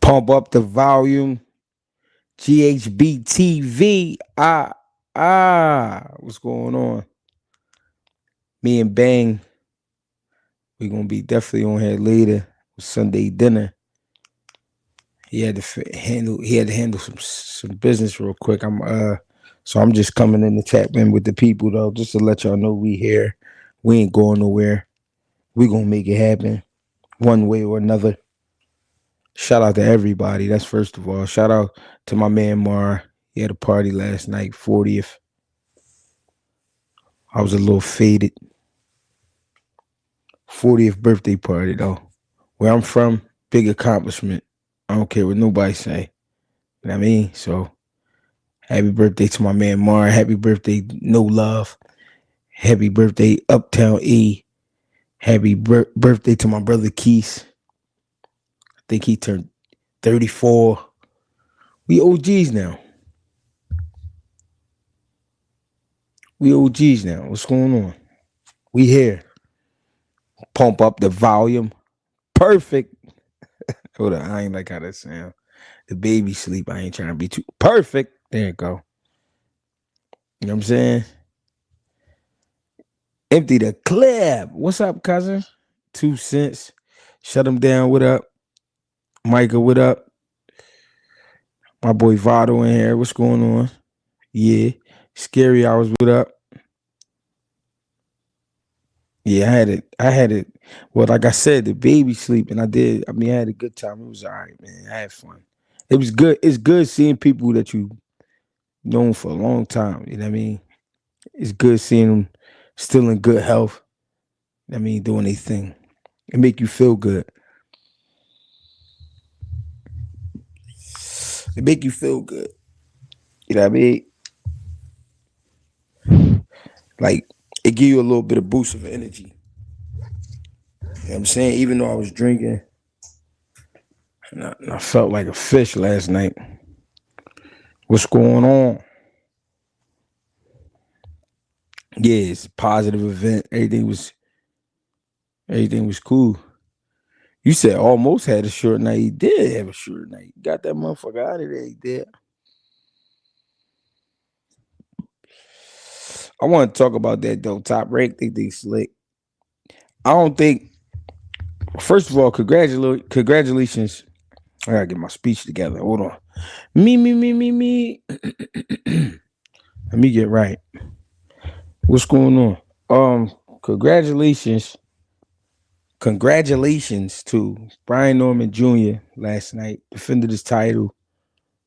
Pump up the volume. GHB TV. What's going on? Me and Bang, we gonna be definitely on here later with Sunday dinner. He had to handle some business real quick. So I'm just coming in to tap in with the people though, just to let y'all know we here. We ain't going nowhere. We gonna make it happen one way or another. Shout out to everybody. That's first of all. Shout out to my man Mar. He had a party last night, 40th. I was a little faded. 40th birthday party though. Where I'm from, big accomplishment. I don't care what nobody say. You know what I mean? So happy birthday to my man Mar. Happy birthday, No Love. Happy birthday, Uptown E. Happy birthday to my brother Keith. I think he turned 34. We OGs now. What's going on? We here. Pump up the volume. Perfect. Hold on. I ain't like how that sound. The baby sleep. I ain't trying to be too perfect. There you go. You know what I'm saying? Empty the clip. What's up, cousin? 2 cents. Shut him down. What up? Micah, what up? My boy Vado in here. What's going on? Yeah. Scary Hours, what up? Yeah, I had it. Well, like I said, the baby sleep, and I had a good time. It was all right, man. I had fun. It was good. It's good seeing people that you known for a long time. You know what I mean? It's good seeing them still in good health. I mean, doing their thing. It make you feel good. It make you feel good. You know what I mean? Like it give you a little bit of boost of energy. You know what I'm saying? Even though I was drinking, and I felt like a fish last night. What's going on? Yeah, it's a positive event. Everything was cool. You said almost had a short night. He did have a short night. He got that motherfucker out of there. He did. I want to talk about that though. Top rank, think they slick. I don't think. First of all, congratulations. I gotta get my speech together. Hold on. Me. Let me get right. What's going on? Congratulations. Congratulations to Brian Norman Jr. last night. Defended his title.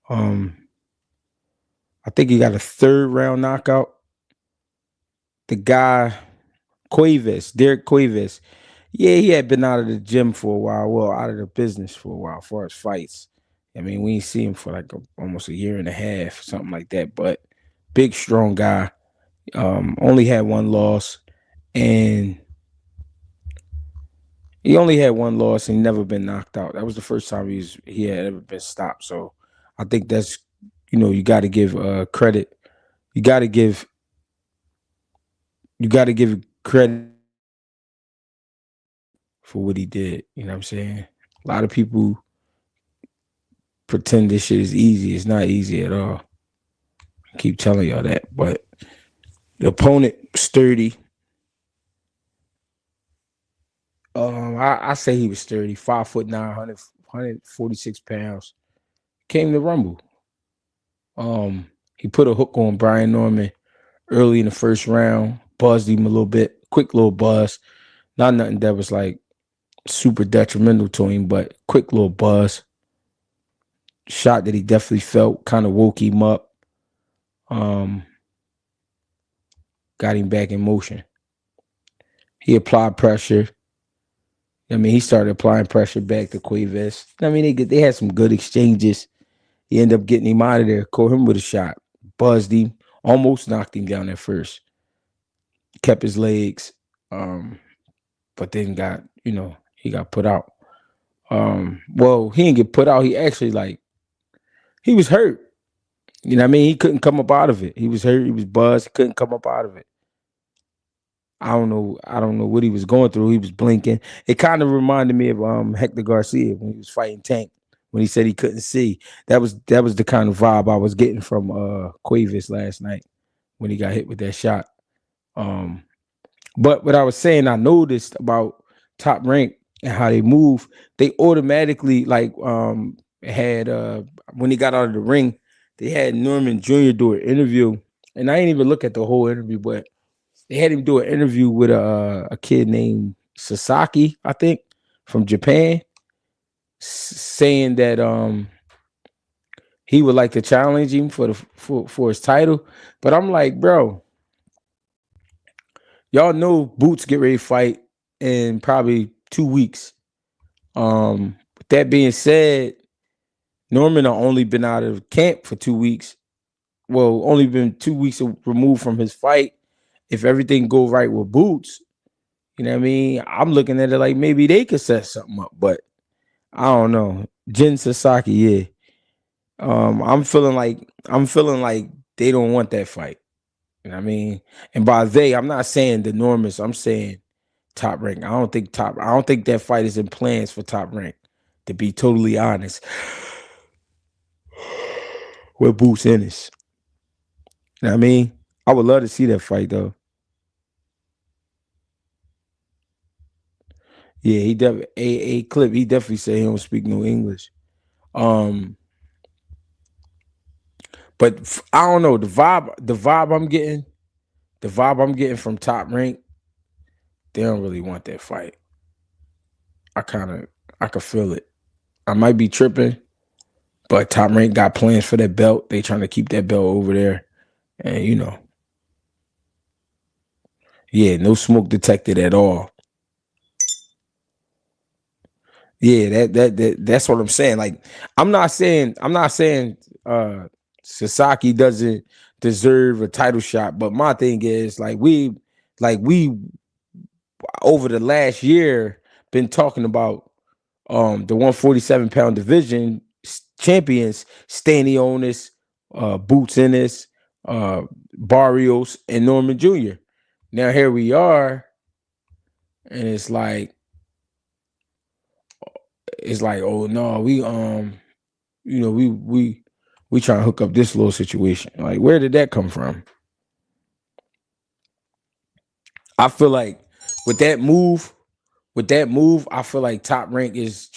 Um, I think he got a third round knockout. The guy, Derek Cuevas. Yeah, he had been out of the gym for a while. Well, out of the business for a while, as far as fights. I mean, we ain't see him for like almost a year and a half, something like that. But big, strong guy. Only had one loss, and he only had one loss and never been knocked out. That was the first time he had ever been stopped. So I think that's you got to give credit. You got to give credit for what he did. You know what I'm saying? A lot of people pretend this shit is easy. It's not easy at all. I keep telling y'all that, but the opponent sturdy. I say he was sturdy. 5'9", 146 pounds. Came to Rumble. He put a hook on Brian Norman early in the first round, buzzed him a little bit, quick little buzz. Not nothing that was like super detrimental to him, but quick little buzz. Shot that he definitely felt, kind of woke him up. Got him back in motion. He applied pressure. I mean, he started applying pressure back to Cuevas. I mean, they had some good exchanges. He ended up getting him out of there, caught him with a shot, buzzed him, almost knocked him down at first. Kept his legs, but then he got put out. Well, he didn't get put out. He actually he was hurt. You know what I mean? He couldn't come up out of it. He was hurt. He was buzzed. He couldn't come up out of it. I don't know what he was going through. He was blinking. It kind of reminded me of Hector Garcia when he was fighting Tank, when he said he couldn't see. That was the kind of vibe I was getting from Cuevas last night when he got hit with that shot. But what I was saying, I noticed about Top Rank and how they move, they automatically had when he got out of the ring, they had Norman Jr. do an interview. And I didn't even look at the whole interview, but they had him do an interview with a kid named Sasaki, I think, from Japan, saying that he would like to challenge him for his title. But I'm like, bro, y'all know Boots get ready to fight in probably 2 weeks. With that being said, Norman only been out of camp for 2 weeks. Well, only been 2 weeks removed from his fight. If everything go right with Boots, you know what I mean? I'm looking at it like maybe they could set something up, but I don't know. Jin Sasaki, yeah. I'm feeling like they don't want that fight. You know what I mean? And by they, I'm not saying the Normans, I'm saying Top Rank. I don't think that fight is in plans for Top Rank, to be totally honest. With Boots Ennis. You know what I mean? I would love to see that fight though. Yeah, he definitely a clip. He definitely said he don't speak no English. But I don't know, the vibe I'm getting from Top Rank, they don't really want that fight. I could feel it. I might be tripping, but Top Rank got plans for that belt. They trying to keep that belt over there, and yeah, no smoke detected at all. Yeah, that's what I'm saying. Like, I'm not saying Sasaki doesn't deserve a title shot, but my thing is we over the last year been talking about the 147-pound division champions, Stanionis, Boots Ennis, Barrios, and Norman Jr. Now here we are, and it's like, oh no, we trying to hook up this little situation. Like, where did that come from? I feel like with that move, I feel like Top Rank is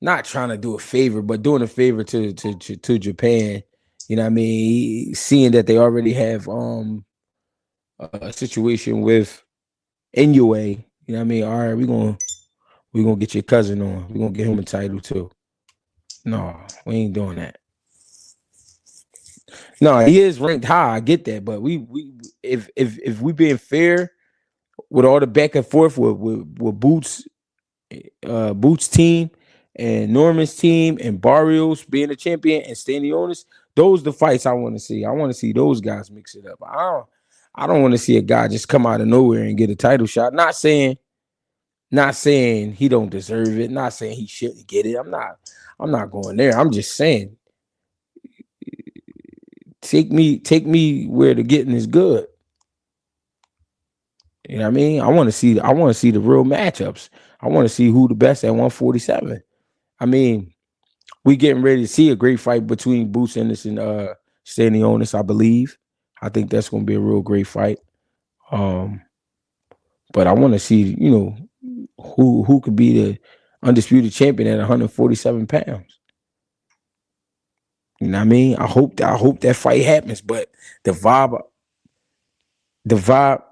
not trying to do a favor, but doing a favor to Japan. You know what I mean? Seeing that they already have a situation with Inoue, you know what I mean? All right, we gonna get your cousin on. We're gonna get him a title too. No, we ain't doing that. No, he is ranked high. I get that, but we if we being fair with all the back and forth with Boots team and Norman's team and Barrios being a champion and Stanionis, those the fights I want to see. I want to see those guys mix it up. I don't want to see a guy just come out of nowhere and get a title shot. Not saying he don't deserve it. Not saying he shouldn't get it. I'm not going there. I'm just saying take me where the getting is good. You know what I mean? I want to see the real matchups. I want to see who the best at 147. I mean, we getting ready to see a great fight between Boots Ennis and Stanionis, I believe. I think that's going to be a real great fight. But I want to see, who could be the undisputed champion at 147 pounds. You know what I mean? I hope that fight happens, but the vibe, the vibe,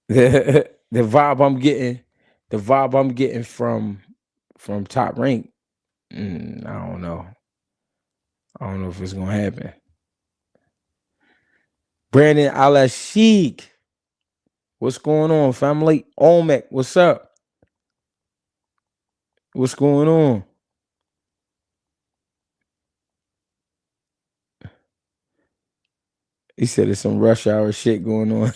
the vibe I'm getting from Top Rank, I don't know. I don't know if it's gonna happen. Brandon Alashik, what's going on, family? Olmec, what's up? What's going on? He said there's some rush hour shit going on.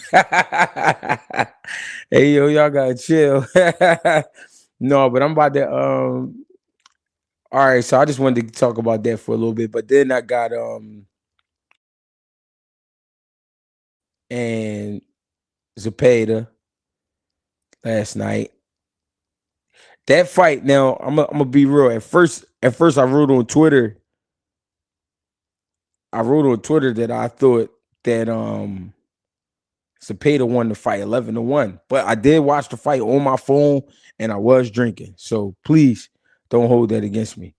Hey yo, y'all gotta chill. No, but I'm about to all right, so I just wanted to talk about that for a little bit, but then I got and Zepeda. last night. That fight. Now I'm gonna be real. At first, I wrote on Twitter. That I thought that Zepeda won the fight 11-1, but I did watch the fight on my phone and I was drinking. So please don't hold that against me.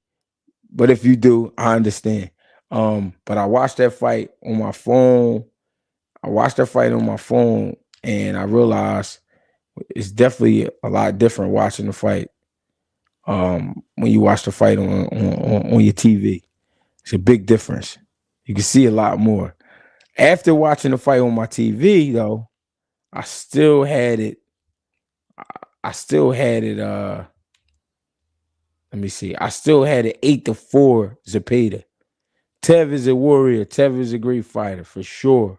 But if you do, I understand. But I watched that fight on my phone. And I realized it's definitely a lot different watching the fight. When you watch the fight on your TV, it's a big difference. You can see a lot more. After watching the fight on my TV, though, I still had it. Let me see. I still had it 8-4 Zepeda. Tev is a warrior. Tev is a great fighter for sure.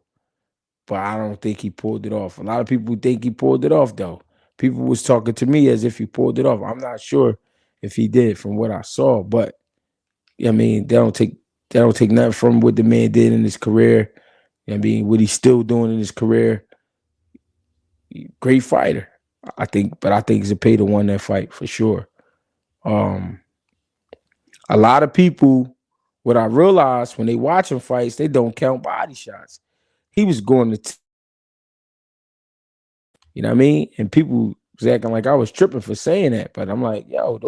But I don't think he pulled it off. A lot of people think he pulled it off, though. People was talking to me as if he pulled it off. I'm not sure if he did from what I saw, but I mean, they don't take nothing from what the man did in his career. I mean, what he's still doing in his career. Great fighter. I think Zepeda won that fight for sure. A lot of people, what I realized when they watching fights, they don't count body shots. He was going to, you know what I mean? And people was acting like I was tripping for saying that, but I'm like, yo,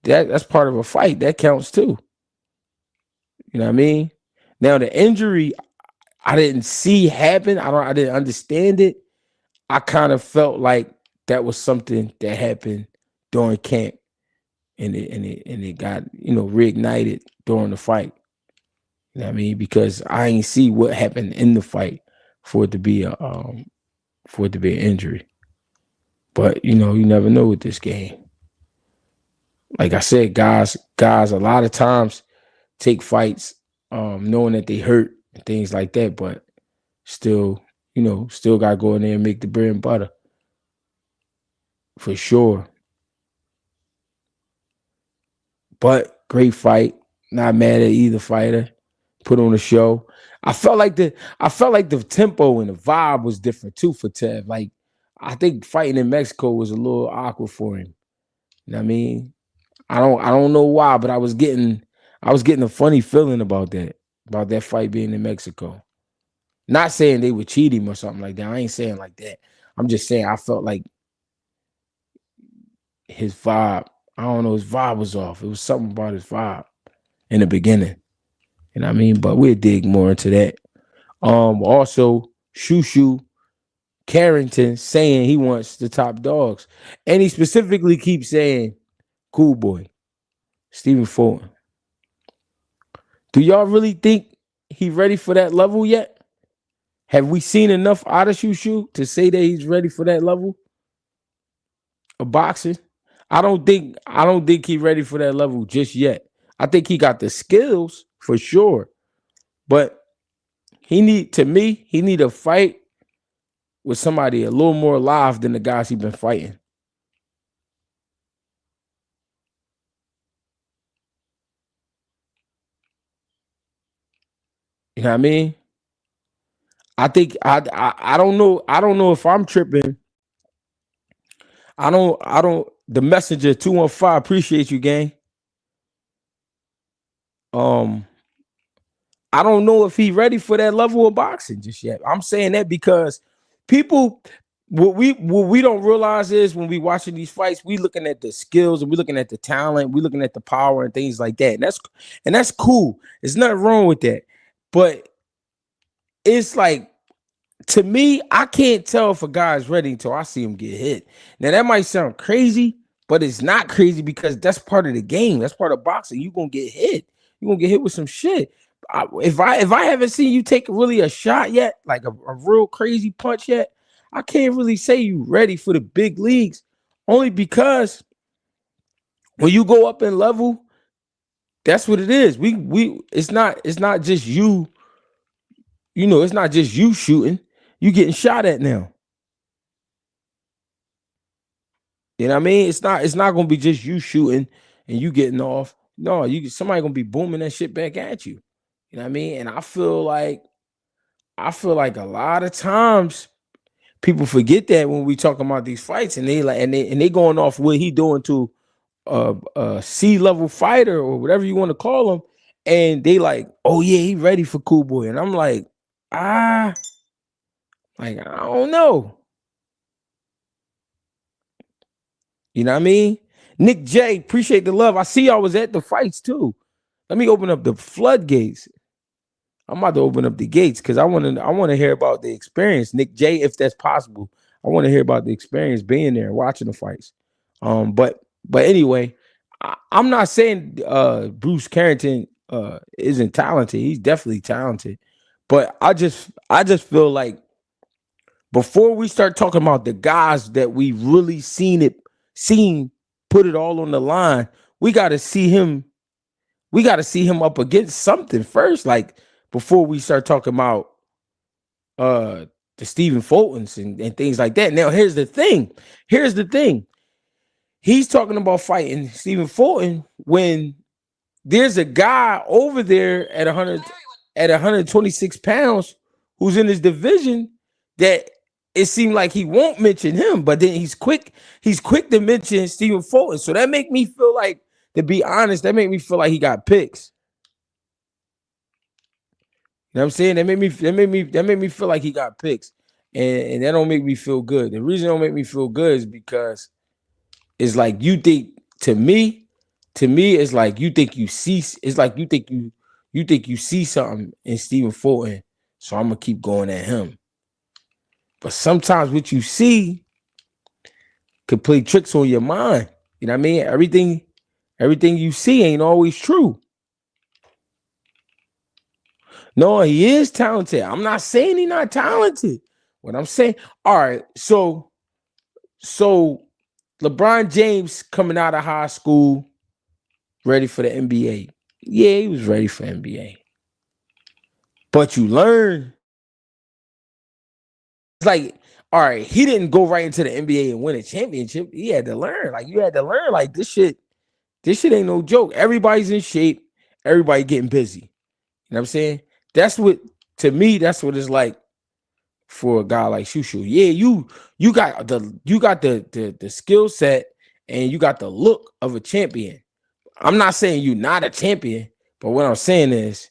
that's part of a fight. That counts too. You know what I mean? Now the injury, I didn't see happen. I didn't understand it. I kind of felt like that was something that happened during camp, and it got reignited during the fight. You know what I mean? Because I ain't see what happened in the fight for it to be an injury. But you never know with this game. Like I said, guys a lot of times take fights knowing that they hurt and things like that, but still gotta go in there and make the bread and butter. For sure. But great fight. Not mad at either fighter. Put on a show. I felt like the tempo and the vibe was different too for Tev. Like, I think fighting in Mexico was a little awkward for him. You know what I mean? I don't know why, but I was getting a funny feeling about that fight being in Mexico. Not saying they would cheat him or something like that. I ain't saying like that. I'm just saying I felt like his vibe, I don't know, his vibe was off. It was something about his vibe in the beginning. You know what I mean? But we'll dig more into that. Also, Shushu Carrington saying he wants the top dogs. And he specifically keeps saying, cool boy, Stephen Fulton. Do y'all really think he's ready for that level yet? Have we seen enough out of Shushu to say that he's ready for that level of boxing? I don't think he's ready for that level just yet. I think he got the skills for sure. But he need a fight with somebody a little more alive than the guys he's been fighting. You know what I mean? I think I don't know if I'm tripping. I don't the messenger 215, appreciate you, gang. I don't know if he's ready for that level of boxing just yet. I'm saying that because people, what we don't realize is when we watching these fights, we looking at the skills and we looking at the talent, we looking at the power and things like that. And that's cool. There's nothing wrong with that. But it's like, to me, I can't tell if a guy's ready until I see him get hit. Now that might sound crazy, but it's not crazy because that's part of the game. That's part of boxing. You're gonna get hit. You're gonna get hit with some shit. If I haven't seen you take really a shot yet, like a real crazy punch yet, I can't really say you ready for the big leagues. Only because when you go up in level, that's what it is. It's not just you. It's not just you shooting. You getting shot at now. You know what I mean? It's not gonna be just you shooting and you getting off. No, somebody gonna be booming that shit back at you. You know what I mean? And I feel like a lot of times people forget that when we talking about these fights, and they going off what he doing to a C-level fighter or whatever you want to call him, and they like, oh yeah, he ready for Cool Boy, and I'm like, I don't know. You know what I mean? Nick J, appreciate the love. I see y'all was at the fights too. Let me open up the floodgates. I'm about to open up the gates because I want to hear about the experience. Nick J, if that's possible. I want to hear about the experience being there, watching the fights. But anyway, I'm not saying Bruce Carrington isn't talented. He's definitely talented. But I just feel like before we start talking about the guys that we really seen put it all on the line, we got to see him. We got to see him up against something first, like before we start talking about the Stephen Fultons and things like that. Now, here's the thing. He's talking about fighting Stephen Fulton when there's a guy over there at 126 pounds who's in his division that it seemed like he won't mention him, but then he's quick to mention Stephen Fulton. So that make me feel like, to be honest, that made me feel like he got picks. You know what I'm saying? That made me feel like he got picks. And that don't make me feel good. The reason it don't make me feel good is because it's like you think, to me, it's like you think you see, it's like you think you see something in Stephen Fulton, so I'm gonna keep going at him. But sometimes what you see could play tricks on your mind. You know what I mean? Everything you see ain't always true. No, he is talented. I'm not saying he's not talented. What I'm saying, all right, so LeBron James coming out of high school, ready for the NBA. Yeah, he was ready for NBA. But you learn. It's like, all right, he didn't go right into the NBA and win a championship. He had to learn. Like, you had to learn, like, this shit ain't no joke. Everybody's in shape. Everybody getting busy. You know what I'm saying? To me, that's what it's like for a guy like Shushu. Yeah, you got the skill set and you got the look of a champion. I'm not saying you're not a champion, but what I'm saying is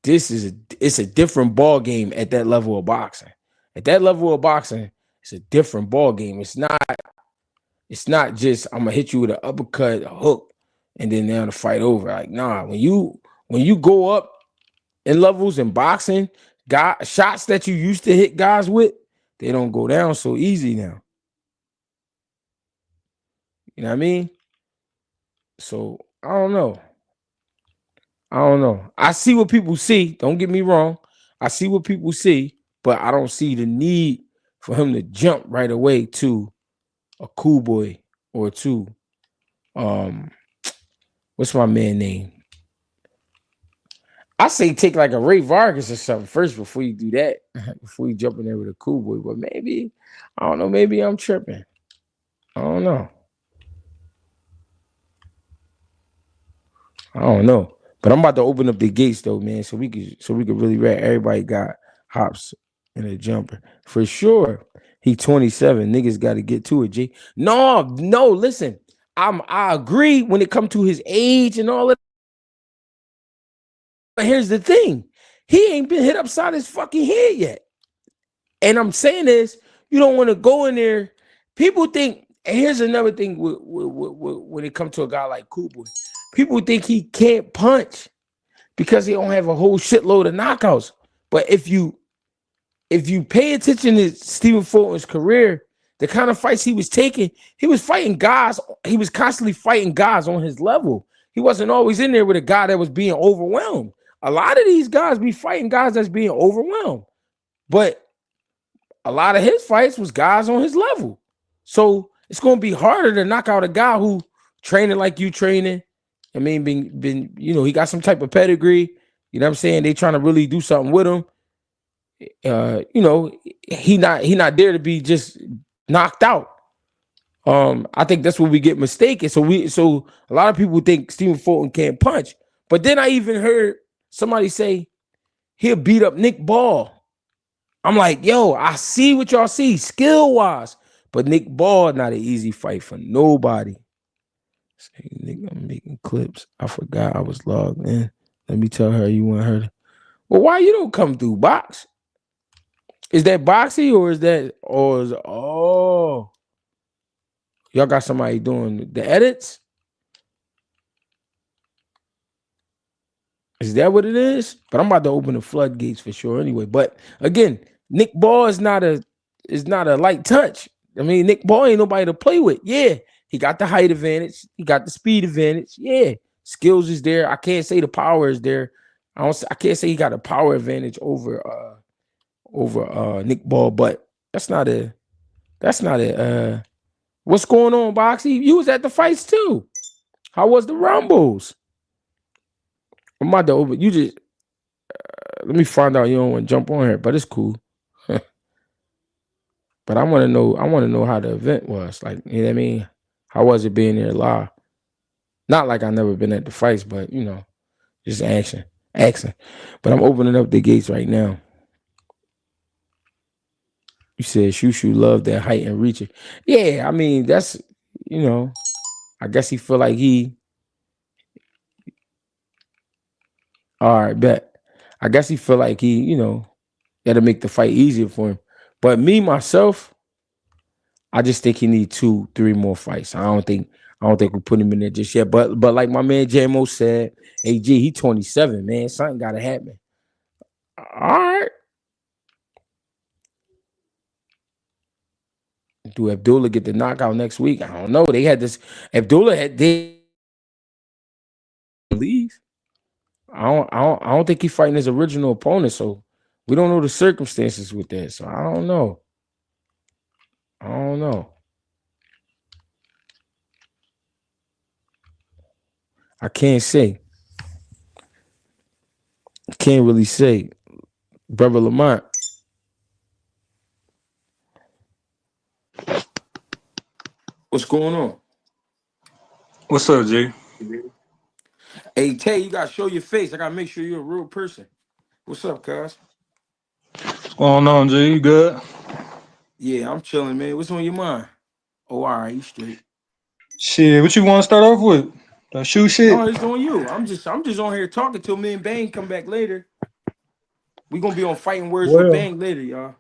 it's a different ball game at that level of boxing. At that level of boxing, it's a different ball game. It's not just I'm gonna hit you with an uppercut, a hook, and then now the fight over. Like, nah, when you go up in levels in boxing, shots that you used to hit guys with, they don't go down so easy now. You know what I mean? So I don't know. I see what people see. Don't get me wrong. I see what people see, but I don't see the need for him to jump right away to a Cool Boy or to what's my man name? I say take like a Ray Vargas or something first before you do that. Before you jump in there with a Cool Boy. But maybe, I don't know, maybe I'm tripping. I don't know. But I'm about to open up the gates though, man, so we could really rap. Everybody got hops in a jumper. For sure. He 27. Niggas got to get to it, G. No, listen. I agree when it comes to his age and all that. But here's the thing. He ain't been hit upside his fucking head yet. And I'm saying this, you don't want to go in there. People think, and here's another thing when it comes to a guy like Cool Boy. People think he can't punch because he don't have a whole shitload of knockouts. But if you pay attention to Stephen Fulton's career, the kind of fights he was taking, he was fighting guys. He was constantly fighting guys on his level. He wasn't always in there with a guy that was being overwhelmed. A lot of these guys be fighting guys that's being overwhelmed. But a lot of his fights was guys on his level. So it's going to be harder to knock out a guy who training like you training. I mean, been he got some type of pedigree. You know what I'm saying? They trying to really do something with him. He not there to be just knocked out. I think that's where we get mistaken. So a lot of people think Stephen Fulton can't punch. But then I even heard somebody say he'll beat up Nick Ball. I'm like, yo, I see what y'all see skill-wise. But Nick Ball, not an easy fight for nobody. Say, nigga, I'm making clips. I forgot I was logged in. Let me tell her you want her to. Well, why you don't come through box? Is that boxy or is that oh y'all got somebody doing the edits? Is that what it is? But I'm about to open the floodgates for sure anyway. But again, Nick Ball is not a light touch. I mean, Nick Ball ain't nobody to play with. Yeah, he got the height advantage. He got the speed advantage. Yeah, skills is there. I can't say the power is there. I can't say he got a power advantage over Nick Ball, but that's not a what's going on, Boxy? You was at the fights too. How was the Rumbles? I'm about to open. You just let me find out you don't want to jump on here, but it's cool. But I want to know. I want to know how the event was. Like, you know what I mean? How was it being there live? Not like I never been at the fights, but you know, just action. But I'm opening up the gates right now. You said Shushu loved that height and reaching. Yeah, I mean that's you know. I guess he feel like he. All right, bet. I guess he feel like he, you know, that'll make the fight easier for him. But me myself, I just think he need 2-3 more fights. I don't think we put him in there just yet. But like my man JMO said, AG, he 27, man. Something gotta happen. All right. Do Abdullah get the knockout next week? I don't know. They had this. Abdullah had they leave. I don't think he's fighting his original opponent, so we don't know the circumstances with that. So I don't know. I can't say. Can't really say. Brother Lamont. What's going on? What's up, G? Hey, Tay, you gotta show your face. I gotta make sure you're a real person. What's up, cuz? What's going on, G? You good? Yeah, I'm chilling, man. What's on your mind? Oh, all right, you straight. Shit, what you want to start off with? The shoe shit? No, it's on you. I'm just on here talking till me and Bang come back later. We gonna be on fighting words with Well, Bang later, y'all.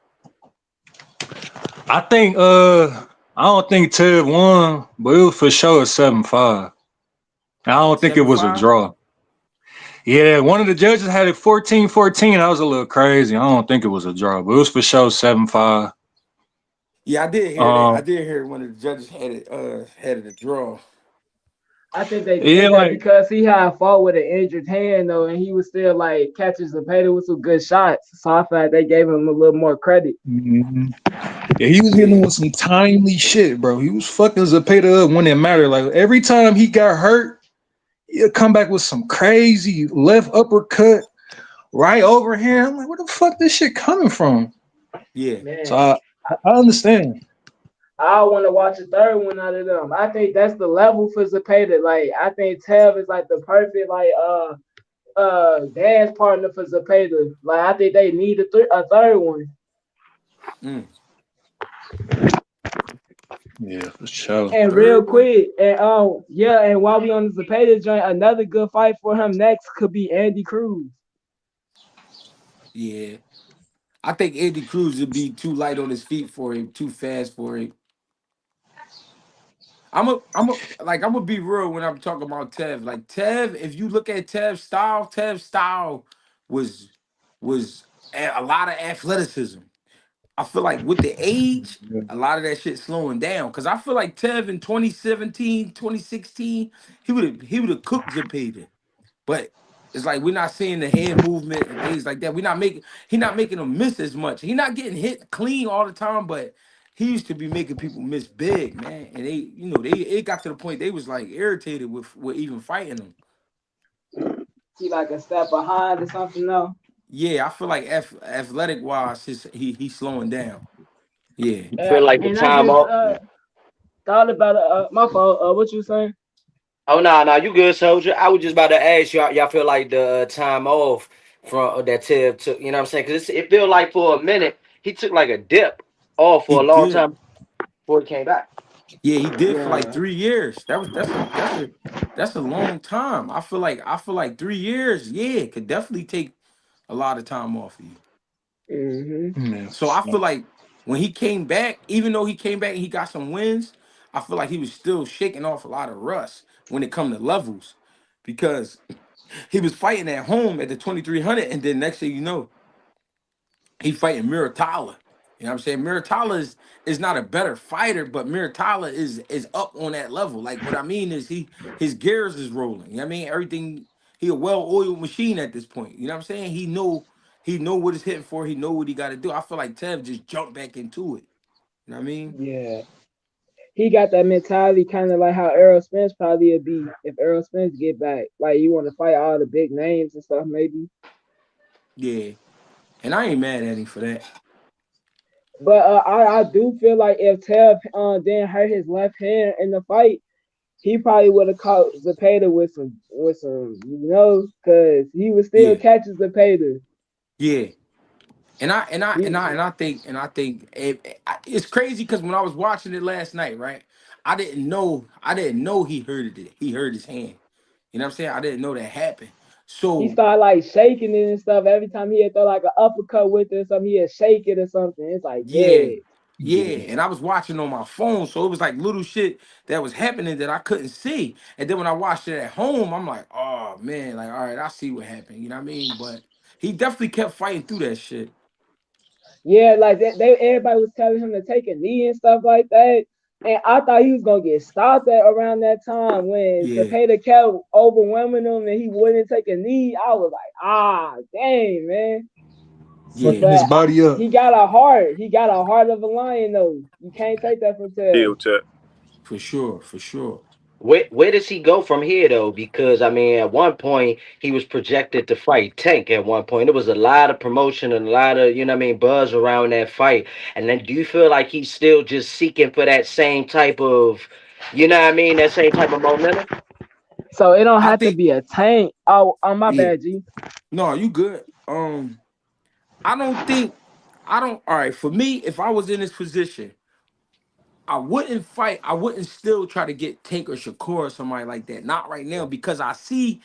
I think I don't think Ted won, but it was for sure a 7-5. I don't think it was a 7-5? draw. Yeah, one of the judges had it 14-14. That was a little crazy. I don't think it was a draw, but it was for sure 7-5. Yeah, I did hear that. I did hear one of the judges had it a draw. I think they Yeah, did that like because he had fought with an injured hand though, and he was still like catching Zepeda with some good shots. So I feel like they gave him a little more credit. mhm. Yeah, he was hitting Yeah. with some timely shit, bro. He was fucking Zepeda up when it mattered. Like every time he got hurt, he'll come back with some crazy left uppercut right over here. I'm like, where the fuck this shit coming from? Yeah. So Man, I understand. I want to watch a third one out of them. I think that's the level for Zepeda. Like I think Tev is like the perfect like dance partner for Zepeda. Like I think they need a third one. Mm. Yeah, for sure. And real Third one? quick, and yeah, and while we on the Zepeda joint, another good fight for him next could be Andy Cruz. Yeah. I think Andy Cruz would be too light on his feet for him, too fast for him. I'm gonna be real when I'm talking about Tev. Like Tev, if you look at Tev's style was a lot of athleticism. I feel like with the age, a lot of that shit slowing down. Cause I feel like Tev in 2017, 2016, he would have cooked Zepeda. But it's like we're not seeing the hand movement and things like that. He not making them miss as much. He not getting hit clean all the time, but he used to be making people miss big, man. And it got to the point they was like irritated with even fighting him. He like a step behind or something though. Yeah, I feel like athletic wise, he's slowing down. Yeah. Feel like the And I time just off. thought about my fault. What you saying? Oh no, no, you good, soldier. I was just about to ask y'all feel like the time off from that Tiff took. You know what I'm saying? Because it feel like for a minute he took like a dip off He for a long did. time before he came back. Yeah, he did for like Yeah. 3 years. That's a long time. I feel like 3 years. Yeah, it could definitely take a lot of time off of you. Mm-hmm. Man, So I feel like when he came back, even though he came back and he got some wins, I feel like he was still shaking off a lot of rust when it come to levels, because he was fighting at home at the 2300, and then next thing you know, he fighting Muratala. You know what I'm saying? Muratala is not a better fighter, but Muratala is up on that level. Like what I mean is his gears is rolling. You know what I mean? Everything, he a well-oiled machine at this point. You know what I'm saying? He know what he's hitting for, he know what he gotta do. I feel like Tev just jumped back into it. You know what I mean? Yeah. He got that mentality kind of like how Errol Spence probably would be if Errol Spence get back. Like you want to fight all the big names and stuff, maybe. Yeah. And I ain't mad at him for that. But I do feel like if Tev didn't hurt his left hand in the fight, he probably would have caught Zepeda with some because he would still Yeah. catch Zepeda. Yeah. And He I think it's crazy because when I was watching it last night, right? I didn't know he hurt it. He hurt his hand. You know what I'm saying? I didn't know that happened. he So started like shaking it and stuff every time he had throw like an uppercut with it or something. He'd shake it or something. It's like, yeah, yeah, yeah. And I was watching on my phone, so it was like little shit that was happening that I couldn't see. And then when I watched it at home, I'm like, oh man, like all right, I see what happened. You know what I mean? But he definitely kept fighting through that shit. yeah, like they everybody was telling him to take a knee and stuff like that. And I thought he was gonna get stopped at around that time when Yeah, Zepeda kept overwhelming him and he wouldn't take a knee. I was like, dang, man. yeah, fucking his But body up. he got a heart. He got a heart of a lion, though. You can't take that from Ted. Still, Chuck. for sure, for sure. Where does he go from here though? Because I mean, at one point he was projected to fight Tank. At one point, there was a lot of promotion and a lot of buzz around that fight. And then, do you feel like he's still just seeking for that same type of, that same type of momentum? So it don't I have to think, be a tank. Oh my yeah. bad, G. No, you good. I don't think I don't all right. For me, if I was in this position, I wouldn't fight. I wouldn't still try to get Tank or Shakur or somebody like that. Not right now, because I see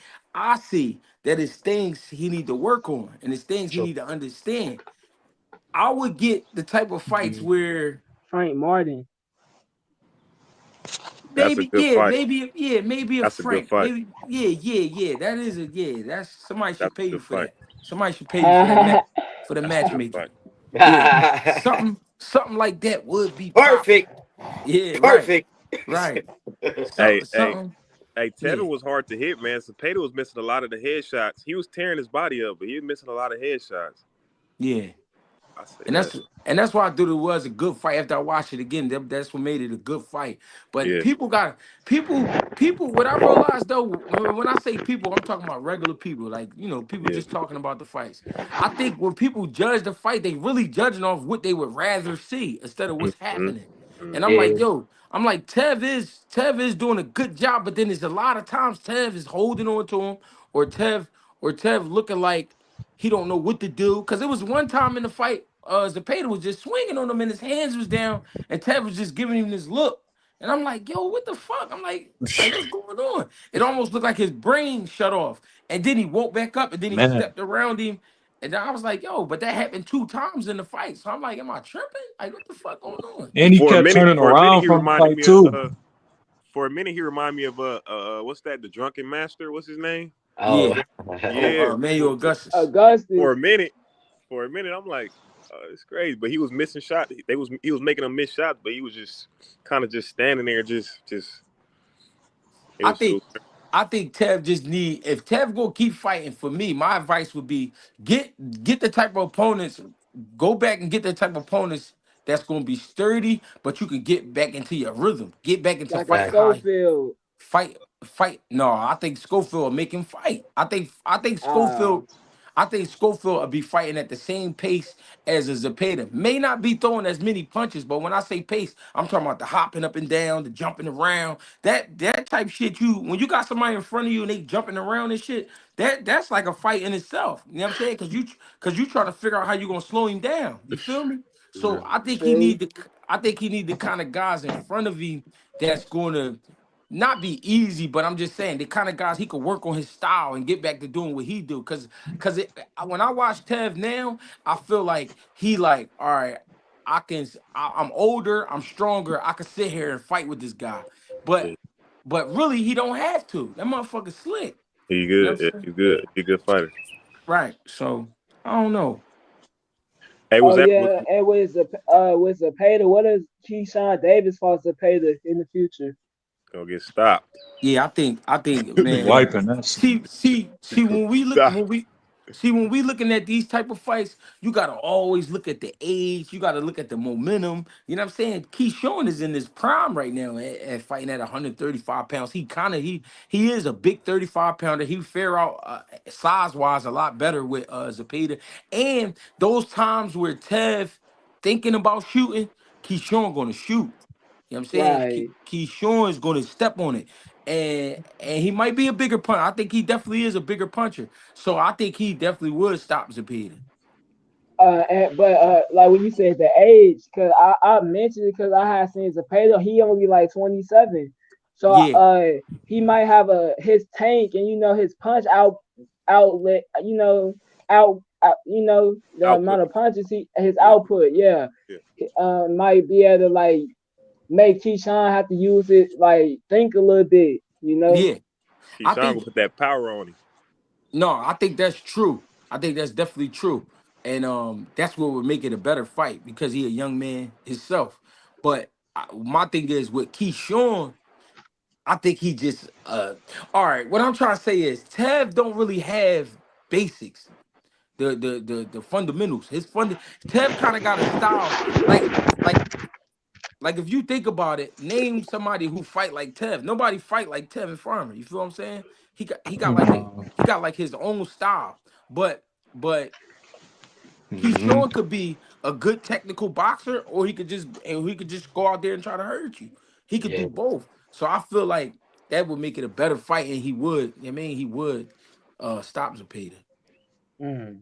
that it's things he need to work on and it's things he True. need to understand. I would get the type of fights Mhm. where Frank Martin. That's a maybe, good yeah, fight. maybe, yeah, maybe a That's a good Frank. fight. Maybe, yeah, yeah, yeah. That is a yeah. That's somebody should That's pay a you good for fight. that. Somebody should pay you for that match for the That's a good matchmaking. fight. Yeah. Something like that would be popping. Perfect. Yeah, right. Perfect. Right. Hey, Something, hey, something. hey, Yeah, Tevin was hard to hit, man. Cepeda was missing a lot of the headshots. He was tearing his body up, but he was missing a lot of headshots. yeah. I say And that. that's why I thought it was a good fight. After I watched it again, that's what made it a good fight. But Yeah, people. What I realized though, when I say people, I'm talking about regular people, like people yeah. just talking about the fights. I think when people judge the fight, they really judging off what they would rather see instead of what's Mm-hmm. happening. And I'm Mm-hmm. like, Yeah. yo, I'm like, Tev is doing a good job, but then there's a lot of times Tev is holding on to him, or Tev looking like he don't know what to do. Cause it was one time in the fight, Zepeda was just swinging on him and his hands was down, and Tev was just giving him this look. And I'm like, yo, what the fuck? I'm like, what's going on? It almost looked like his brain shut off. And then he woke back up and then he Man, stepped around him. And then I was like, yo, but that happened 2 times in the fight. So I'm like, am I tripping? Like, what the fuck going on? and he For a kept minute, turning for a minute, around he from the reminded fight me of. too. For a minute, he reminded me of what's that? The Drunken Master. What's his name? Oh. Yeah. Oh, Yeah. Manuel Augustus. For Augustus. a minute, I'm like, it's crazy. But he was missing shots. He was making them miss shots, but he was just kind of just standing there, just. It I was. It think was I think Tev just need if Tev go keep fighting for me, my advice would be get the type of opponents, go back and get the type of opponents that's gonna be sturdy, but you can get back into your rhythm, get back into Like a fighting Right. high. Schofield. Fight. No, I think Schofield will make him fight. I think Uh, Schofield will be fighting at the same pace as a Zepeda. May not be throwing as many punches, but when I say pace, I'm talking about the hopping up and down, the jumping around. That type shit. When you got somebody in front of you and they jumping around and shit, that's like a fight in itself. You know what I'm saying? Cause you trying to figure out how you gonna slow him down. You feel me? So I think he True. need the kind of guys in front of him that's going to not be easy, but I'm just saying the kind of guys he could work on his style and get back to doing what he do. Cause when I watch Tev now, I feel like he like, all right, I'm older, I'm stronger, I can sit here and fight with this guy. Yeah. But really he don't have to. That motherfucker slick. He You know good. what Yeah, I'm saying? he's good. He a good fighter. Right. So I don't know. Hey, Oh was that was yeah, and with Zepeda, what is Keyshawn Davis for Zepeda in the future? gonna get stopped? Yeah, I think, Be man. wiping that shit. See when we look Stop. when we looking at these type of fights, you gotta always look at the age, you gotta look at the momentum. You know what I'm saying? Keyshawn is in his prime right now at fighting at 135 pounds. He is a big 35 pounder. He fare out size wise a lot better with Zepeda. And those times where Tev thinking about shooting, Keyshawn gonna shoot. You know what I'm saying? Right. Keyshawn is going to step on it. And he might be a bigger puncher. I think he definitely is a bigger puncher. So I think he definitely would stop Zepeda. But like when you said the age, cause I mentioned it because I had seen Zepeda, he only like 27, so Yeah, he might have his tank and his punch outlet, the Output. amount of punches his Yeah, output, yeah, yeah. might be able to like make Keyshawn have to use it like think a little bit. yeah. I Keyshawn gonna think put that power on him. no, I think that's true. I think that's definitely true. And that's what would make it a better fight because he a young man himself. But my thing is with Keyshawn, I think he just all right. What I'm trying to say is Tev don't really have basics. The fundamentals. Tev kind of got a style like like if you think about it, name somebody who fight like Tev. Nobody fight like Tevin Farmer. You feel what I'm saying? Nah. He got like his own style. But Hmm. Keyshawn could be a good technical boxer, or he could just go out there and try to hurt you. He could do Yeah. both. So I feel like that would make it a better fight, and he would. I mean, he would stop Zepeda. Mm.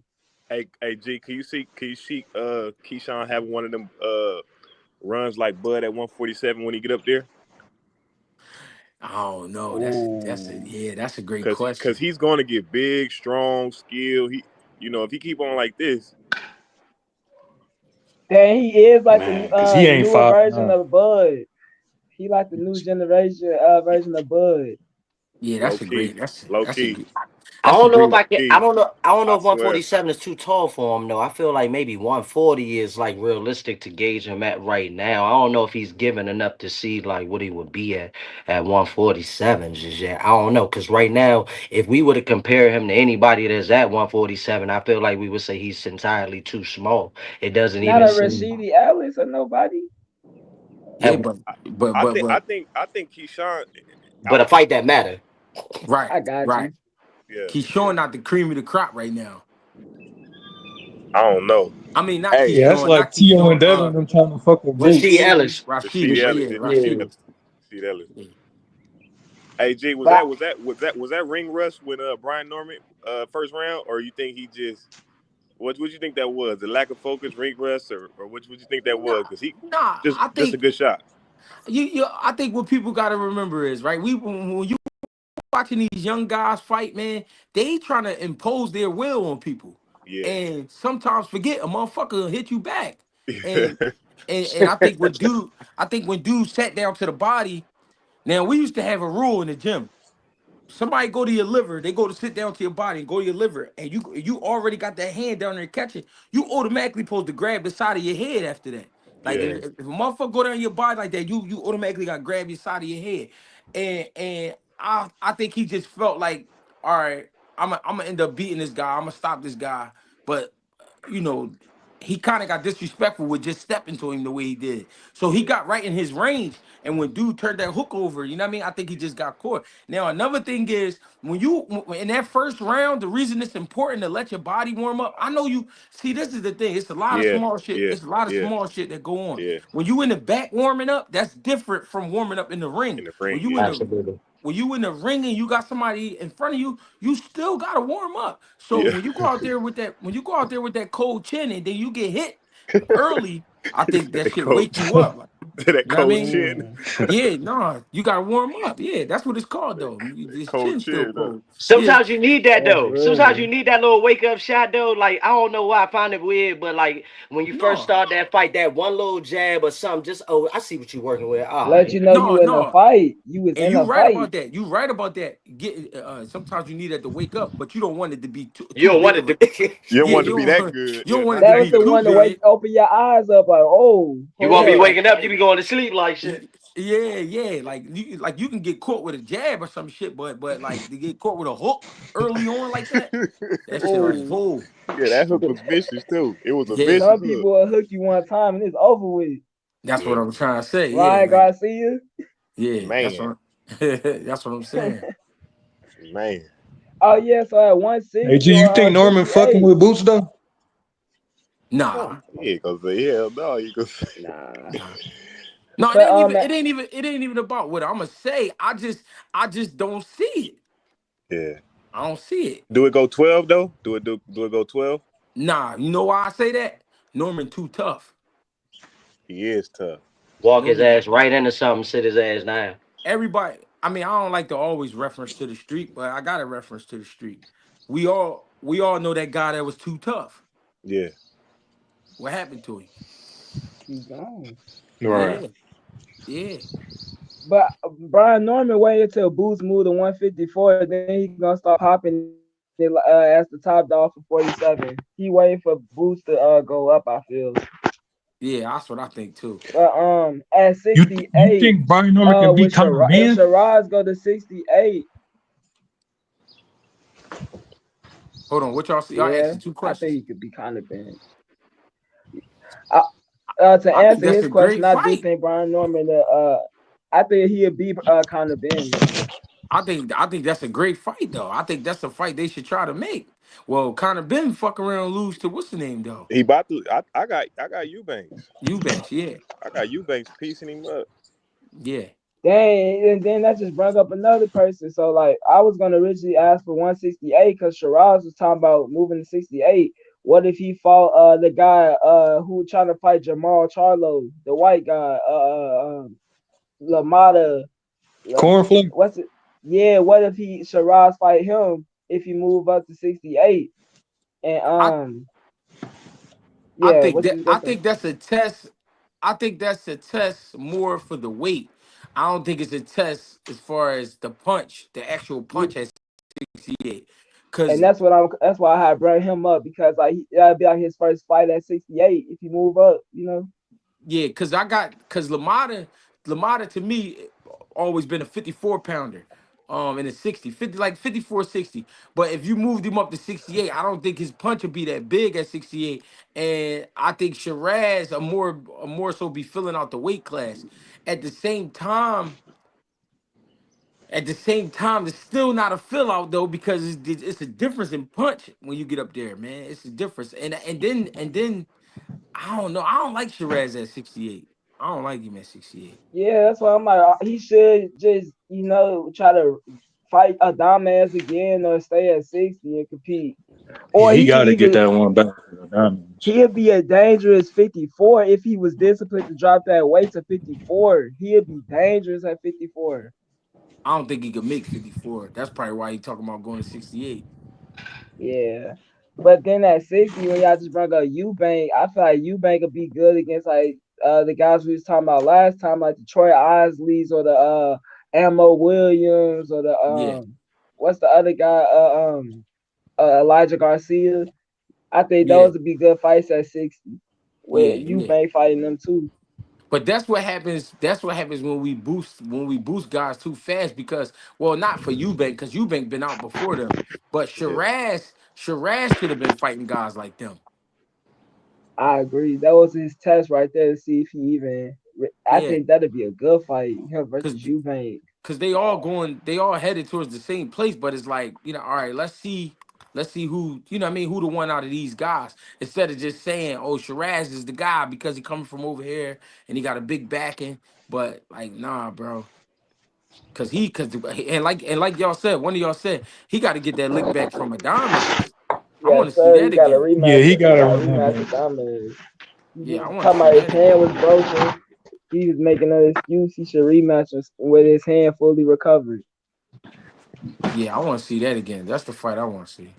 Hey, G, can you see Keyshawn having one of them runs like Bud at 147 when he get up there? I don't know. Ooh. That's a great Cause question. he's going to get big, strong, skill. If he keep on like this, Then he is like the Man, cause he ain't newer version 5'9". of Bud. He like the new generation version of Bud. Yeah, low key, low key, I that's a don't know if great. I can. I key. don't know. I don't know I if swear. 147 is too tall for him though. I feel like maybe 140 is like realistic to gauge him at right now. I don't know if he's given enough to see like what he would be at 147 just yet. I don't know because right now, if we were to compare him to anybody that's at 147, I feel like we would say he's entirely too small. It doesn't Not even a seem. Rashidi Ellis or nobody. Yeah, At, but I but think I but think I think Keyshawn. but a fight that matter. right, I got right. you. Yeah, yeah. Keyshawn not the cream of the crop right now. I don't know. I mean, not Hey, Yeah, that's Keyshawn, like not Tio and Keyshawn. Devin them trying to fuck with Rasheed Gates. Ellis. Rasheed Rashid. Ellis. Yeah, Yeah, Yeah. Rashid. Rasheed Ellis. Yeah. Hey, G, But was that ring rust with Brian Norman first round, or you think he just what you think that was? The lack of focus, ring rust, or what you think that Nah, was? Because he nah. I just a think good shot. I think what people got to remember is right. When you watching these young guys fight, man, they trying to impose their will on people, Yeah. and sometimes forget a motherfucker will hit you back. And and I think when dude sat down to the body. Now we used to have a rule in the gym. Somebody go to your liver, they go to sit down to your body and go to your liver, and you already got that hand down there catching, you automatically supposed to grab the side of your head after that. Like Yeah. if a motherfucker go down your body like that, you automatically got to grab your side of your head. And I think he just felt like, all right, I'm gonna end up beating this guy, I'm gonna stop this guy. But you know, he kind of got disrespectful with just stepping to him the way he did. So he Yeah. got right in his range. And when dude turned that hook over, you know what I mean? I think he just got caught. Now, another thing is in that first round, the reason it's important to let your body warm up. I know you see, this is the thing. It's a lot of Yeah. small shit. Yeah. It's a lot of Yeah. small shit that go on. Yeah. When you in the back warming up, that's different from warming up in the ring. In the When ring. you in Yeah. the Absolutely. when you in the ring and you got somebody in front of you, you still gotta warm up. So Yeah. when you go out there with that, when you go out there with that cold chin and then you get hit early, I think that The shit wake coach. you up. Like, That you know what I cold mean? chin. Mm. Yeah, no, you gotta warm up. Yeah, that's what it's called though. This Cold chin still chin. cold. Yeah, Sometimes you need that though. Sometimes you Absolutely. need that little wake up shot though. Like I don't know why I find it weird, but like when you first no, start that fight, that one little jab or something, just oh, I see what you're working with. All Let right, you know no, you in a no. fight. You was And in you a right fight. about that. You right about that. Get sometimes you need that to wake up, but you don't want it to be too, you too don't want big it of to a. be. You don't Yeah, want it you to be don't that want good. you Yeah, don't want it not to That that was be the good. too one to wake good. open your eyes up like, oh, You hold won't be up. waking up. You be going to sleep like shit. Yeah, yeah. Like you can get caught with a jab or some shit, but like to get caught with a hook early on like that, that shit like Oh, whoa. Yeah, that hook was vicious too. It was a Yeah, vicious some hook. people will hook you one time and it's over with. that's what Yeah, I'm trying to say. Yeah, Ryan like Garcia. yeah, that's man, what that's what I'm saying. man. Oh yeah, so at Hey, 160 G, you or think Norman fucking 68. with Boots though? Nah, Yeah, cause hell no, you could. Nah. nah. No, it But ain't even. It ain't even about what I'm gonna say. I just don't see it. Yeah. I don't see it. Do it go 12 though? Do it go 12? Nah, you know why I say that? Norman too tough. He is tough. Walk his Norman, ass right into something. Sit his ass down. everybody. I mean, I don't like to always reference to the street, but I got to reference to the street. We all know that guy that was too tough. Yeah. What happened to him? he's gone. Right. Yeah, yeah, But Brian Norman waited until Boots moved to 154, then he gonna start popping it as the top dog for 47. He waiting for Boots to go up, I feel. yeah. That's what I think too. But at You 68, think Brian Norman can beat Conor If Benn? Shiraz go to 68, Hold on, what y'all see? Y'all yeah, asking two I think questions. he could be kind of bad. Uh, to I think answer that's his a question, great I do fight. think Brian Norman. I think he'll be kind of Ben though. I think that's a great fight though. I think that's a fight they should try to make. Well, Conor Ben fuck around and lose to what's the name though? He about to I got Eubanks. Eubanks, yeah. I got Eubanks piecing him up. Yeah. Dang, and then that just brought up another person. So like, I was gonna originally ask for 168 because Shiraz was talking about moving to 68. What if he fought the guy who trying to fight Jamal Charlo, the white guy, Lamada, Cornflake? what's it? Yeah, what if he Shiraz fight him if he move up to 68? And I yeah, what you I gonna say? think that's a test. I think that's a test more for the weight. I don't think it's a test as far as the punch, the actual punch at 68. And Cause that's why I had brought him up because like that'd be like his first fight at 68 if you move up, you know. yeah, cause Lamada to me always been a 54 pounder. In a 50 like 54 60. But if you moved him up to 68, I don't think his punch would be that big at 68. And I think Shiraz a more so be filling out the weight class. At the same time, it's still not a fill out though because it's a difference in punch when you get up there, man. It's a difference, and then I don't know. I don't like Shiraz at 68. I don't like him at 68. Yeah, that's why I'm like he should just try to fight a dumbass again or stay at 60 and compete. Yeah, Or he he could got to get even that one back for the diamonds. he'd be a dangerous 54 if he was disciplined to drop that weight to 54. He'd be dangerous at 54. I don't think he could make 54. That's probably why he talking about going to 68. Yeah. But then at 60, when y'all just brought up Eubank, I feel like Eubank would be good against like the guys we was talking about last time, like the Troy Isleys or the Ammo Williams or the Yeah, what's the other guy? Elijah Garcia. I think yeah, those would be good fights at 60. yeah, With yeah. Eubank fighting them too. But that's what happens. That's what happens when we boost guys too fast because well, not for Eubank because Eubank been out before them, but Yeah. Shiraz should have been fighting guys like them. I agree. That was his test right there to see if he even. I Yeah, think that'd be a good fight, him because versus Eubank. they all headed towards the same place, but it's like, all right, let's see who, what I mean, who the one out of these guys, instead of just saying, oh, Shiraz is the guy because he coming from over here and he got a big backing, but like, nah, bro. And like y'all said, one of y'all said he got to get that lick back from Adonis. I want Yes, to see sir. that He got a again. Yeah, rematch. he He got to got a run that rematch back. with Dominic. Yeah, I want to Talking see about his that hand again. was broken. He was making an excuse. He should rematch with his hand fully recovered. Yeah, I want to see that again. That's the fight I want to see.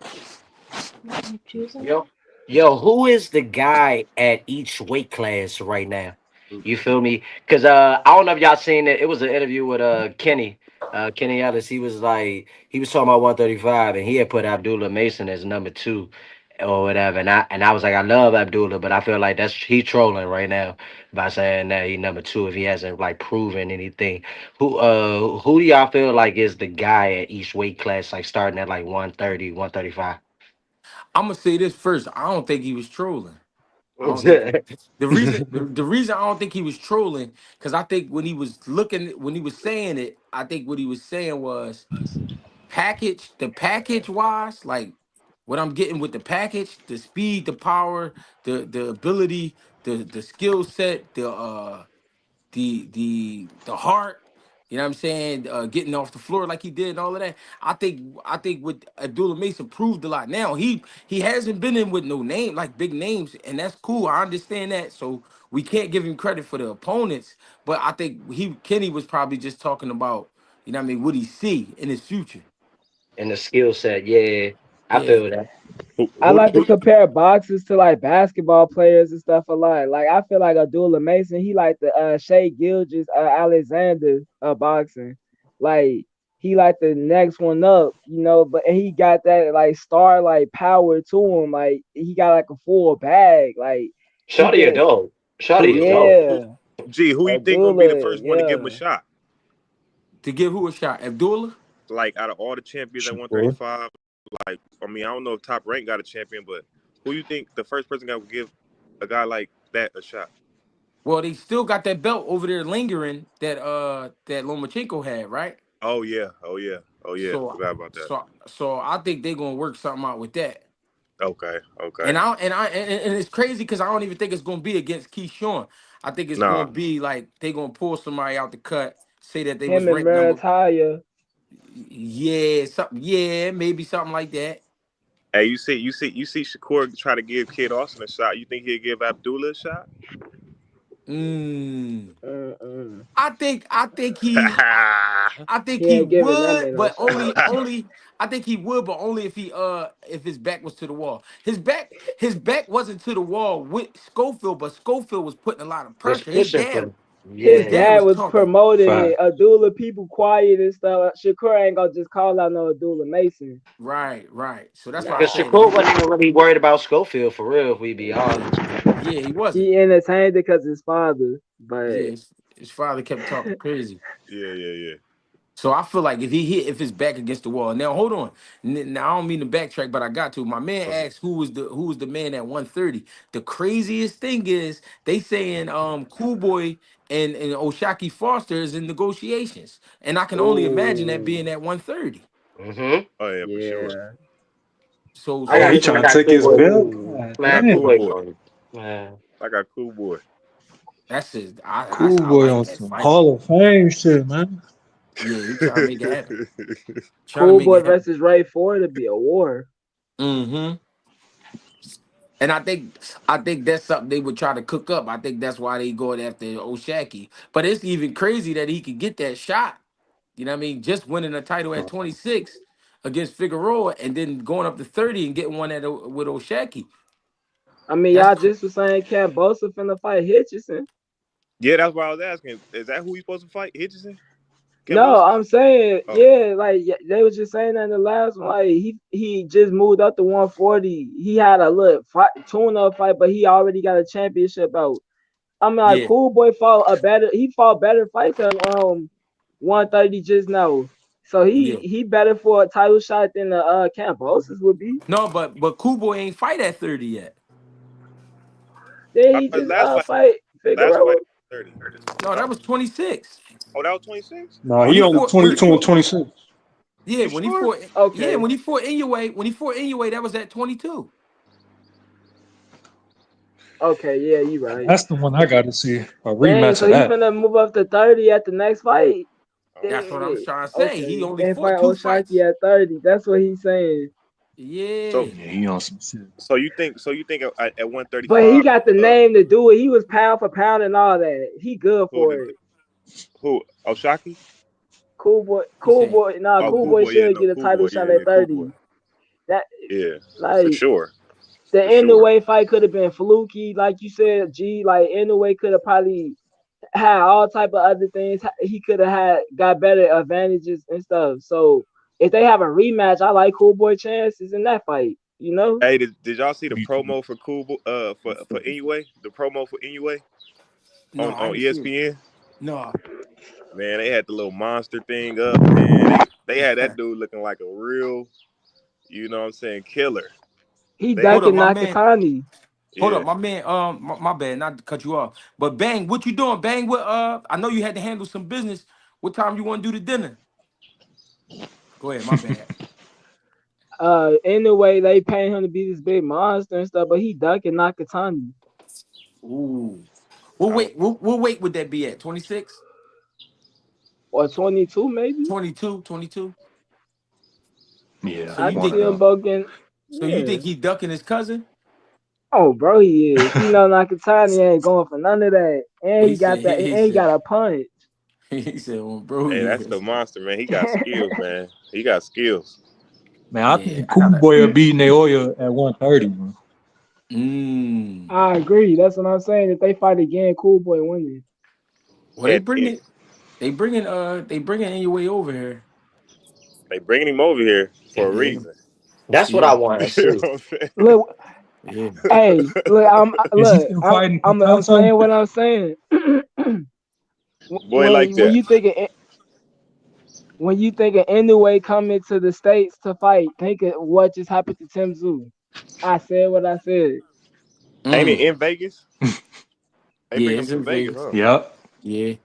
Yo, yo, who is the guy at each weight class right now? You feel me? Cause I don't know if y'all seen it. It was an interview with Kenny Ellis. He was talking about 135, and he had put Abdullah Mason as number two or whatever. And I was like, I love Abdullah, but I feel like he trolling right now by saying that he number two if he hasn't like proven anything. Who do y'all feel like is the guy at each weight class, like starting at like 130, 135? I'm gonna say this first. I don't think he was trolling. I don't think the reason I don't think he was trolling because I think when he was saying it, I think what he was saying was the package wise, like what I'm getting with the package, the speed, the power, the ability, the skill set, the heart. You know what I'm saying? Getting off the floor like he did and all of that. I think with Abdullah Mason proved a lot. Now he hasn't been in with no name like big names, and that's cool. I understand that. So we can't give him credit for the opponents, but I think Kenny was probably just talking about, you know what I mean, what he see in his future. And the skill set. Yeah, I Yeah. feel that. Who, I who, like to who, compare boxers to like basketball players and stuff a lot. Like I feel like Abdullah Mason, he like the Shea Gilgis Alexander boxing. Like he like the next one up, but he got that like star like power to him. Like he got like a full bag. Like he Shawty a can, dog. who, Shawty a dog. yeah. who you think gonna be the Abdullah, first one to give him a yeah. shot? To give who a shot? Abdullah? Like out of all the champions at Shakur. 135, like I mean, I don't know if Top Rank got a champion, but who you think the first person that would give a guy like that a shot? Well, they still got that belt over there lingering that Lomachenko had, right? Oh yeah, oh yeah, oh yeah. So Forgot about that. so I think they're gonna work something out with that. Okay, okay. And it's crazy because I don't even think it's gonna be against Keyshawn. I think it's Nah. gonna be like they gonna pull somebody out the cut, say that they was Him and ranked number, Marataya. yeah, maybe something like that. Hey, you see Shakur try to give Kid Austin a shot. You think he'll give Abdullah a shot? Mm. Mm-mm. I think He he ain't giving that would, man no but shot. only I think he would, but only if his back was to the wall. His back wasn't to the wall with Schofield, but Schofield was putting a lot of Was pressure. pushing for him. His His Yeah. dad dad was was talking. promoting it. Fact. Abdullah people quiet and stuff. Shakur ain't gonna just call out no Abdullah Mason. Right. So that's why I Because Nah. said Shakur wasn't even really worried about Schofield for real, if we be yeah, honest. yeah, he wasn't. He entertained it because his father. But Yeah, his father kept talking crazy. Yeah. So I feel like if his back against the wall. Now hold on. Now I don't mean to backtrack, but I got to. My man Okay. asked who was the man at 130. The craziest thing is they saying Cool Boy and Oshaki Foster is in negotiations. And I can only imagine that ooh, being at 130. Oh yeah, for sure. yeah. So I Oh, so he got so I trying to got take cool his boy. belt? Ooh. God Man, cool damn. Cool boy boy. going. Man. I got cool boy. that's it. Cool I boy like on that some fight. Hall of Fame shit, man. Yeah, he trying to make it happen. Trying to Cool make Boy it happen. versus Ray Ford to be a war. Mm-hmm. And I think that's something they would try to cook up. I think that's why they going after Oshaki. But it's even crazy that he could get that shot. You know what I mean? Just winning a title at 26 against Figueroa and then going up to 30 and getting one with Oshaki. I mean, That's y'all just was saying Cat Bosa finna fight Hitchison. Yeah, that's why I was asking. Is that who he's supposed to fight? Hitchison? No, Cambosa? I'm saying, Oh. yeah, like they was just saying that in the last one. Like he just moved up to 140. He had a little fight, tune-up fight, but he already got a championship out. I'm like, yeah, Cool Boy he fought better fights at 130 just now. So yeah. he better for a title shot than the Cambosis would be. No, but Kubo ain't fight at 30 yet. Then I he thought just last fight Figueroa. was 30. No, that was 26. Oh, that was 26? No, When he he only fought, when he 22 and fought, 26. yeah, You when he sure? fought, yeah, Okay. when he fought Inoue, that was at 22. Okay, yeah, you right. That's the one I got to see. A Dang, rematch so of he that. finna move up to 30 at the next fight. Oh, That's what I was Dang. trying to say. He Okay. only And fought fight two Oshaki fights. at 30. That's what he's saying. So Yeah, he on some shit. So you think at But he 135, got the name to do it. He was pound for pound and all that. He good who for the it. who Oshaki? Cool boy, He cool said, boy. Nah, Oh, cool Cool boy Boy, yeah, should no, get a Cool title Boy, shot yeah, at yeah, Cool Boy, 30. That yeah, for like sure, the for sure. Inoue fight could have been fluky, like you said. G like Inoue could have probably had all type of other things. He could have had got better advantages and stuff. So if they have a rematch, I like Cool Boy chances in that fight. You know, Hey, did y'all see the Me too. promo for for Inoue? The promo for Inoue no, I on ain't see it. ESPN? No. Man, they had the little monster thing up, man. They had that dude looking like a real, you know what I'm saying, killer. he They Hold up, ducking my man. Nakatani. Hold yeah. up, my man. My bad, not to cut you off. But Bang, what you doing? Bang, what I know you had to handle some business. What time you want to do the dinner? Go ahead, my bad. Anyway, they paying him to be this big monster and stuff, but he ducking Nakatani Ooh. We'll I, wait. We'll wait. Would that be at 26, or 22 maybe. 22, 22? Yeah, So I you can one think see of him them. bucking. so you Yeah. think he ducking his cousin? Oh, bro, he is. He know Nakatani ain't going for none of that, and He he got said that, he and he got said a punch. he said, well, bro, hey, that's the yes. monster, man. He got skills, man. He got skills. Man, I Yeah, think I Cool gotta. Boy are beating Naoya at 130, man. Mm. I agree. That's what I'm saying. If they fight again, Cool Boy winning. Well, And they bringing in your way over here. they bringing him over here for a Yeah, reason. That's what I yeah, want to You see. know what I'm saying? Look, yeah. hey, look, Is he still fighting I'm Picasso? saying what I'm saying. Boy, like When that. you think of Inoue coming to the states to fight, think of what just happened to Tim Tszyu. I said what I said. Ain't it Mm. in Vegas? They Yeah, bring him it's to in Vegas, Vegas. huh? Yep. Yeah.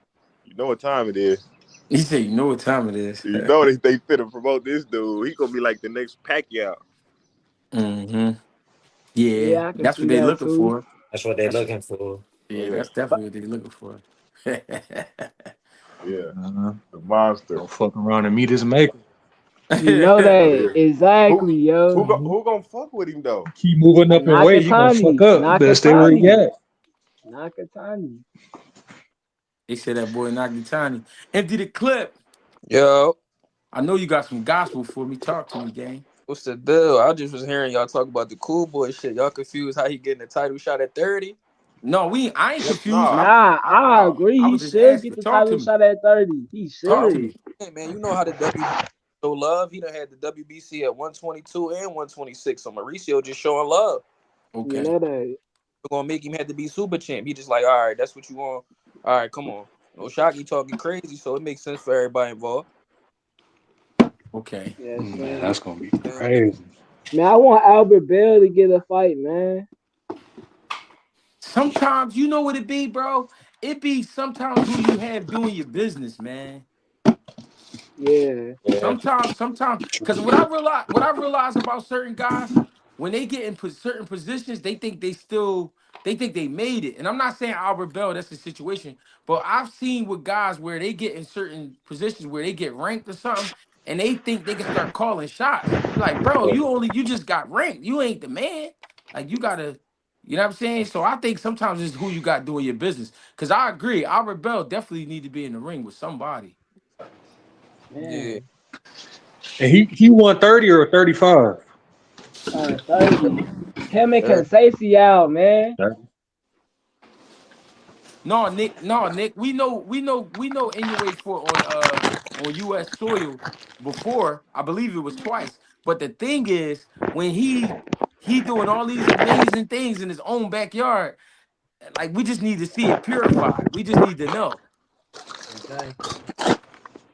You know what time it is. He said, you know what time it is. You know they finna promote this dude. He gonna be like the next Pacquiao. hmm Yeah, Yeah, I can that's what see they that looking too. for. That's what they're That's looking for. yeah, Yeah, that's definitely what they looking for. yeah. Uh, The monster. Don't fuck around and meet his maker. You know that Yeah. Who exactly, yo. Mhm. who gonna fuck with him though? Keep moving up in weight, he gonna fuck Nakatani, up. Better stay where he Nakatani, at. Nakatani. They said that boy Nagitani. Empty the clip. Yo, I know you got some gospel for me. Talk to me, gang. what's the deal? I just was hearing y'all talk about the cool boy shit. Y'all confused how he getting the title shot at 30? No, I ain't confused. Nah, Nah, I agree. I He was just should asking. get the Talk to title me. shot at 30. He Talk to should. me. Hey man, you know how the WBC show love? He done had the WBC at 122 and 126. So Mauricio just showing love. You Okay. know that. We're gonna make him have to be super champ. He just like, all right, that's what you want. All right, come on. Oshaki talking crazy, so it makes sense for everybody involved. Okay. Yes, Man, sir. that's gonna be crazy. Man, I want Albert Bell to get a fight, man. Sometimes you know what it be, bro. It be sometimes who you have doing your business, man. Yeah. Yeah. Sometimes, because what I realize about certain guys, when they get in certain positions, they think they made it. And I'm not saying Albert Bell, that's the situation, but I've seen with guys where they get in certain positions where they get ranked or something, and they think they can start calling shots. You're like, bro, you just got ranked. You ain't the man. Like you gotta, you know what I'm saying? So I think sometimes it's who you got doing your business. Cause I agree, Albert Bell definitely need to be in the ring with somebody. Yeah. Man. And he won 30 or 35. 30. Him and Third. Conceição out, man. No, Nick. No, Nick. We know Inoue for on U.S. soil before. I believe it was twice. But the thing is, when he doing all these amazing things in his own backyard, like we just need to see it purified. We just need to know. Okay.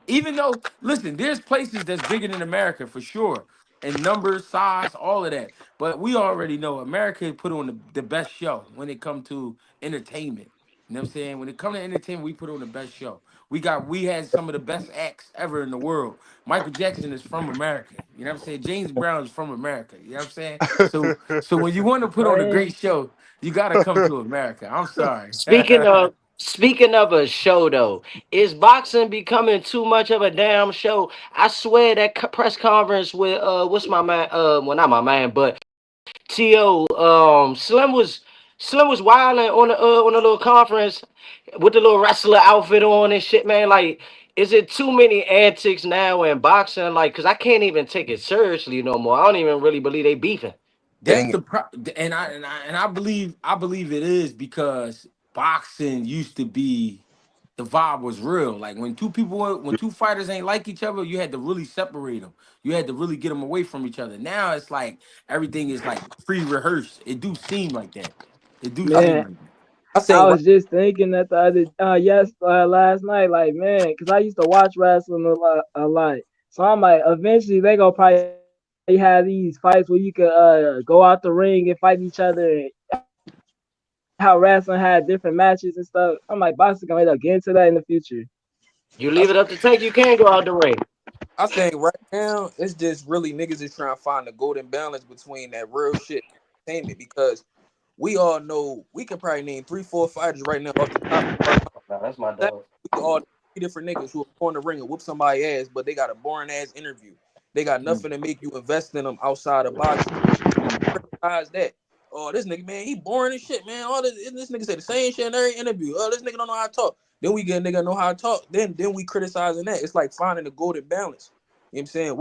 Even though, listen, there's places that's bigger than America for sure, and numbers, size, all of that. But we already know America put on the best show when it comes to entertainment. You know what I'm saying? When it comes to entertainment, we put on the best show. We had some of the best acts ever in the world. Michael Jackson is from America. You know what I'm saying? James Brown is from America. You know what I'm saying? So when you want to put on a Man. great show, you gotta come to America. I'm sorry. Speaking of Speaking of a show, though, is boxing becoming too much of a damn show? I swear that press conference with what's my man? Well, not my man, but T.O. Slim was wilding on a little conference with the little wrestler outfit on and shit, man. Like, is it too many antics now in boxing? Like, cause I can't even take it seriously no more. I don't even really believe they beefing. That's Dang the it. pro- and I believe it is because boxing used to be the vibe was real. Like when two fighters ain't like each other, you had to really separate them. You had to really get them away from each other. Now it's like everything is like pre-rehearsed. It do seem like that. It do I, seem Man, like that. I I think right. was just thinking that the other last night, like man, because I used to watch wrestling a lot. So I'm like, eventually they gonna probably have these fights where you could go out the ring and fight each other. And how wrestling had different matches and stuff. I'm like, boxing gonna end up getting to that in the future. You I, leave it up to Tank, you can go out the ring. I think right now it's just really niggas is trying to find the golden balance between that real shit and entertainment because we all know we can probably name 3, 4 fighters right now off the top of our Nah, that's my mouth. dog. We all know 3 different niggas who are go in the ring and whoop somebody ass, but they got a boring ass interview. They got Mm, nothing to make you invest in them outside of boxing. mm, Criticize that. Oh, this nigga, man, he boring as shit, man. All this nigga say the same shit in every interview. Oh, this nigga don't know how to talk. Then we get a nigga know how to talk. Then we criticizing that. It's like finding the golden balance. You know what I'm saying?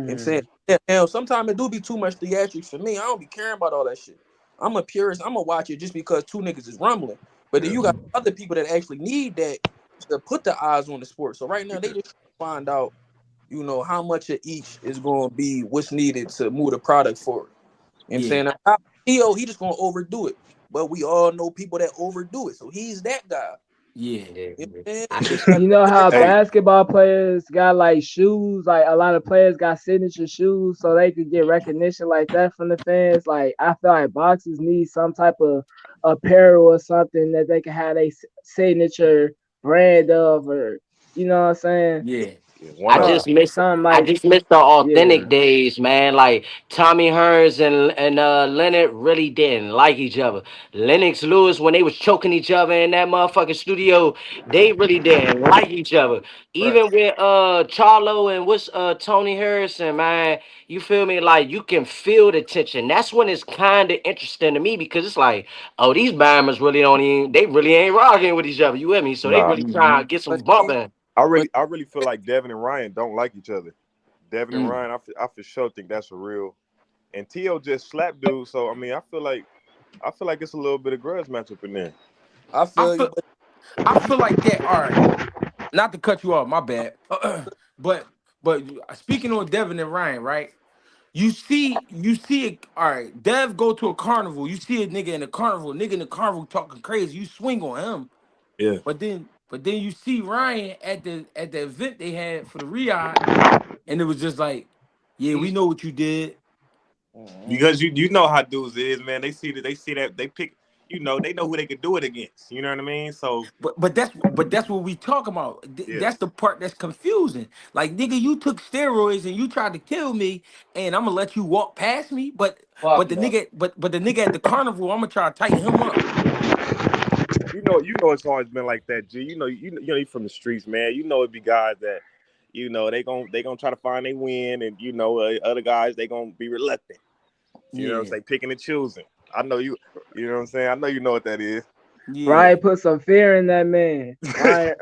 I'm saying? Mm. Yeah, now sometimes it do be too much theatrics for me. I don't be caring about all that shit. I'm a purist. I'm gonna watch it just because 2 niggas is rumbling. But then Yeah. you got other people that actually need that to put the eyes on the sport. So right now they just trying to find out, how much of each is gonna be what's needed to move the product forward. You know what I'm yeah, saying? Now, he just gonna overdo it. But we all know people that overdo it. So he's that guy. yeah, Yeah, You yeah. know what I'm saying? I And then just you got You know different how types. Hey, basketball players got like shoes, like a lot of players got signature shoes so they could get recognition like that from the fans. Like I feel like boxers need some type of apparel or something that they can have a signature brand of, or you know what I'm saying? yeah, yeah, I one of just So miss something I like just miss the authentic yeah. days, man. Like Tommy Hearns and Leonard really didn't like each other. Lennox Lewis, when they was choking each other in that motherfucking studio, they really didn't like each other. Right. Even with Charlo and what's Tony Harrison, man, you feel me? Like you can feel the tension. That's when it's kind of interesting to me because it's like, oh, these Bamers really don't even they really ain't rocking with each other. You with me? So they nah. really trying hmm to get But some see, bumping. but I really feel like Devin and Ryan don't like each other. Devin and mm. Ryan, I for sure think that's a real. And T.O. just slapped dude, so I mean, I feel like it's a little bit of grudge matchup in there. I I feel you, feel but I feel like that. All right, not to cut you off, my bad. but but speaking on Devin and Ryan, right? You see it. All right, Dev go to a carnival. You see a nigga in the carnival talking crazy. You swing on him, Yeah, but then you see Ryan at the event they had for the Riyadh, and it was just like, yeah, we he's. know what you did. Mhm. because you know how dudes is, man. They see that they pick. They know who they could do it against. You know what I mean? So But that's what we talk about. yeah, That's the part that's confusing. Like nigga, you took steroids and you tried to kill me, and I'm gonna let you walk past me. But Fuck but the no. nigga but the nigga at the carnival, I'm gonna try to tighten him up. it's always been like that. G, you from the streets, man. You know it be guys that, they gonna try to find a win, and other guys they gonna be reluctant. You know what I'm Yeah, saying? Picking and choosing. I know you. You know what I'm saying? I know you know what that is. yeah, Ryan put some fear in that man.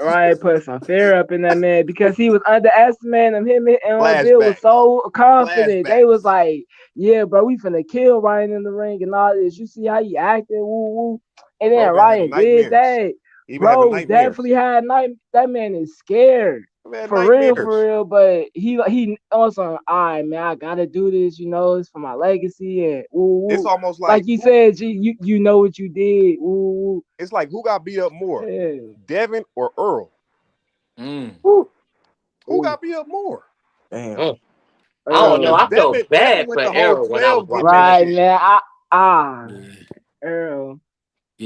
Ryan put some fear up in that man because he was underestimating him. Him and Bill was Flashbacks. so confident. They was Flashbacks. like, "Yeah, bro, we finna kill Ryan in the ring and all this." You see how he acted, woo woo. And Bro then been having Ryan did nightmares. that. He been having Bro nightmares. definitely had night. That man is scared. Man, For real, for nightmares. real, but he also, all right, man, I gotta do this, it's for my legacy and woo It's woo. almost Like like you who. said, G, you know what you did, woo woo. It's like who got beat up more, Yeah. Devin or Earl? mm, Woo. Who Ooh, got beat up more? Damn. Mm. I don't know. Earl. I Devin felt Devin bad went for the whole Arrow when I was 12 getting watching that that. Right, shit. man. Ah, yeah. Earl.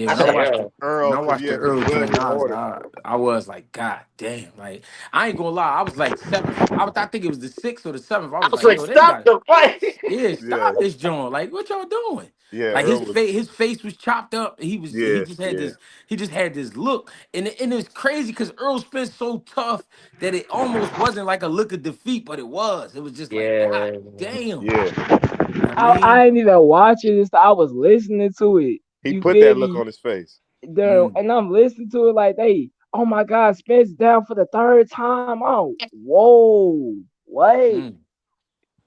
I When I said watched Earl. when I Earl, because watched the yeah, because Earl Bud joint, get ordered. I was like, God damn! Like I ain't gonna lie, I was like seventh. I think it was the sixth or the seventh. I I was was like, like, yo, they stop got the fight. yeah, Yeah, stop this joint. Like what y'all doing? yeah, Like Earl was. his face was chopped up. He Yeah, just had yeah, this look, and it's crazy because Earl Spence so tough that it almost wasn't like a look of defeat, but it was. It was just like, God Yeah. damn. yeah. I I mean, ain't even watching this. I was listening to it. He You put feel that look me? on his face. There, mm, and I'm listening to it like, hey, oh my God, Spence down for the third time. Oh, whoa, wait, mm,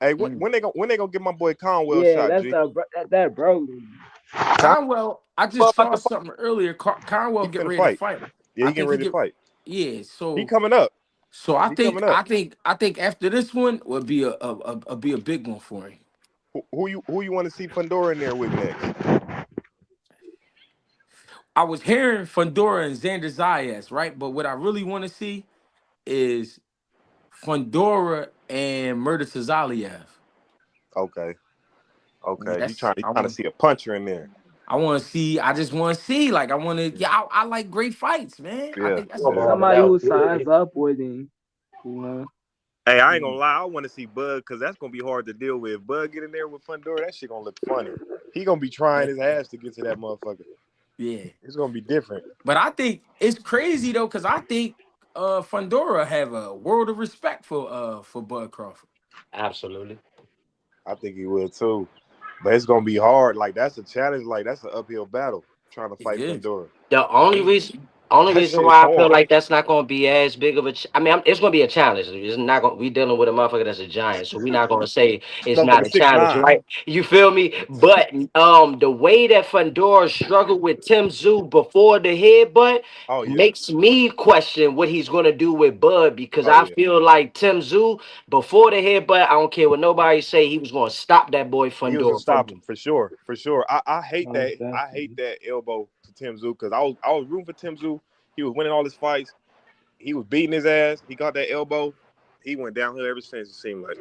Hey, mm. when they gonna get my boy Conwell yeah, shot? that's G, that broke me. Conwell, I just About saw to fight. something earlier. Conwell he get finna ready to fight. fight. Yeah, I he getting think he ready to get fight. yeah. He coming up. So I He think coming up. after this one would be a be a big one for him. Who you want to see Fundora in there with next? I was hearing Fundora and Xander Zayas, right? But what I really want to see is Fundora and Murder Tazaliev. Okay, okay. You That's trying to see a puncher in there? I want to see. I just want to see. Like I want to. Yeah, I like great fights, man. I Yeah, think that's Come yeah. important. on, Somebody that who was good. size up with him, you know. Hey, I ain't gonna Mm, lie. I want to see Bud because that's gonna be hard to deal with. If Bud get in there with Fundora, that shit gonna look funny. He gonna be trying yeah, his ass to get to that motherfucker. yeah. It's gonna be different. But I think it's crazy though, because I think Fundora have a world of respect for Bud Crawford. Absolutely. I think he will too. But it's gonna be hard. Like that's a challenge. Like that's an uphill battle trying to It fight is. Fundora. The It only is. reason, only That reason shit why I feel hard. like that's not going to be as big of a, I mean, it's going to be a challenge. It's not going. We dealing with a motherfucker that's a giant, so we're not going to say it's not Motherfucker a six challenge, nine. right? You feel me? But the way that Fundora struggled with Tim Zoo before the headbutt Oh yeah. makes me question what he's going to do with Bud because Oh I yeah. feel like Tim Zoo before the headbutt, I don't care what nobody say, he was going to stop that boy He was gonna Fundora stop from. him for sure. For sure. I hate Most that. I hate definitely. that elbow to Tim Zoo because I was rooting for Tim Zoo. He was winning all his fights. He was beating his ass. He got that elbow. He went downhill ever since. It seemed like.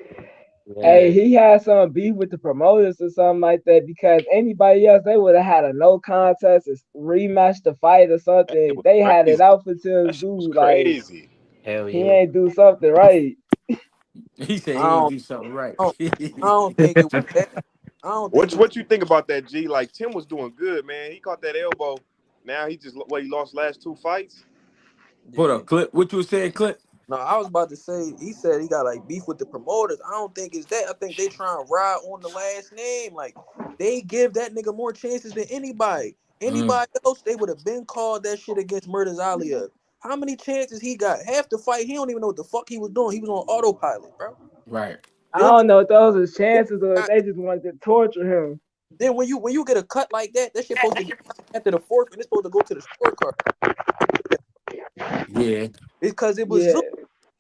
Hey, Yeah. he had some beef with the promoters or something like that because anybody else they would have had a no contest, a rematch the fight or That shit something. was They had it crazy. out for That Tim shit was dude like crazy. Hell he yeah. ain't do something right. He said I he ain't don't, do something right. I don't think it was that. I don't think it was. What you think about that, G? Like Tim was doing good, man. He caught that elbow. Now he just he lost last two fights. Hold Yeah. up, Clip. What you were saying, Clip? No, I was about to say. He said he got like beef with the promoters. I don't think it's that. I think they try and ride on the last name. Like they give that nigga more chances than anybody. Mm, Anybody else, they would have been called that shit against Murder's Aliyah. How many chances he got? Half the fight, he don't even know what the fuck he was doing. He was on autopilot, bro. right. I Then don't when know if those are then, chances or if they just wanted to torture him. then when you get a cut like that, that shit supposed to get after the fourth, and it's supposed to go to the scorecard. Yeah. Because it was Yeah. Zoom.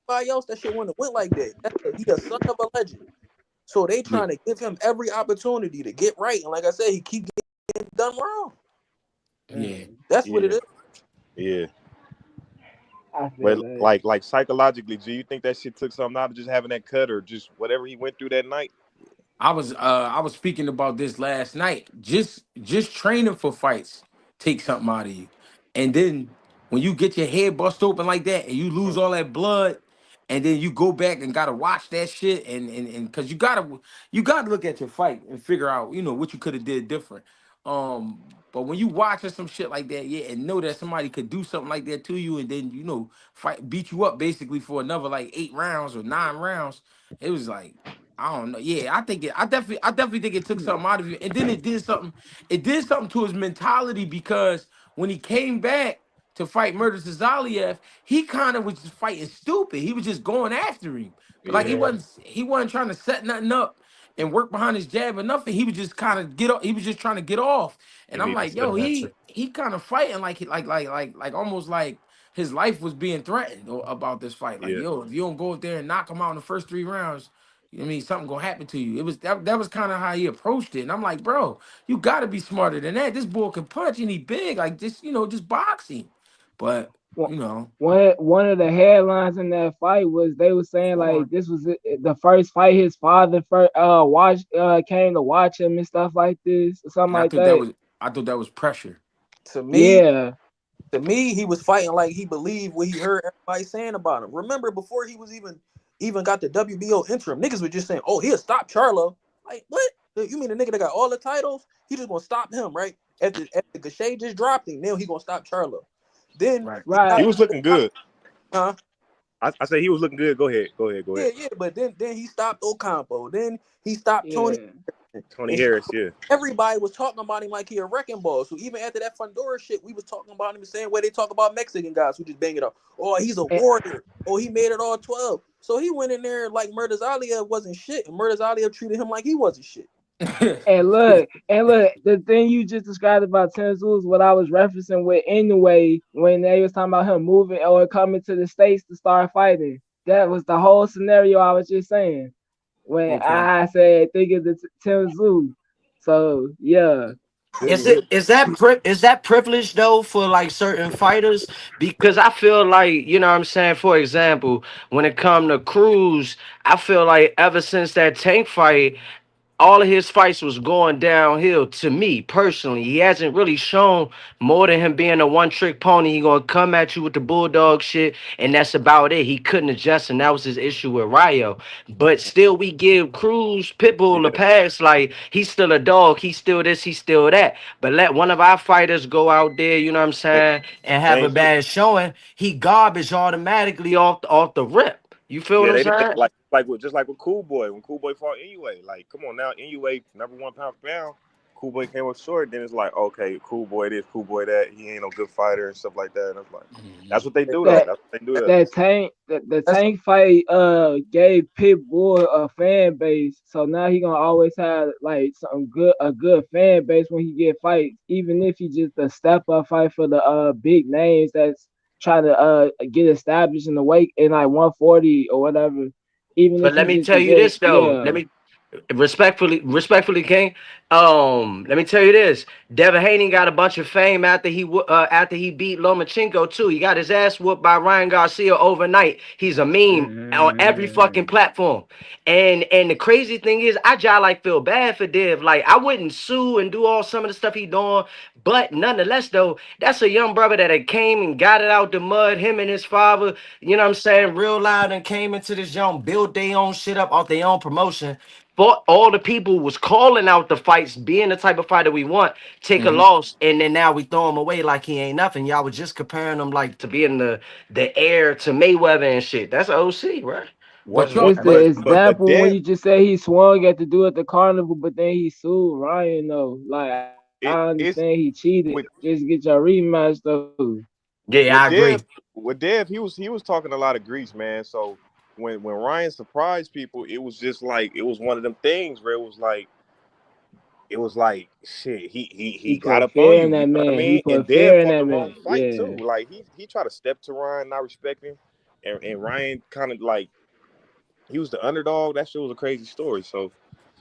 Everybody else, that shit wouldn't have went like that. He a son of a legend. So they Yeah. trying to give him every opportunity to get right. And like I said, he keep getting done wrong. Yeah. That's what it Yeah, is. yeah. I feel But that. like psychologically, do you think that shit took something out of just having that cut or just whatever he went through that night? I was speaking about this last night. Just training for fights takes something out of you. And then when you get your head bust open like that and you lose all that blood and then you go back and gotta watch that shit and cause you gotta look at your fight and figure out, what you could have did different. But when you watching some shit like that, yeah, and know that somebody could do something like that to you and then, fight beat you up basically for another like 8 rounds or 9 rounds, it was like I don't know. Yeah, I definitely think it took something out of you. And then it did something to his mentality because when he came back to fight Murder Zaliev, he kind of was just fighting stupid. He was just going after him. But like Yeah, Yeah. he wasn't trying to set nothing up and work behind his jab or nothing. He was just kind of get off, he was just trying to get off. he And I'm needed like, to sit yo, back. he kind of fighting like almost like his life was being threatened about this fight. Like, Yeah, yo, if you don't go up there and knock him out in the first 3 rounds, I mean, something gonna happen to you. It was that was kind of how he approached it, and I'm like, bro, you got to be smarter than that. This boy can punch and he big, like just just boxing. But One you know, one of the headlines in that fight was they were saying hold like on, this was the first fight his father first watch came to watch him and stuff like this or something and like that. I thought that was pressure. To me, Yeah. he was fighting like he believed what he heard everybody saying about him. Remember, before he was even got the WBO interim, niggas were just saying, "Oh, he'll stop Charlo." Like, what? You mean the nigga that got all the titles? He just gonna stop him, right? After Gachet just dropped him, now he gonna stop Charlo. Then Right. he got, He was looking good. huh? I say he was looking good. Go ahead. Go ahead. Go ahead. Yeah, yeah. But then he stopped Ocampo. Then he stopped Tony. Yeah. Tony And Harris, yeah. everybody was talking about him like he a wrecking ball. So even after that Fundora shit, we was talking about him the same way they talk about Mexican guys who just bang it up. Oh, he's a And, warrior. Oh, he made it all 12. So he went in there like Murders Aliyah wasn't shit, and Murders Aliyah treated him like he wasn't shit. and look, the thing you just described about Tszyu is what I was referencing with anyway when they was talking about him moving or coming to the States to start fighting. That was the whole scenario I was just saying when Okay. I said think of the Tszyu. So yeah, Is This it is that privilege though for like certain fighters? Because I feel like, you know what I'm saying, for example, when it come to Cruz, I feel like ever since that Tank fight, all of his fights was going downhill to me personally. He hasn't really shown more than him being a one trick pony. He gonna come at you with the bulldog shit, and that's about it. He couldn't adjust, and that was his issue with Ryo. But still, we give Cruz Pitbull a yeah. pass. Like he's still a dog. He's still this. He's still that. But let one of our fighters go out there, you know what I'm They, saying, and have a they bad showing. He garbage automatically off the rip. You feel what Yeah, I'm they did that saying? like with just like with Cool Boy when Cool Boy fought anyway. Like, come on now, anyway, number one pound for pound. Cool Boy came up short. Then it's like, okay, Cool Boy this, Cool Boy that. He ain't no good fighter and stuff like that. And it's like, that's what they do though. that That's what they do though. the That's tank fight gave Pitbull a fan base, so now he gonna always have like a good fan base when he get fights, even if he just a step up fight for the big names that's trying to get established in the weight in like 140 or whatever. Even But if let he me just tell could you just this though. yeah. Let me respectfully, King. Let me tell you this. Devin Haney got a bunch of fame after he beat Lomachenko too. He got his ass whooped by Ryan Garcia overnight. He's a meme on every fucking Mm, platform. And the crazy thing is, I just like feel bad for Dev. Like I wouldn't sue and do all some of the stuff he doing, but nonetheless though, that's a young brother that had came and got it out the mud. Him and his father, you know what I'm saying, real loud and came into this young, build their own shit up off their own promotion. Fought all the people was calling out the fights, being the type of fighter we want, take a Mm-hmm. loss, and then now we throw him away like he ain't nothing. Y'all was just comparing him like to being the heir to Mayweather and shit. That's OC, right? But it's I the mean, But example when Dev, you just say he swung at to do at the carnival, but then he sued Ryan though. Like I understand he it's cheated. with Just get your rematch though. Yeah, with I agree. Dev with Dev, he was talking a lot of grease, man. So when Ryan surprised people, it was just like it was one of them things where it was like shit. He He got put up on fear in you. You that know what I man. He mean? And put Dev fear in fought the that wrong man. fight Yeah. too. Like he tried to step to Ryan, not respect him, and Ryan kind of like he was the underdog. That shit was a crazy story. So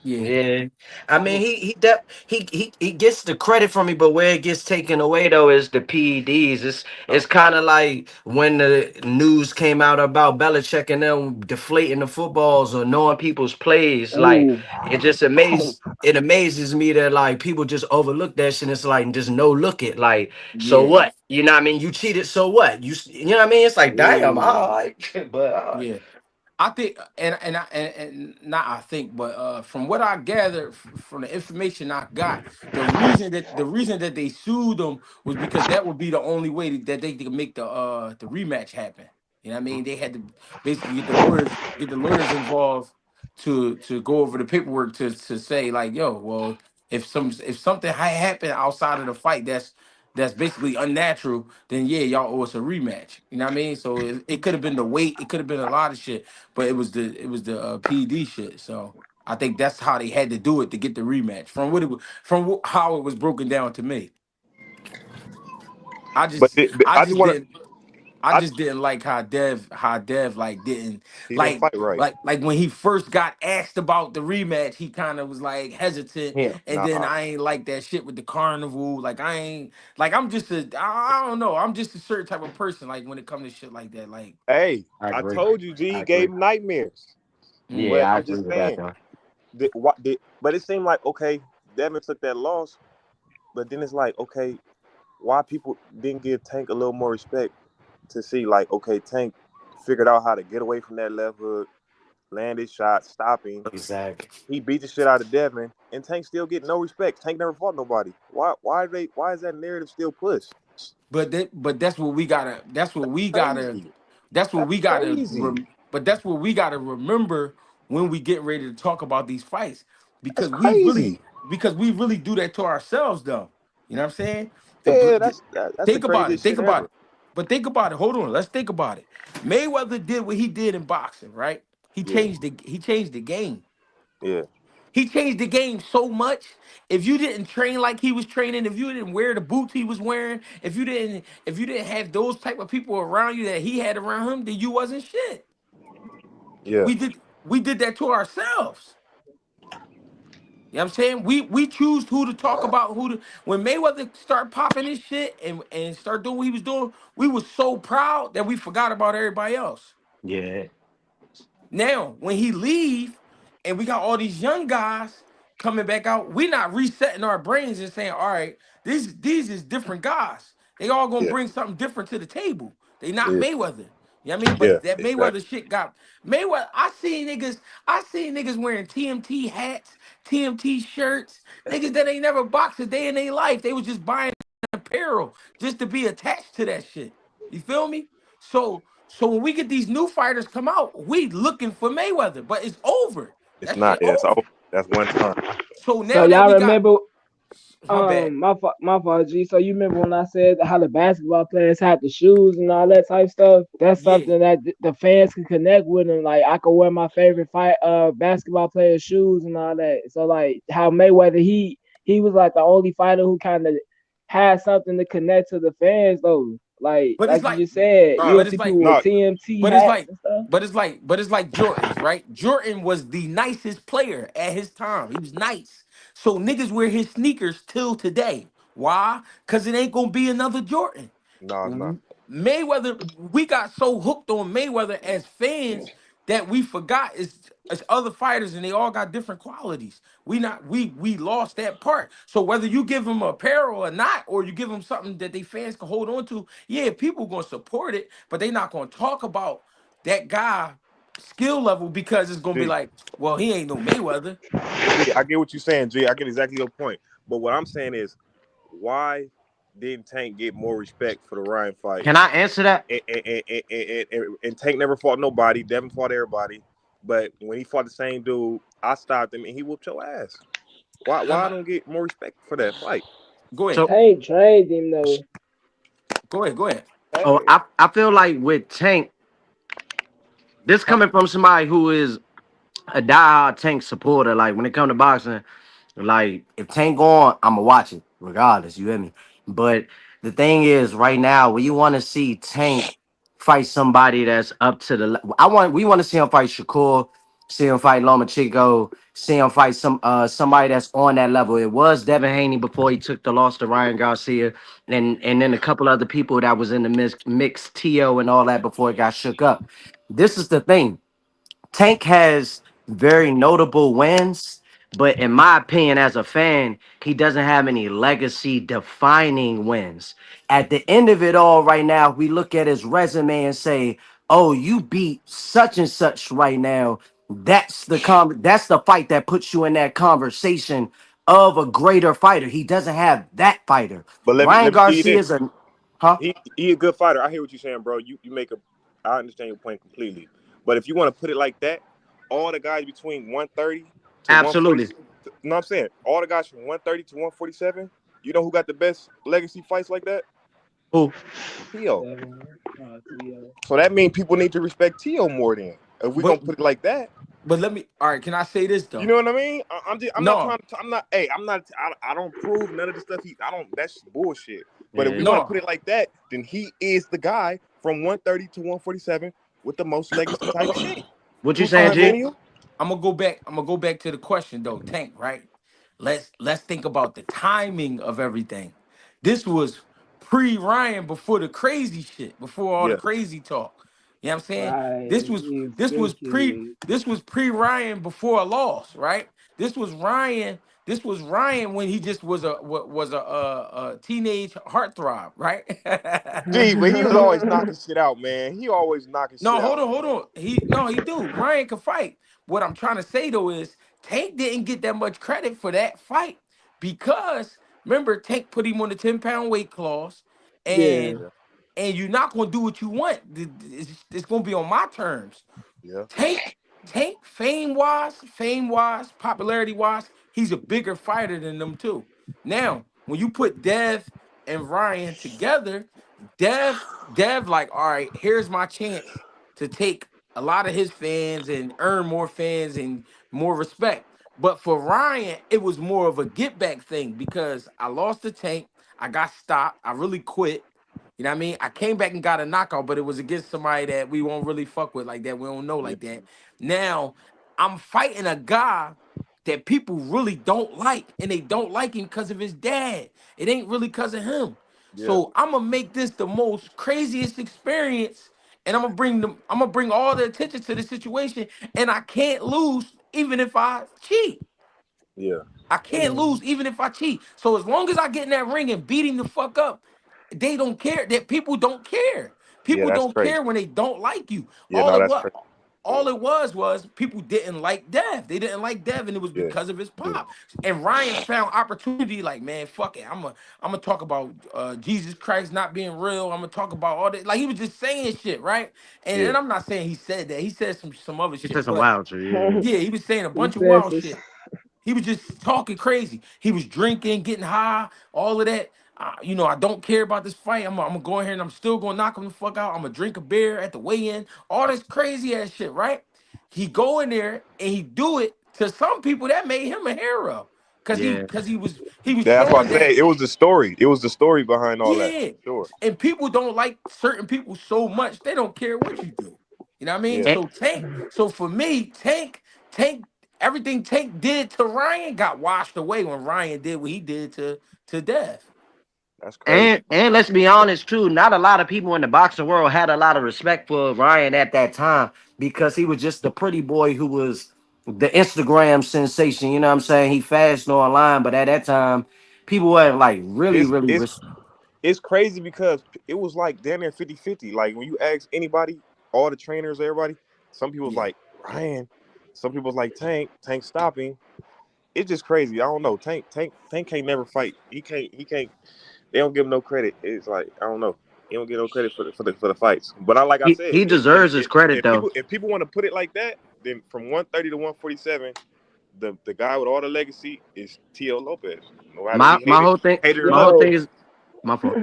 yeah. Yeah, I mean he gets the credit from me, but where it gets taken away though is the PEDs. It's kind of like when the news came out about Belichick and them deflating the footballs or knowing people's plays. Like Oh, it just amazes me that like people just overlook that shit. It's like just no look it. Like so Yeah. what? You know what I mean? You cheated, so what? You know what I mean? It's like damn, oh. all right, but all right. Yeah. I think, and not I think, but from what I gathered from the information I got, the reason that they sued them was because that would be the only way that they could make the rematch happen. You know what I mean? They had to basically get the lawyers involved to go over the paperwork to say like, yo, well, if something happened outside of the fight that's basically unnatural, then yeah, y'all owe us a rematch. You know what I mean? So it could have been the weight, it could have been a lot of shit, but it was the PD shit. So I think that's how they had to do it to get the rematch. How it was broken down to me. I but just the- I I just just want didn't I to. just didn't like how Dev like didn't He didn't like fight right. like when he first got asked about the rematch, he kind of was like hesitant, Yeah. and then Nah. I ain't like that shit with the carnival. Like I ain't like I don't know, I'm just a certain type of person. Like when it comes to shit like that, like Hey, I I agree. told you, G, I he gave agree. him nightmares. mm, But Yeah, I I'm agree just with that saying, though. but it seemed like okay, Devin took that loss, but then it's like okay, why people didn't give Tank a little more respect to see like, okay, Tank figured out how to get away from that left hook, land his shot, stopping. Exactly. He beat the shit out of Devin, and Tank still get no respect. Tank never fought nobody. Why is that narrative still pushed? But that's what we gotta. That's what we gotta. Crazy. That's what That's we gotta. crazy. But that's what we gotta remember when we get ready to talk about these fights, That's because crazy. we really do that to ourselves, though. You know what I'm saying? Yeah, that's the Think about it. craziest Think shit about ever. it. But think about it. Hold on. Let's think about it. Mayweather did what he did in boxing, right? Yeah, He changed the game. yeah, He changed the game so much. If you didn't train like he was training, if you didn't wear the boots he was wearing, if you didn't have those type of people around you that he had around him, then you wasn't shit. yeah. We did that to ourselves. You know what I'm saying? We choose who to talk about, who to when Mayweather start popping his shit and start doing what he was doing, we was so proud that we forgot about everybody else. Yeah. Now, when he leave and we got all these young guys coming back out, we not resetting our brains and saying, all right, these is different guys. They all gonna Yeah, bring something different to the table. They not yeah, Mayweather. You know what I mean? yeah, But that exactly. Mayweather shit got Mayweather. I seen niggas wearing TMT hats, TMT shirts, niggas that ain't never boxed a day in their life. They was just buying apparel just to be attached to that shit. You feel me? So when we get these new fighters come out, we looking for Mayweather, but it's over. It's That not. shit Yeah, it's over. over. That's one time. So So now that y'all we got remember my bad. my fault, G. So you remember when I said how the basketball players had the shoes and all that type stuff? That's Yeah. something that the fans can connect with, and like I could wear my favorite fight basketball player shoes and all that. So like how Mayweather he was like the only fighter who kind of had something to connect to the fans though. But it's Like you like just said, Nah, you'll but see it's like people with no, TMT but it's hats like and stuff. but it's like Jordan's, right? Jordan was the nicest player at his time. He was nice. So niggas wear his sneakers till today. Why? Cause it ain't gonna be another Jordan. no, it's not. Mayweather, we got so hooked on Mayweather as fans that we forgot it's other fighters and they all got different qualities. We lost that part. So whether you give them apparel or not, or you give them something that they fans can hold on to, yeah, people gonna support it, but they not gonna talk about that guy skill level because it's gonna be G, like, well, he ain't no Mayweather. G, I get what you're saying, G. I get exactly your point. But what I'm saying is, why didn't Tank get more respect for the Ryan fight? Can I answer that? And Tank never fought nobody. Devin fought everybody. But when he fought the same dude, I stopped him and he whooped your ass. Why I Lema, don't get more respect for that fight? go ahead. So, Tank trained him though. Go ahead. Go ahead. oh, I feel like with Tank, this Huh? coming from somebody who is a diehard Tank supporter. Like when it comes to boxing, like if Tank on, I'ma watch it regardless. You hear me? But the thing is, right now, when you want to see Tank fight somebody that's up to the, we want to see him fight Shakur, see him fight Lomachenko, see him fight somebody that's on that level. It was Devin Haney before he took the loss to Ryan Garcia, and then a couple other people that was in the mix Tszyu and all that before it got shook up. This is the thing. Tank has very notable wins, but in my opinion, as a fan, he doesn't have any legacy defining wins. At the end of it all, right now, we look at his resume and say, "Oh, you beat such and such right now." That's the fight that puts you in that conversation of a greater fighter. He doesn't have that fighter. But Ryan let me give you Garcia this. is a huh? He a good fighter. I hear what you're saying, bro. You make a I understand your point completely. But if you want to put it like that, all the guys between 130 to 140, Absolutely. you know what I'm saying? All the guys from 130 to 147, you know who got the best legacy fights like that? Who? Tio. Devin, Tio. So that means people need to respect Tio more then. If we're But gonna put it like that. let me. All right. Can I say this You though? know what I mean? I'm not No. trying to. I'm not. Hey, I don't prove none of the stuff he. I don't. That's bullshit. But if we Yeah. want to No. put it like that, then he is the guy from 130 to 147 with the most legacy type shit. What you Who's saying, behind G? Daniel? I'm gonna go back. I'm gonna go back to the question though, Tank. Right? Let's think about the timing of everything. This was pre Ryan, before the crazy shit, before all the Yeah. crazy talk. You know what I'm saying? Right. This was He was this was pre freaky. this was pre Ryan before a loss, right? This was Ryan. This was Ryan when he just was a teenage heartthrob, right? Gee, but he was always knocking shit out, man. He always knocking shit No, out. hold on. He do. Ryan can fight. What I'm trying to say though is Tank didn't get that much credit for that fight because remember Tank put him on the 10-pound weight clause, Yeah. and you're not gonna do what you want. It's gonna be on my terms. Yeah, Tank, fame wise, popularity wise, he's a bigger fighter than them too. Now, when you put Dev and Ryan together, Dev, like, all right, here's my chance to take a lot of his fans and earn more fans and more respect. But for Ryan, it was more of a get back thing because I lost the Tank, I got stopped, I really quit. You know what I mean? I came back and got a knockout, but it was against somebody that we won't really fuck with like that. We don't know yeah, like that. Now I'm fighting a guy that people really don't like, and they don't like him because of his dad. It ain't really because of him. yeah, So I'm gonna make this the most craziest experience, and I'm gonna bring all the attention to the situation, and I can't lose even if I cheat. yeah, I can't Mm. lose even if I cheat. So as long as I get in that ring and beat him the fuck up, they don't care. That people don't care. yeah. People That's don't crazy. care when they don't like you. Yeah, no, that's crazy. All it was people didn't like Dev. They didn't like Dev, and it was Yeah, because of his yeah, pop. And Ryan found opportunity, like, man, fuck it. I'm gonna talk about Jesus Christ not being real. I'm gonna talk about all that. Like he was just saying shit, right? And yeah, I'm not saying he said that. He said some other He said shit, some but wild shit. Yeah. yeah, he was saying a He bunch of says wild this. shit. He was just talking crazy. He was drinking, getting high, all of that. I don't care about this fight. I'm gonna go in here and I'm still gonna knock him the fuck out. I'm gonna drink a beer at the weigh-in. All this crazy ass shit, right? He go in there and he do it to some people that made him a hero. Cause he Yeah. cause he was that's what showing I said. that, It was the story. It was the story behind all that. yeah. For sure. And people don't like certain people so much, they don't care what you do. You know what I mean? Yeah, And, So for me, Tank, everything Tank did to Ryan got washed away when Ryan did what he did to Death. that's crazy. and let's be honest too, not a lot of people in the boxing world had a lot of respect for Ryan at that time because he was just the pretty boy who was the Instagram sensation. You know what I'm saying? He fast online, but at that time, people weren't like really, It's really. it's it's crazy because it was like damn near 50-50. Like when you ask anybody, all the trainers, everybody, some people's Yeah. like Ryan, some people's like Tank stopping. It's just crazy. I don't know. Tank can't never fight. He can't. They don't give him no credit. It's like I don't know. He don't get no credit for the fights. But like I said, He deserves his credit though. if people want to put it like that, then from 130 to 147, the guy with all the legacy is T.O. Lopez. No matter if My he my whole thing, hated or my whole loved thing Yo, is my fault.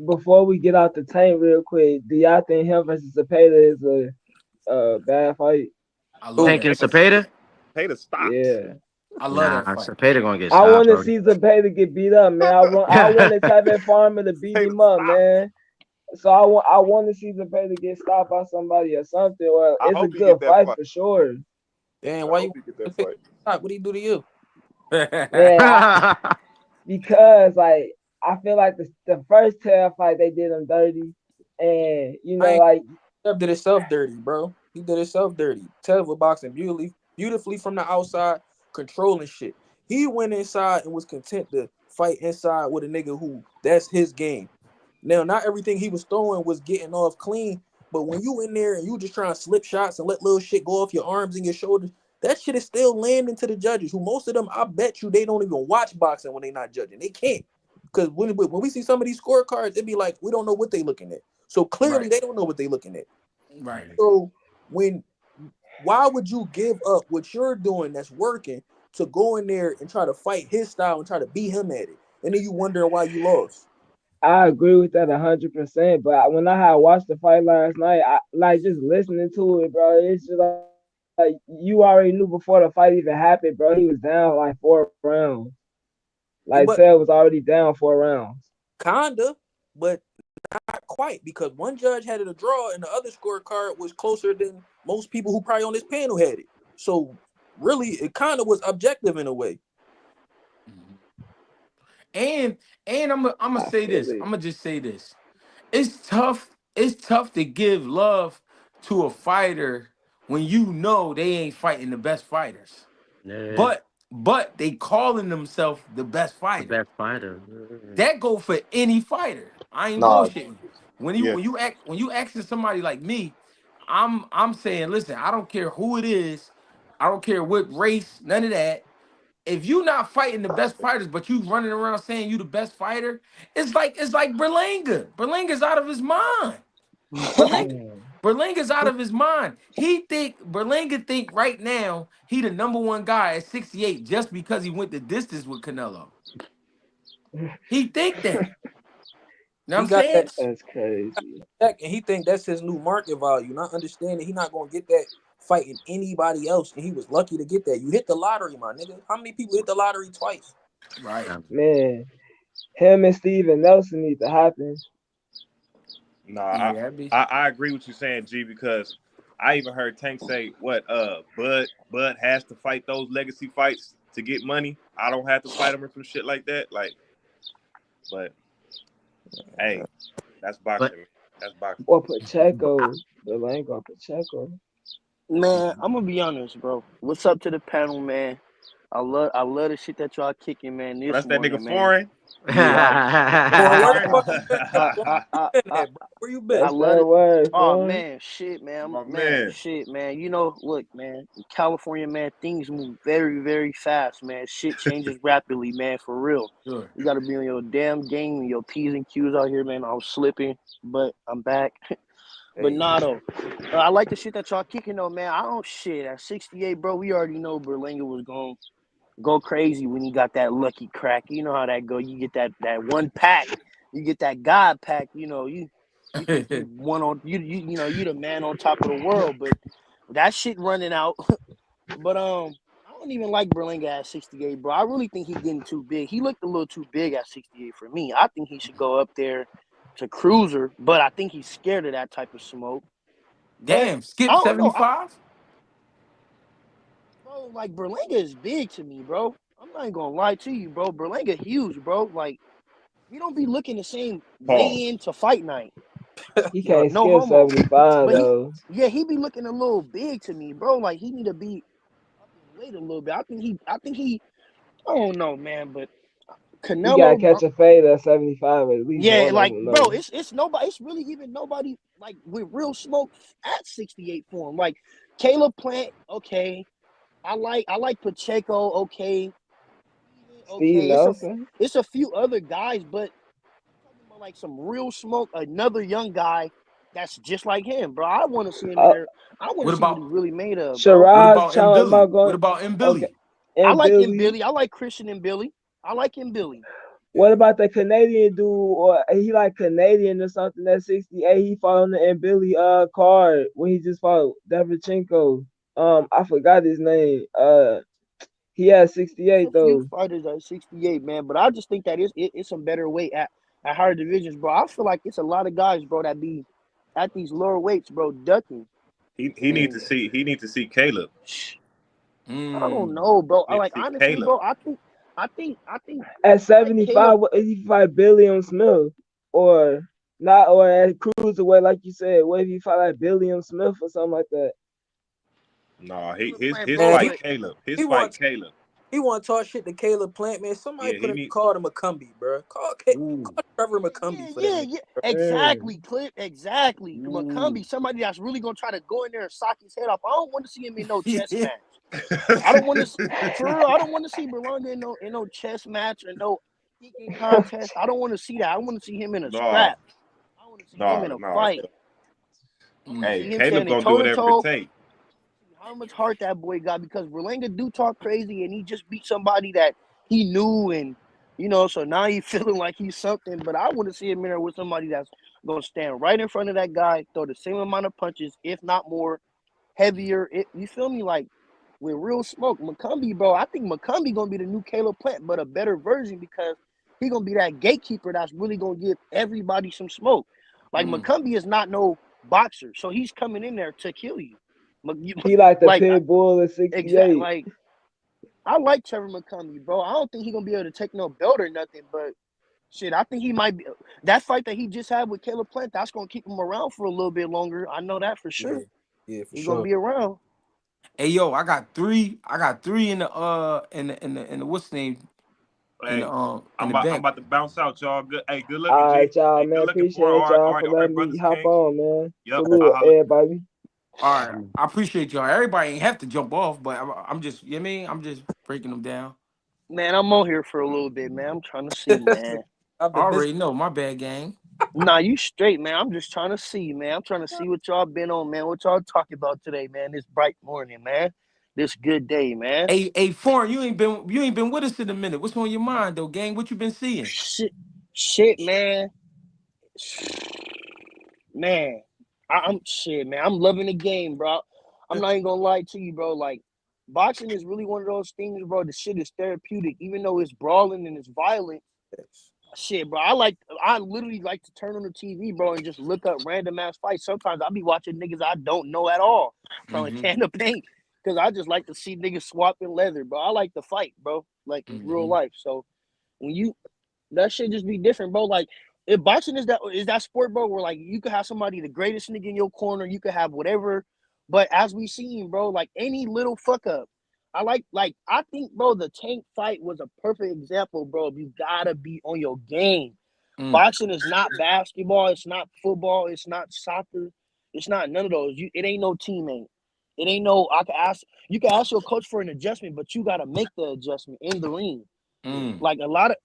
before we get out the tank real quick, do y'all think him versus Zepeda is a bad fight? I love Who? Tank and that him. fight. Cepeda? Hater stopped. Yeah. I love Nah, that fight. Cepeda gonna get I stopped, want to bro. see Zepeda get beat up, man. I want the Tevin Farmer to beat Hater him up, stopped. man. So I want to see Zepeda get stopped by somebody or something. Well, I it's a hope he good get that fight fight. for sure. Damn, I why you hope he get want that to pick fight. top? What do he do to you? Man, because like I feel like the first tail fight they did him dirty, and I ain't like Tev did himself dirty, bro. He did himself dirty. Tev was boxing beautifully from the outside, controlling shit. He went inside and was content to fight inside with a nigga who that's his game. Now, not everything he was throwing was getting off clean, but when you in there and you just trying to slip shots and let little shit go off your arms and your shoulders, that shit is still landing to the judges. Who most of them, I bet you, they don't even watch boxing when they not judging. They can't, because when we see some of these scorecards, it be like we don't know what they looking at. So clearly Right. they don't know what they looking at. Right. So when why would you give up what you're doing that's working to go in there and try to fight his style and try to beat him at it, and then you wondering why you lost? I agree with that 100%. But when I had watched the fight last night, I like just listening to it, bro. It's just like you already knew before the fight even happened, bro. He was down like 4 rounds. Like Ted But was already down 4 rounds. kinda, but not quite, because one judge had it a draw and the other scorecard was closer than most people who probably on this panel had it. So really, it kind of was objective in a way. Mhm. And I'm gonna I say feel this. it. I'm gonna just say this. It's tough to give love to a fighter when you know they ain't fighting the best fighters. Yeah, But they calling themselves the best the fighter. best fighter. That go for any fighter. I ain't Nah, bullshitting. When Yeah. you asking somebody like me, I'm saying, listen, I don't care who it is, I don't care what race, none of that. If you not fighting the best fighters, but you running around saying you the best fighter, it's like Berlanga. Berlanga's out of his mind. Berlanga, Mm. Berlanga's out of his mind. Berlanga think right now he the number one guy at 68 just because he went the distance with Canelo. He think that. You know what He I'm got saying? that That's crazy. check, and he think that's his new market value. Not understanding he not gonna get that fighting anybody else, and he was lucky to get that. You hit the lottery, my nigga. How many people hit the lottery twice? Right. Man, him and Steven Nelson need to happen. No, Yeah, be. I agree with you saying, G, because I even heard Tank say what Bud has to fight those legacy fights to get money. I don't have to fight him or some shit like that. Like, but hey, that's But boxing. That's boxing. Or Pacheco. Berlanga or Pacheco. Man, I'm gonna be honest, bro. What's up to the panel, man? I love the shit that y'all kicking, man. Oh, This that's that nigga morning, man. foreign. Yeah, Boy, where the Foreign. fuck you been at, I, bro? I, I, Been I, at, bro? Where you I been? That's love that it. word, Oh son. man, shit, man, My man, man. shit, man. You know, look, man, in California, man, things move very, very fast, man. Shit changes rapidly, man, for real. Sure. You gotta be on your damn game and your P's and Q's out here, man. I was slipping, but I'm back. But Hey, nah, though. I like the shit that y'all kicking, though, man. I don't shit. At 68, bro, we already know Berlanga was going to go crazy when he got that lucky crack. You know how that go. You get that one pack. You get that God pack. You think you one on you know you the man on top of the world, but that shit running out. But I don't even like Berlanga at 68, bro. I really think he getting too big. He looked a little too big at 68 for me. I think he should go up there to cruiser, but I think he's scared of that type of smoke. But Damn, I skip don't know, 75? bro. Like Berlanga is big to me, bro. I'm not even gonna lie to you, bro. Berlanga huge, bro. Like we don't be looking the same weigh Pause. in to fight night. He can't No skip homo. 75 But though. he be looking a little big to me, bro. Like he need to be up in weight a little bit. I don't know, man, but He gotta Canelo, catch a fade at 75, at least yeah, one of like them bro, though. it's nobody. It's really even nobody like with real smoke at 68 for him. Like Caleb Plant, okay. I like Pacheco, okay. Steve Okay, Nelson. it's a few other guys, but I'm talking about like some real smoke. Another young guy that's just like him, bro. I want to see him in Uh, there. I want to What see what about he's really made of, bro. what Shiraz about M challenge Billy? about What going. about M Okay. Billy? I And like him, Billy. Billy. I like Christian and Billy. I like him, Billy. What about the Canadian dude, or he like Canadian or something? That 68, he fought on the and Billy card when he just fought Davichenko. I forgot his name. He had It's a 68 few though. fighters at 68, man, but I just think that it's some better weight at higher divisions, bro. I feel like it's a lot of guys, bro, that be at these lower weights, bro, ducking. He need to And see Caleb. I don't Mm. know, bro. He I need to like see honestly, Caleb. bro. I think At I like Caleb. 75, what if he fight Billiam Smith or not, or at cruiserweight like you said? What if he fight like Billiam Smith or something like that? No, Caleb Plant, his bro, man, fight but Caleb. His he fight wants Caleb. he want to talk shit to Caleb Plant, man. Somebody Yeah, put he him need. call him a Cumby, bro. Ooh. Call Trevor McCumbee for that nigga. yeah, Bro. exactly, Clip, exactly. Ooh. McCumbee, somebody that's really gonna try to go in there and sock his head off. I don't want to see him in no chess Yeah. match. I don't want to, for real. I don't want to see Berlanga in no chess match or no kicking contest. I don't want to see that. I want to see him in a no, scrap. I want to see him in a no. fight. I want to Mm. Hey, see him Caleb standing gonna do toe to whatever it toe. take. How much heart that boy got, because Berlanga do talk crazy and he just beat somebody that he knew, and so now he's feeling like he's something. But I want to see him in there with somebody that's gonna stand right in front of that guy, throw the same amount of punches, if not more, heavier. You feel me? Like with real smoke, McCumbee, bro. I think McCumbee gonna be the new Caleb Plant, but a better version, because he gonna be that gatekeeper that's really gonna give everybody some smoke. Like Mm. McCumbee is not no boxer, so he's coming in there to kill you. He like the Like pit bull at exact. 68. Like I like Trevor McCumbee, bro. I don't think he's gonna be able to take no belt or nothing, but shit, I think he might be. That fight that he just had with Caleb Plant, that's gonna keep him around for a little bit longer. I know that for Yeah. sure. Yeah, for He gonna sure. be around. Hey yo, I got three. I got three in the what's the name Hey, in I'm the about I'm bank. about to bounce out, y'all. Good. Hey, good looking, All G. right, y'all, Hey, man. good looking for Appreciate y'all for all right, letting me brothers hop kings. on, man. Yep. I Salute holla. everybody. All right, I appreciate y'all. Everybody ain't have to jump off, but I'm just, you know what I mean, I'm just breaking them down. Man, I'm on here for a little bit, man. I'm trying to see, man. I've I been busy. already know my bad gang. Nah, you straight, man. I'm just trying to see, man. I'm trying to see what y'all been on, man. What y'all talking about today, man? This bright morning, man. This good day, man. Hey, foreign, you ain't been with us in a minute. What's on your mind though, gang? What you been seeing? Shit, man. Man, I'm shit, man. I'm loving the game, bro. I'm not even gonna lie to you, bro. Like, boxing is really one of those things, bro. The shit is therapeutic, even though it's brawling and it's violent. Shit, bro. I literally like to turn on the TV, bro, and just look up random ass fights. Sometimes I'll be watching niggas I don't know at all from a Mm-hmm. can of paint. Cause I just like to see niggas swapping leather, bro. I like to fight, bro. Like in real Mm-hmm. life. So when you that shit just be different, bro. Like if boxing is that sport, bro, where like you could have somebody the greatest nigga in your corner, you could have whatever. But as we seen, bro, like any little fuck up. I think, bro, the Tank fight was a perfect example, bro. You gotta be on your game. Mm. Boxing is not basketball, it's not football, it's not soccer, it's not none of those. It ain't no teammate. It ain't no you can ask your coach for an adjustment, but you gotta make the adjustment in the ring. Mm. Like a lot of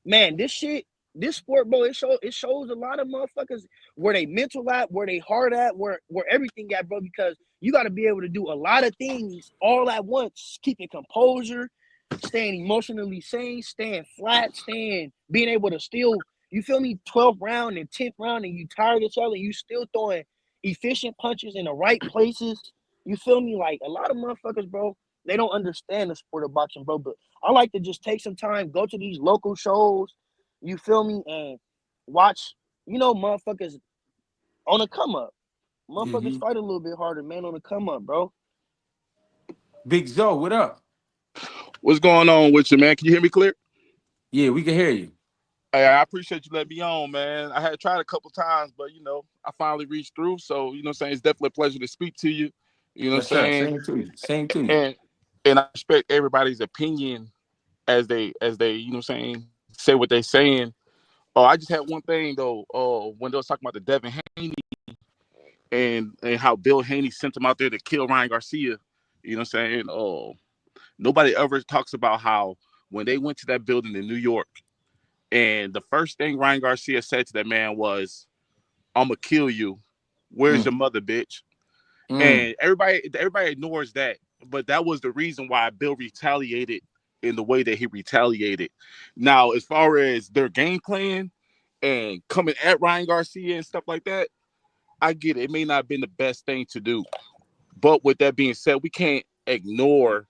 man, this sport, bro, it shows a lot of motherfuckers where they mental at, where they heart at, where everything at, bro, because you got to be able to do a lot of things all at once, keeping composure, staying emotionally sane, staying flat, being able to still, you feel me, 12th round and 10th round, and you tired of each other, you still throwing efficient punches in the right places. You feel me? Like a lot of motherfuckers, bro, they don't understand the sport of boxing, bro. But I like to just take some time, go to these local shows, you feel me, and watch, motherfuckers on a come up. Motherfuckers Mm-hmm. fight a little bit harder, man, on the come up, bro. Big Zoe, what up? What's going on with you, man? Can you hear me clear? Yeah, we can hear you. Hey, I appreciate you letting me on, man. I had tried a couple times, but I finally reached through. So, what I'm saying, it's definitely a pleasure to speak to you. You know what I'm Yes, sir. saying? Same to you. Same to you. And I respect everybody's opinion as they, what I'm saying, say what they're saying. Oh, I just had one thing though. When they was talking about the Devin Haney and how Bill Haney sent him out there to kill Ryan Garcia. You know what I'm saying? Nobody ever talks about how when they went to that building in New York. And the first thing Ryan Garcia said to that man was, "I'm gonna kill you. Where's Mm. your mother, bitch?" Mm. And everybody ignores that, but that was the reason why Bill retaliated in the way that he retaliated. Now, as far as their game plan and coming at Ryan Garcia and stuff like that, I get it. It may not have been the best thing to do, but with that being said, we can't ignore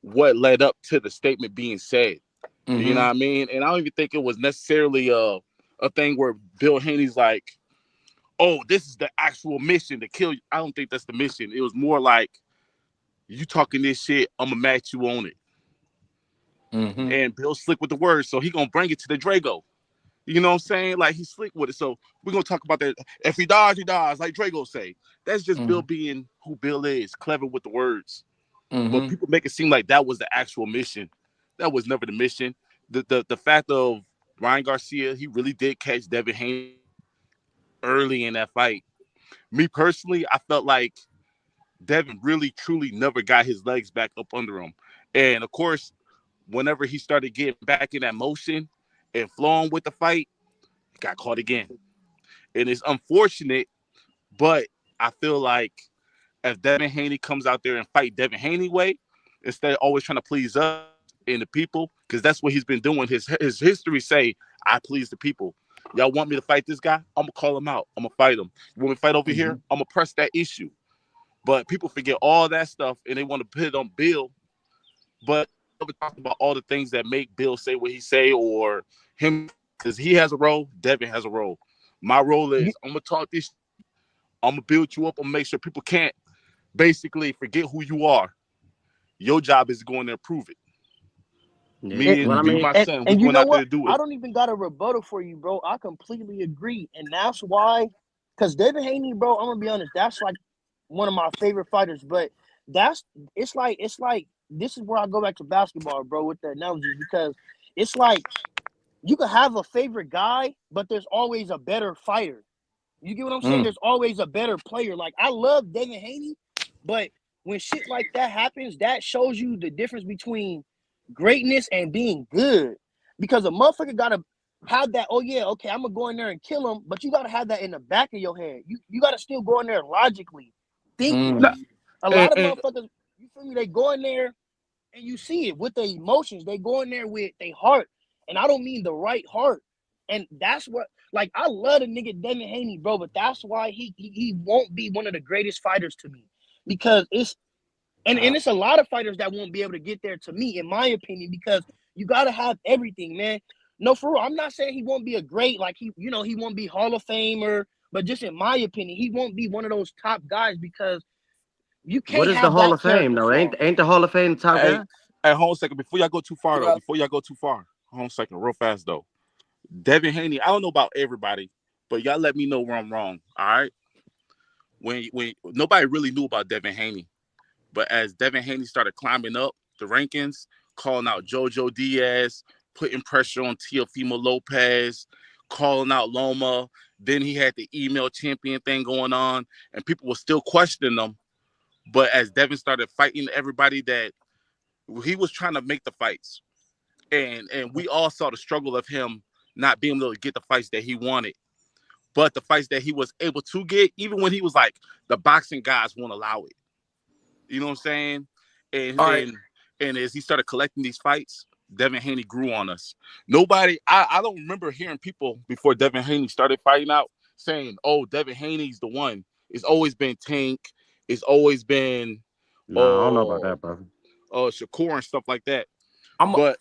what led up to the statement being said. You know Mm-hmm. what I mean? And I don't even think it was necessarily a thing where Bill Haney's like, "Oh, this is the actual mission to kill you." I don't think that's the mission. It was more like, "You talking this shit, I'm gonna match you on it." Mm-hmm. And Bill's slick with the words, so he gonna bring it to the Drago. You know what I'm saying? Like he's slick with it. So we're gonna talk about that. If he dies, like Drago say. That's just Mm-hmm. Bill being who Bill is, clever with the words. But Mm-hmm. people make it seem like that was the actual mission. That was never the mission. The fact of Ryan Garcia, he really did catch Devin Haney early in that fight. Me personally, I felt like Devin really truly never got his legs back up under him. And of course, whenever he started getting back in that motion and flowing with the fight, he got caught again. And it's unfortunate, but I feel like if Devin Haney comes out there and fight Devin Haney way, instead of always trying to please us and the people, because that's what he's been doing. His history say, "I please the people." Y'all want me to fight this guy? I'm gonna call him out. I'm gonna fight him. When we fight over here, I'm gonna press that issue. But people forget all that stuff and they want to put it on Bill. But never talk about all the things that make Bill say what he say or him, because he has a role, Devin has a role. My role You, is I'm gonna talk this. I'm gonna build you up. I'm gonna make sure people can't basically forget who you are. Your job is going there to prove it. Yeah. Me and, Well, I and mean, my and son, we and you going know out there what? to do I it. don't even got a rebuttal for you, bro. I completely agree, and that's why, because David Haney, bro, I'm gonna be honest, that's like one of my favorite fighters. But that's it's like this is where I go back to basketball, bro, with the analogies, because it's like you could have a favorite guy, but there's always a better fighter. You get what I'm saying? There's always a better player. Like, I love Devin Haney, but when shit like that happens, that shows you the difference between greatness and being good. Because a motherfucker gotta have that, oh yeah, okay, I'm gonna go in there and kill him, but you gotta have that in the back of your head. You gotta still go in there logically thinking. Nah, A lot of and motherfuckers, you feel me, they go in there and you see it with their emotions. They go in there with their heart. And I don't mean the right heart. And that's what, like, I love the nigga Devin Haney, bro, but that's why he won't be one of the greatest fighters to me. Because and it's a lot of fighters that won't be able to get there to me, in my opinion, because you gotta have everything, man. No, for real. I'm not saying he won't be a great, like, he won't be Hall of Famer, but just in my opinion, he won't be one of those top guys because you What can't is the have Hall that of Fame character though? flaw. Ain't the Hall of Fame top hey, guy? hey, hold on a second. Before y'all go too far though, Yeah. hold on a second, real fast though. Devin Haney, I don't know about everybody, but y'all let me know where I'm wrong. All right. When nobody really knew about Devin Haney, but as Devin Haney started climbing up the rankings, calling out JoJo Diaz, putting pressure on Teofimo Lopez, calling out Loma, then he had the email champion thing going on, and people were still questioning him. But as Devin started fighting everybody that he was trying to make the fights, and we all saw the struggle of him not being able to get the fights that he wanted. But the fights that he was able to get, even when he was like, the boxing guys won't allow it. You know what I'm saying? And All right. and and as he started collecting these fights, Devin Haney grew on us. I don't remember hearing people before Devin Haney started fighting out saying, "Oh, Devin Haney's the one." It's always been Tank. It's always been Nah, I don't know about uh that, brother. Shakur and stuff like that. I'm But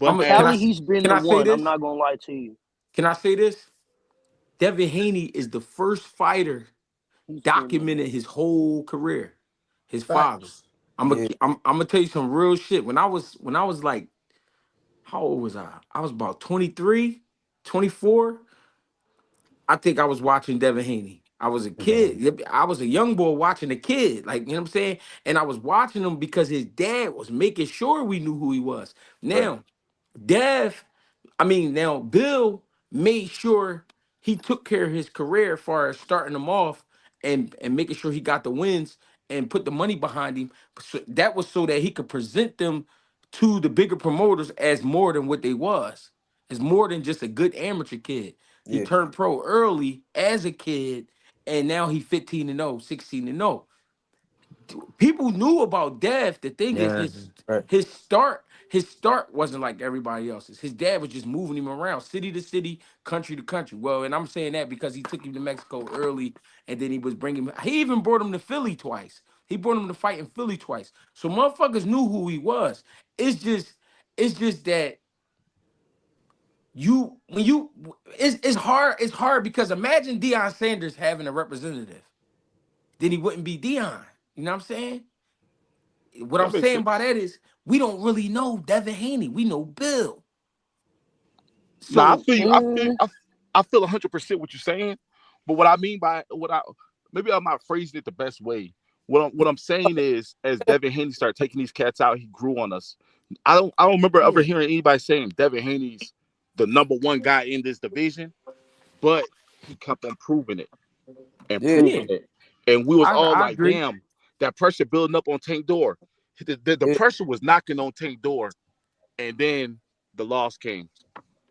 On can I Cali, he's been can the I say one. I'm this? not gonna lie to you. Can I say this? Devin Haney is the first fighter He's been the documented one. his whole career. His father. Facts. I'm a, Yeah. I'm gonna tell you some real shit. When I was like, how old was I? I was about 23, 24. I think I was watching Devin Haney. I was a kid. I was a young boy watching a kid. Like, you know what I'm saying? And I was watching him because his dad was making sure we knew who he was. Right. Now, now Bill made sure he took care of his career as far as starting him off and making sure he got the wins and put the money behind him. So that was so that he could present them to the bigger promoters as more than what they was. As more than just a good amateur kid. He Yeah. turned pro early as a kid, and now he 15 and 0, 16 and 0. People knew about Dev. The thing is, Yeah. Right. his start wasn't like everybody else's. His dad was just moving him around city to city, country to country. Well, and I'm saying that because he took him to Mexico early, and then he was bringing him. He even brought him to Philly twice. He brought him to fight in Philly twice. So motherfuckers knew who he was. It's just that you when you it's hard because imagine Deion Sanders having a representative. Then he wouldn't be Deion. You know what I'm saying? What I'm that makes saying by sense. that is we don't really know Devin Haney. We know Bill. Nah, I So feel you. Mm, I feel 100% what you're saying. But what I mean by what I maybe I'm not phrasing it the best way. What I'm saying is, as Devin Haney started taking these cats out, he grew on us. I don't remember ever yeah, hearing anybody saying Devin Haney's the number one guy in this division, but he kept on proving it and Yeah. yeah, proving it, and we was I, all I like, agree. damn, that pressure building up on Tank Door. The Yeah. pressure was knocking on Tank Door, and then the loss came.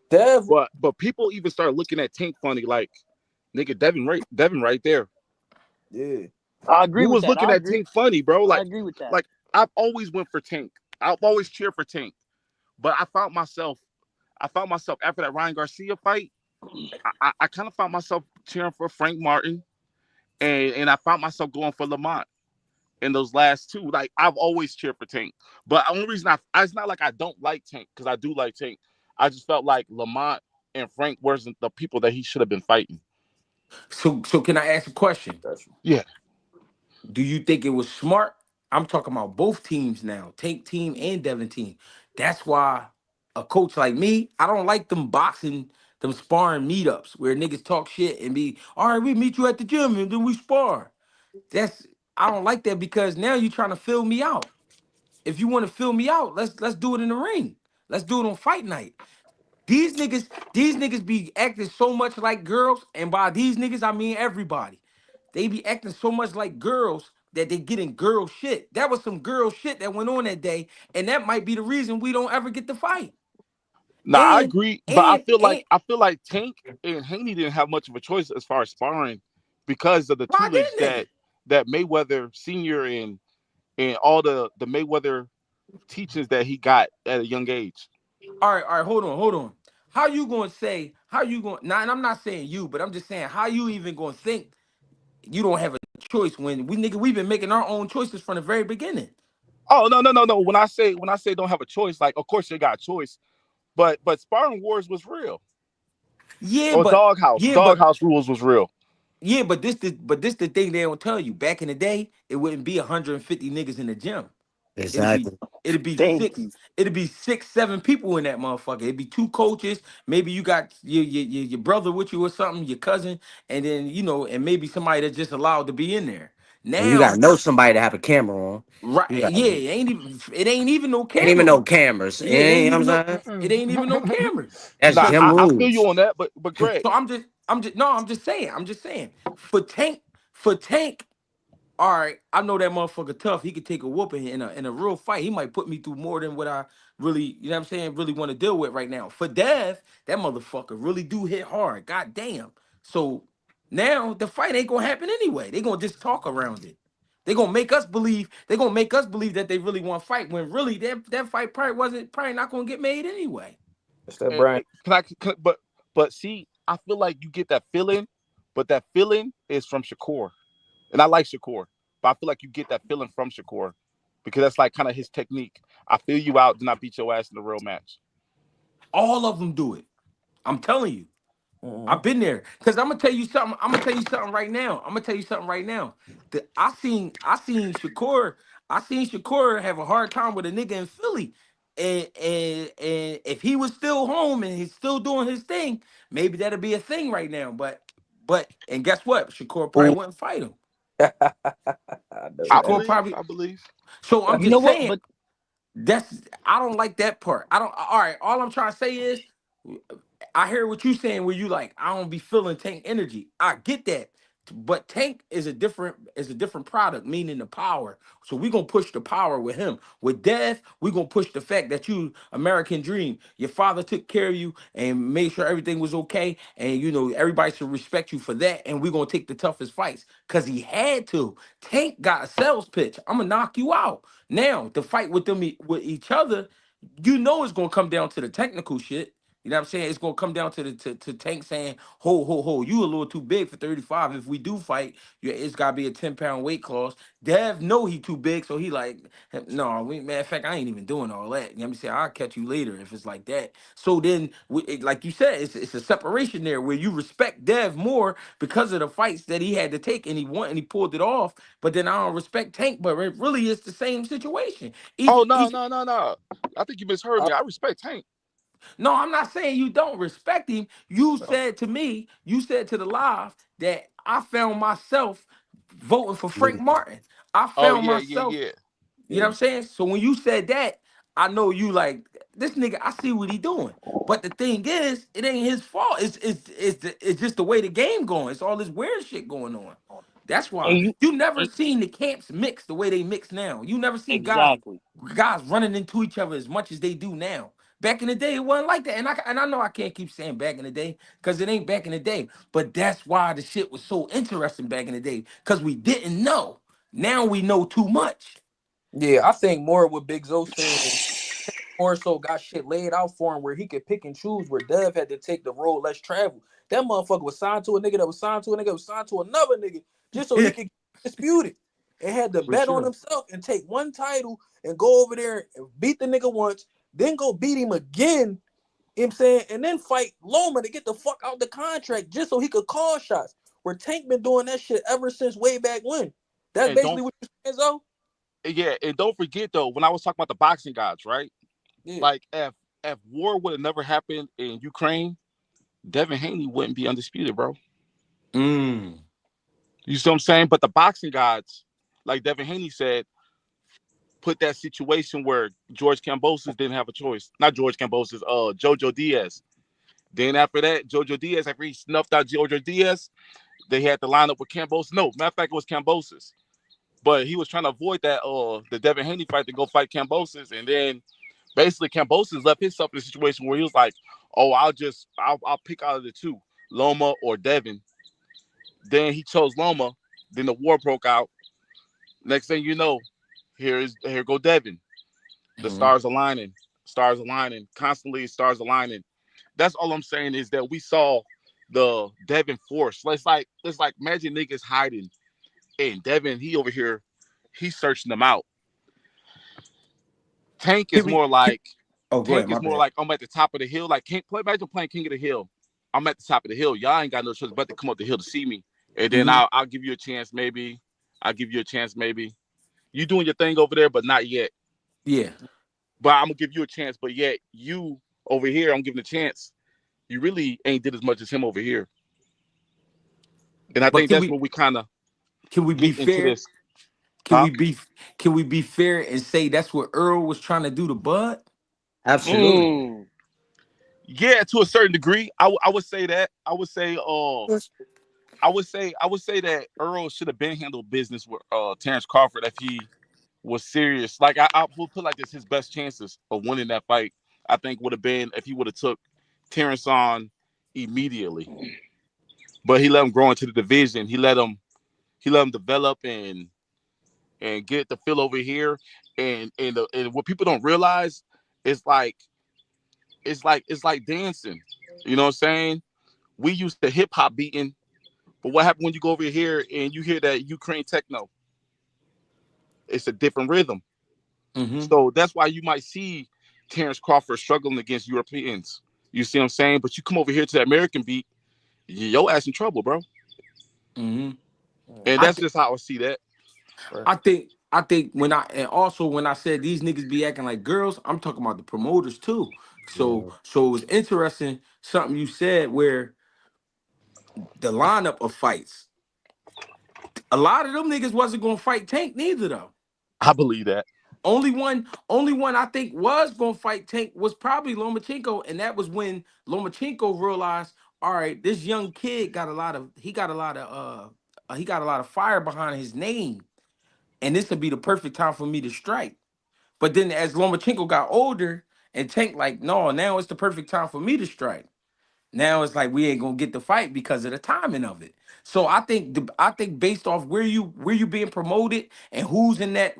Dev. But people even started looking at Tank funny, like nigga Devin right there. Yeah. I agree We with was that. looking I at agree. Tank funny, bro. I agree with that. Like I've always went for Tank. I've always cheered for Tank. But I found myself after that Ryan Garcia fight. I kind of found myself cheering for Frank Martin, and I found myself going for Lamont in those last two. Like I've always cheered for Tank, but the only reason it's not like I don't like Tank because I do like Tank. I just felt like Lamont and Frank wasn't the people that he should have been fighting. So can I ask a question? That's Yeah, Do you think it was smart? I'm talking about both teams now, Tank team and Devin team. That's why a coach like me, I don't like them boxing, them sparring meetups where niggas talk shit and be, all right, we meet you at the gym and then we spar. That's I don't like that because now you're trying to fill me out. If you want to fill me out, let's do it in the ring. Let's do it on fight night. These niggas be acting so much like girls, and by these niggas I mean everybody. They be acting so much like girls that they getting girl shit. That was some girl shit that went on that day, and that might be the reason we don't ever get the fight. Nah, I And agree, but and and I feel like Tank and Haney didn't have much of a choice as far as sparring because of the why tutelage didn't they? that Mayweather Senior and all the Mayweather teachings that he got at a young age. All right, hold on. How you gonna say? How you going? Now, and I'm not saying you, but I'm just saying how you even gonna think you don't have a choice when we've been making our own choices from the very beginning. Oh no. When I say don't have a choice, like of course they got a choice, but sparring wars was real. Yeah, Or but yeah, but doghouse rules was real. yeah, but this the thing they don't tell you. Back in the day, it wouldn't be 150 niggas in the gym. It'd be Exactly. it'd be Thank six. you. It'd be 6, 7 people in that motherfucker. It'd be 2 coaches. Maybe you got your brother with you or something, your cousin, and then and maybe somebody that's just allowed to be in there. And you gotta Now, know somebody to have a camera on. You right? got Yeah, it ain't even no ain't even cameras. no cameras. Yeah, it ain't You know even what no. I'm saying? It ain't even no cameras. That's Nah, So gym I feel you rules. on that, but Greg, so I'm just saying for Tank. All right, I know that motherfucker tough. He could take a whooping in a real fight. He might put me through more than what I really, you know what I'm saying, really want to deal with right now. For Dev, that motherfucker really do hit hard. God damn. So now the fight ain't gonna happen anyway. They gonna just talk around it. They gonna make us believe that they really want to fight when really that fight probably not gonna get made anyway. It's that Brian. but see, I feel like you get that feeling, but that feeling is from Shakur, and I like Shakur, but I feel like you get that feeling from Shakur because that's like kind of his technique. I feel you out, then I beat your ass in the real match. All of them do it. I'm telling you. I've Mhm. been there. Cause I'm gonna tell you something. I'm gonna tell you something right now. I'm gonna tell you something right now. I seen Shakur have a hard time with a nigga in Philly. And if he was still home and he's still doing his thing, maybe that'd be a thing right now. But guess what? Shakur probably Boom. wouldn't fight him. I know I that. Shakur believe, probably. I believe. So I'm You know just what? saying But that's I don't like that part. I don't. All right. All I'm trying to say is I hear what you saying where you like, I don't be feeling Tank energy. I get that. But Tank is a different product, meaning the power. So we gonna push the power with him. With Death, we gonna push the fact that you American dream. Your father took care of you and made sure everything was okay. And everybody should respect you for that. And we gonna take the toughest fights. Cause he had to. Tank got a sales pitch. I'm gonna knock you out. Now, the fight with them with each other, it's gonna come down to the technical shit. You know what I'm saying? It's gonna come down to Tank saying, ho, you a little too big for 35. If we do fight, it's gotta be a 10-pound weight class. Dev know he too big, so he like, no, matter of fact, I ain't even doing all that. You know what I'm saying? I'll catch you later if it's like that. So then, like you said, it's a separation there where you respect Dev more because of the fights that he had to take and he won and he pulled it off. But then I don't respect Tank, but it really is the same situation. Oh Each no, each no, no, no. I think you misheard I, me. I respect Tank. No, I'm not saying you don't respect him. You said to the live that I found myself voting for Frank Martin. I Oh found yeah, yeah, myself, yeah. you know what I'm saying? So when you said that, I know you like this nigga, I see what he doing. But the thing is, it ain't his fault. It's just the way the game going. It's all this weird shit going on. That's why and you you never and, seen the camps mix the way they mix now. You never seen exactly. guys running into each other as much as they do now. Back in the day, it wasn't like that. And I know I can't keep saying back in the day because it ain't back in the day. But that's why the shit was so interesting back in the day because we didn't know. Now we know too much. yeah, I think more what Big Zo saying more so got shit laid out for him where he could pick and choose where Dev had to take the road less travel. That motherfucker was signed to a nigga that was signed to a nigga that was signed to another nigga just so he could dispute it. And had to For bet on sure. himself and take one title and go over there and beat the nigga once, then go beat him again, you know what I'm saying? And then fight Loma to get the fuck out the contract just so he could call shots. Where Tank been doing that shit ever since way back when. That's And basically don't what you saying, Zo? yeah, and don't forget though, when I was talking about the boxing gods, right? Yeah. Like if war would have never happened in Ukraine, Devin Haney wouldn't be undisputed, bro. Mm. You see what I'm saying? But the boxing gods like Devin Haney said, put that situation where George Kambosos didn't have a choice. Not George Kambosos, Jojo Diaz. Then after that, Jojo Diaz, after he snuffed out Jojo Diaz, they had to line up with Kambosos. No, matter of fact, it was Kambosos. But he was trying to avoid that the Devin Haney fight to go fight Kambosos. And then basically Kambosos left himself in a situation where he was like, oh, I'll pick out of the two, Loma or Devin. Then he chose Loma. Then the war broke out. Next thing you know, here go Devin. The stars aligning, constantly stars aligning. That's all I'm saying is that we saw the Devin force. It's like imagine niggas hiding, and Devin he over here, he's searching them out. Tank Can is we? more like Go ahead. My bad. I'm at the top of the hill. Like can't play. Imagine playing King of the Hill. I'm at the top of the hill. Y'all ain't got no choice but to come up the hill to see me, and then I'll give you a chance. Maybe I'll give you a chance. Maybe you doing your thing over there, but not yet. Yeah. But I'm gonna give you a chance. But yet you over here, I'm giving a chance. You really ain't did as much as him over here. And I But think that's where we kind of can we be get into fair? this. Can Huh? we be can we be fair and say that's what Earl was trying to do to Bud? Absolutely. Yeah, to a certain degree, I would say that. I would say that Earl should have been handled business with Terrence Crawford if he was serious. Like I would put like this, his best chances of winning that fight, I think would have been if he would have took Terrence on immediately. But he let him grow into the division. He let him develop and get the feel over here. And what people don't realize is it's like dancing. You know what I'm saying? We used to hip hop beating, but what happened when you go over here and you hear that Ukraine techno? It's a different rhythm. So that's why you might see Terrence Crawford struggling against Europeans. You see what I'm saying? But you come over here to the American beat, your ass in trouble, bro. And I that's think just how I see that. I think when I said these niggas be acting like girls, I'm talking about the promoters too. So it was interesting something you said where the lineup of fights, a lot of them niggas wasn't gonna fight Tank neither though. I believe that. Only one I think was gonna fight Tank was probably Lomachenko, and that was when Lomachenko realized, all right, this young kid got a lot of fire behind his name, and this would be the perfect time for me to strike. But then as Lomachenko got older, and Tank like, no, now it's the perfect time for me to strike. Now it's like we ain't gonna get the fight because of the timing of it. So I think based off where you being promoted and who's in that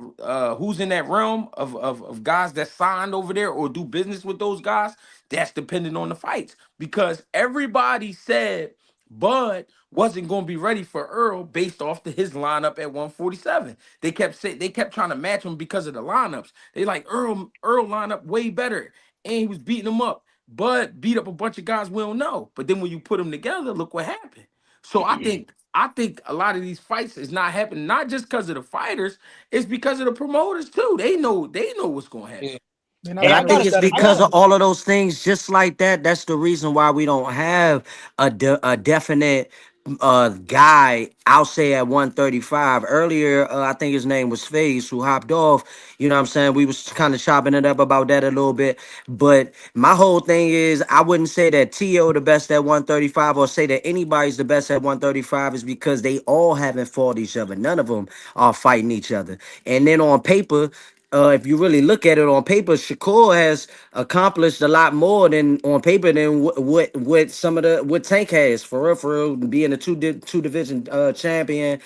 realm of guys that signed over there or do business with those guys, that's dependent on the fights. Because everybody said Bud wasn't gonna be ready for Earl based off his lineup at 147. They kept trying to match him because of the lineups. They like Earl lineup way better, and he was beating him up. Bud beat up a bunch of guys we don't know. But then when you put them together, look what happened. So I think a lot of these fights is not happening not just because of the fighters, it's because of the promoters too. They know what's gonna happen. Yeah. Man, I Hey, But I I got think a, noticed it's that as I because got of well. all of those things, just like that. That's the reason why we don't have a definite guy, I'll say at 135. Earlier, I think his name was Faze, who hopped off. You know what I'm saying? We was kind of chopping it up about that a little bit. But my whole thing is, I wouldn't say that T.O. the best at 135 or say that anybody's the best at 135 is because they all haven't fought each other. None of them are fighting each other. And then on paper, if you really look at it on paper, Shakur has accomplished a lot more than on paper than what some of the what Tank has for real, being a two division champion,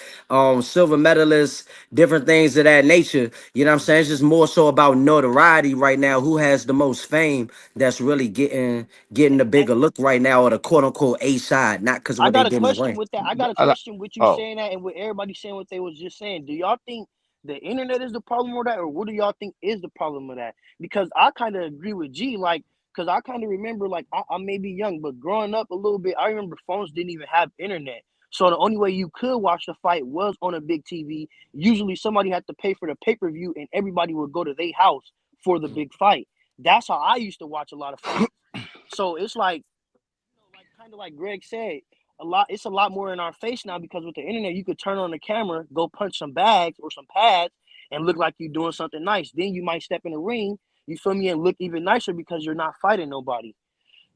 silver medalist, different things of that nature. You know what I'm saying? It's just more so about notoriety right now. Who has the most fame? That's really getting the bigger look right now, or the quote unquote A side, not because of I what they got a did in the question ring. with that. I got a I, question with you oh, saying that and with everybody saying what they was just saying. Do y'all think the internet is the problem with that, or what do y'all think is the problem with that? Because I kind of agree with G, like, because I kind of remember, like, I may be young, but growing up a little bit, I remember phones didn't even have internet. So the only way you could watch the fight was on a big TV. Usually somebody had to pay for the pay-per-view, and everybody would go to their house for the big fight. That's how I used to watch a lot of fights. So it's like, like kind of like Greg said, it's a lot more in our face now because with the internet you could turn on the camera, go punch some bags or some pads and look like you're doing something nice. Then you might step in the ring, you feel me, and look even nicer because you're not fighting nobody.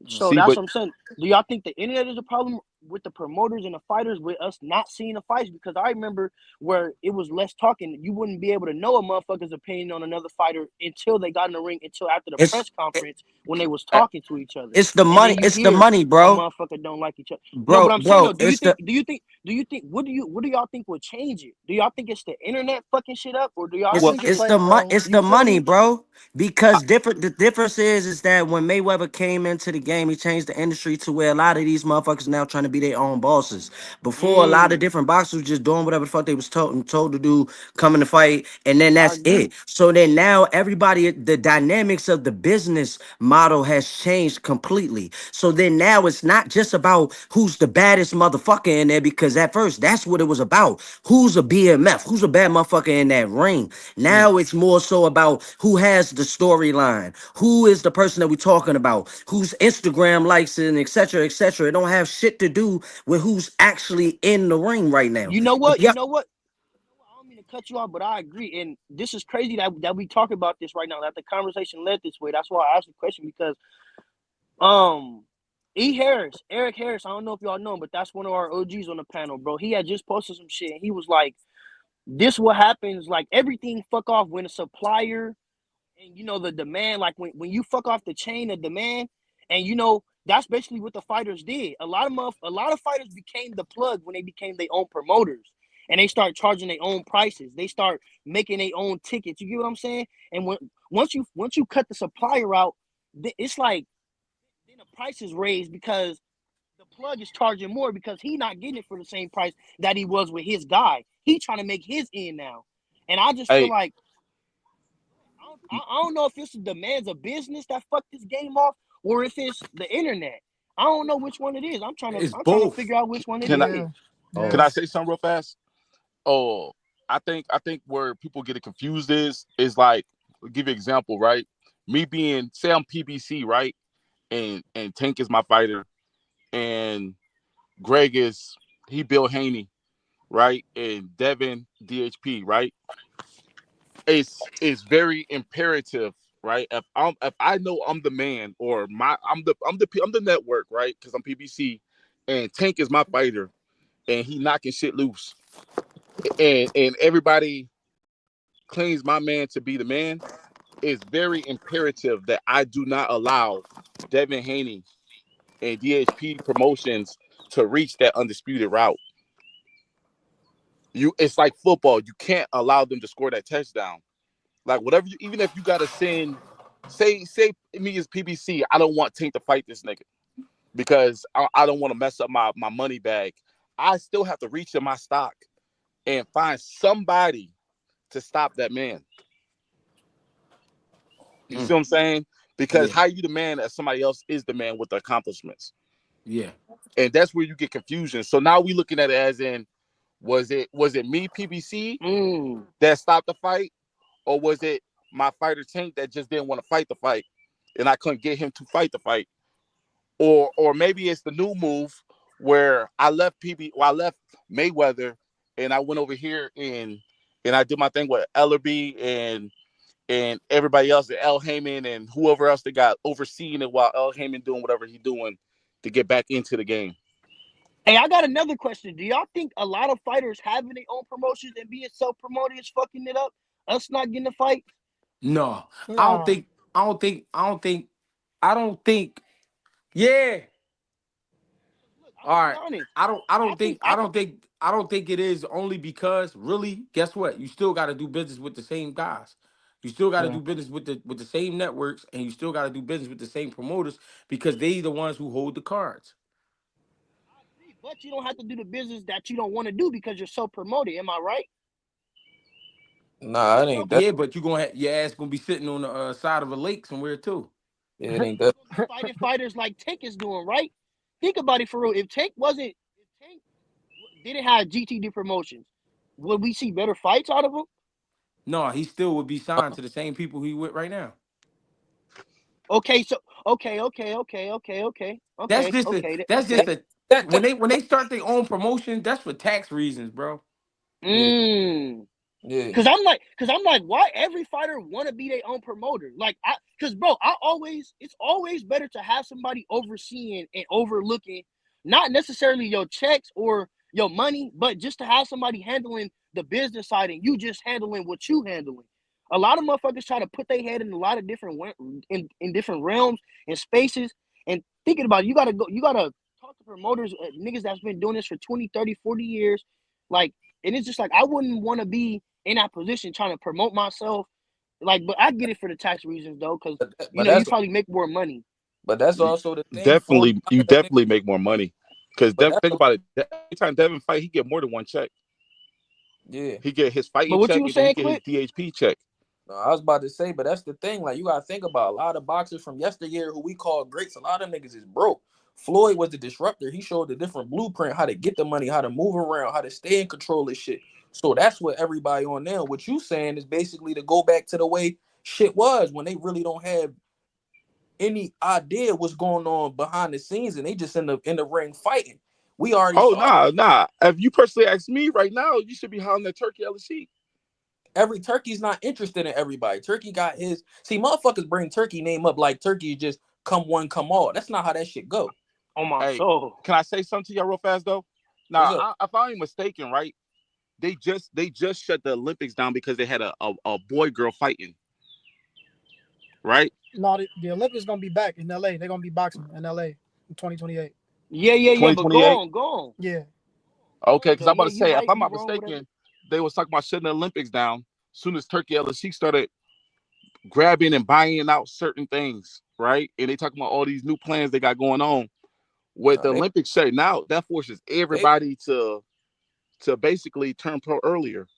So See, that's but what I'm saying. Do y'all think the internet is a problem with the promoters and the fighters with us not seeing the fights? Because I remember where it was less talking. You wouldn't be able to know a motherfucker's opinion on another fighter until they got in the ring, until after the It's press conference when they was uh, talking to each other. it's the And then money. you It's the hear money, a bro. motherfucker don't like each other. No, but Bro, I'm saying though, bro. It's the do you think what do y'all think would change it? Do y'all think it's the internet fucking shit up, or do y'all well, think it's like it's you the feel money, me? bro. I, Because different the difference is that when Mayweather came into the game, he changed the industry to where a lot of these motherfuckers now trying to be their own bosses. Before, a lot of Mm, different boxers was just doing whatever the fuck they was told to do, coming to fight, and then I that's agree. it. So then now everybody, the dynamics of the business model has changed completely. So then now it's not just about who's the baddest motherfucker in there, because at first that's what it was about. Who's a BMF? Who's a bad motherfucker in that ring? Mm. Now it's more so about who has the storyline, who is the person that we're talking about, whose Instagram likes it, and etc. etc. It don't have shit to do with who's actually in the ring right now. You know If what? y'all, I don't mean to cut you off, but I agree. And this is crazy that we talk about this right now, that the conversation led this way. That's why I asked the question because um Eric Harris, I don't know if y'all know him, but that's one of our OGs on the panel, bro. He had just posted some shit and he was like, this what happens, like everything fuck off when a supplier and the demand, like when you fuck off the chain of demand, and that's basically what the fighters did. A lot of fighters became the plug when they became their own promoters, and they start charging their own prices. They start making their own tickets. You get what I'm saying? And once you cut the supplier out, it's like then the price is raised because the plug is charging more because he not getting it for the same price that he was with his guy. He trying to make his end now, and I just feel hey, like I don't know if it's the demands of business that fucked this game off or if it's the internet. I don't know which one it is. It's I'm trying to both. figure out which one it can I is. Yeah, can yeah. I say something real fast? Oh, I think where people get it confused is like, I'll give you an example, right? Me being, say I'm PBC, right, and Tank is my fighter, and Greg is, he Bill Haney, right, and Devin DHP, right. It's very imperative, right? If I know I'm the man, or I'm the network, right? Because I'm PBC, and Tank is my fighter, and he knocking shit loose, and everybody claims my man to be the man. It's very imperative that I do not allow Devin Haney and DHP Promotions to reach that undisputed route. It's like football. You can't allow them to score that touchdown. Like whatever you, even if you gotta send, say me as PBC, I don't want Tank to fight this nigga because I don't want to mess up my money bag. I still have to reach in my stock and find somebody to stop that man. You see Mm. what I'm saying? Because Yeah. how you the man that somebody else is the man with the accomplishments, Yeah. and that's where you get confusion. So now we looking at it as in, was it me PBC Mm. that stopped the fight, or was it my fighter Tank that just didn't want to fight the fight, and I couldn't get him to fight the fight, or maybe it's the new move where I left Mayweather, and I went over here and I did my thing with Ellerby and everybody else, El Heyman and whoever else they got overseeing it while El Heyman doing whatever he's doing to get back into the game. Hey, I got another question. Do y'all think a lot of fighters having their own promotions and being self-promoted is fucking it up? Us not getting a fight? No, I don't Nah. think. I don't think. I don't think. I don't think. Yeah. Look, I'm All gonna be right. honest. I don't. I I don't think think. I don't think. I don't think it is only because really. Guess what? You still got to do business with the same guys. You still got to Yeah. do business with the same networks, and you still got to do business with the same promoters because they the ones who hold the cards. I agree, but you don't have to do the business that you don't want to do because you're self-promoted. Am I right? If Nah, you're it ain't that. self-promoted, Yeah, but you gonna your ass gonna be sitting on the side of a lake somewhere too. Yeah, it ain't you're that. gonna be fighting fighters like Tank is doing, right? Think about it for real. If Tank didn't have GTD promotions, would we see better fights out of him? No, he still would be signed to the same people he with right now. Okay, so okay, okay, okay, okay, okay, That's okay, just a okay, that's just okay. a That when they start their own promotion, that's for tax reasons, bro. Yeah, Mm. yeah. Cause I'm like, why every fighter want to be their own promoter? Like, cause bro, it's always better to have somebody overseeing and overlooking, not necessarily your checks or your money, but just to have somebody handling the business side and you just handling what you handling. A lot of motherfuckers try to put their head in a lot of different in different realms and spaces. And thinking about it, you gotta talk to promoters, niggas that's been doing this for 20, 30, 40 years. Like, and it's just like, I wouldn't want to be in that position trying to promote myself. Like, but I get it for the tax reasons though, because But you that's probably make more money. also the thing for a Definitely, lot you of them niggas. definitely make more money. Because But that's think about it. Every time Devin fight, he get more than one check. yeah. He get his But fighting what you check, were and then he saying, get his Clip? DHP check. No, I was about to say, but that's the thing. Like, you gotta think about a lot of boxers from yesteryear who we call greats. A lot of niggas is broke. Floyd was the disruptor. He showed the different blueprint, how to get the money, how to move around, how to stay in control of shit. So that's what everybody on now. What you saying is basically to go back to the way shit was when they really don't have any idea what's going on behind the scenes and they just in the ring fighting. We already Oh saw nah. If you personally ask me right now, you should be holding that turkey LC. every Turkey's not interested in everybody. Turkey got his motherfuckers bring Turkey name up like Turkey is just come one, come all. That's not how that shit go. On my Hey, soul. can I say something to y'all real fast though? What's Now, up? if I ain't mistaken, right? They just shut the Olympics down because they had a boy girl fighting, right? No, the Olympics gonna be back in LA. They're gonna be boxing in LA in 2028. Yeah. But go 2028. on, go on. Yeah. Okay, because Though, I'm about yeah, to you say, if right, I'm you not wrong, whatever. mistaken, they was talking about shutting the Olympics down. Soon as Turkey LSC started grabbing and buying out certain things, right? And they talking about all these new plans they got going on. With Nah, the Olympics shutting out, that forces they everybody to basically turn pro earlier.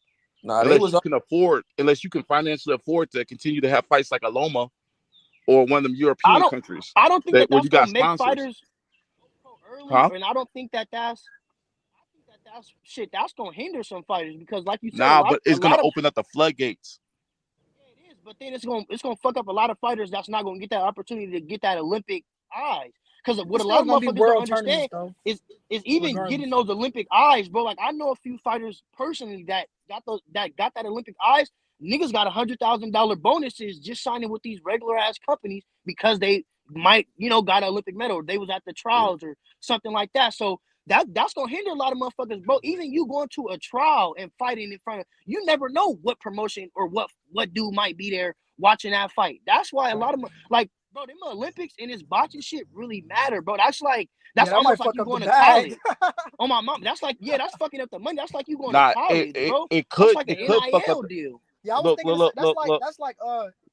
nah they Unless was you can afford, unless you can financially afford to continue to have fights like a Loma or one of them I European don't countries I don't think that that where that's you gonna got make sponsors. fighters go pro early, Huh? and I don't think that that's shit. That's gonna hinder some fighters because, like you said, Nah, but a it's gonna lot of open up the floodgates. yeah, it is. But then it's gonna fuck up a lot of fighters that's not gonna get that opportunity to get that Olympic eyes. Because what It's a lot still of gonna be motherfuckers don't world tournaments understand though, is even getting regardless. those Olympic eyes, bro. Like, I know a few fighters personally that got that Olympic eyes. Niggas got $100,000 bonuses just signing with these regular ass companies because they might, got an Olympic medal. Or they was at the trials or something like that. So that's gonna hinder a lot of motherfuckers, bro. Even you going to a trial and fighting in front of, you never know what promotion or what dude might be there watching that fight. That's why a lot of like, bro, them Olympics and this boxing shit really matter, bro. Yeah, That's that might almost like fuck you up the going to bag. college. On my mom, that's like, yeah, that's fucking up the money. That's like you going to Nah, college, bro. it That's could like an it could fuck up. NIL deal. Yeah, I was Look, thinking look, look, that's look, like look.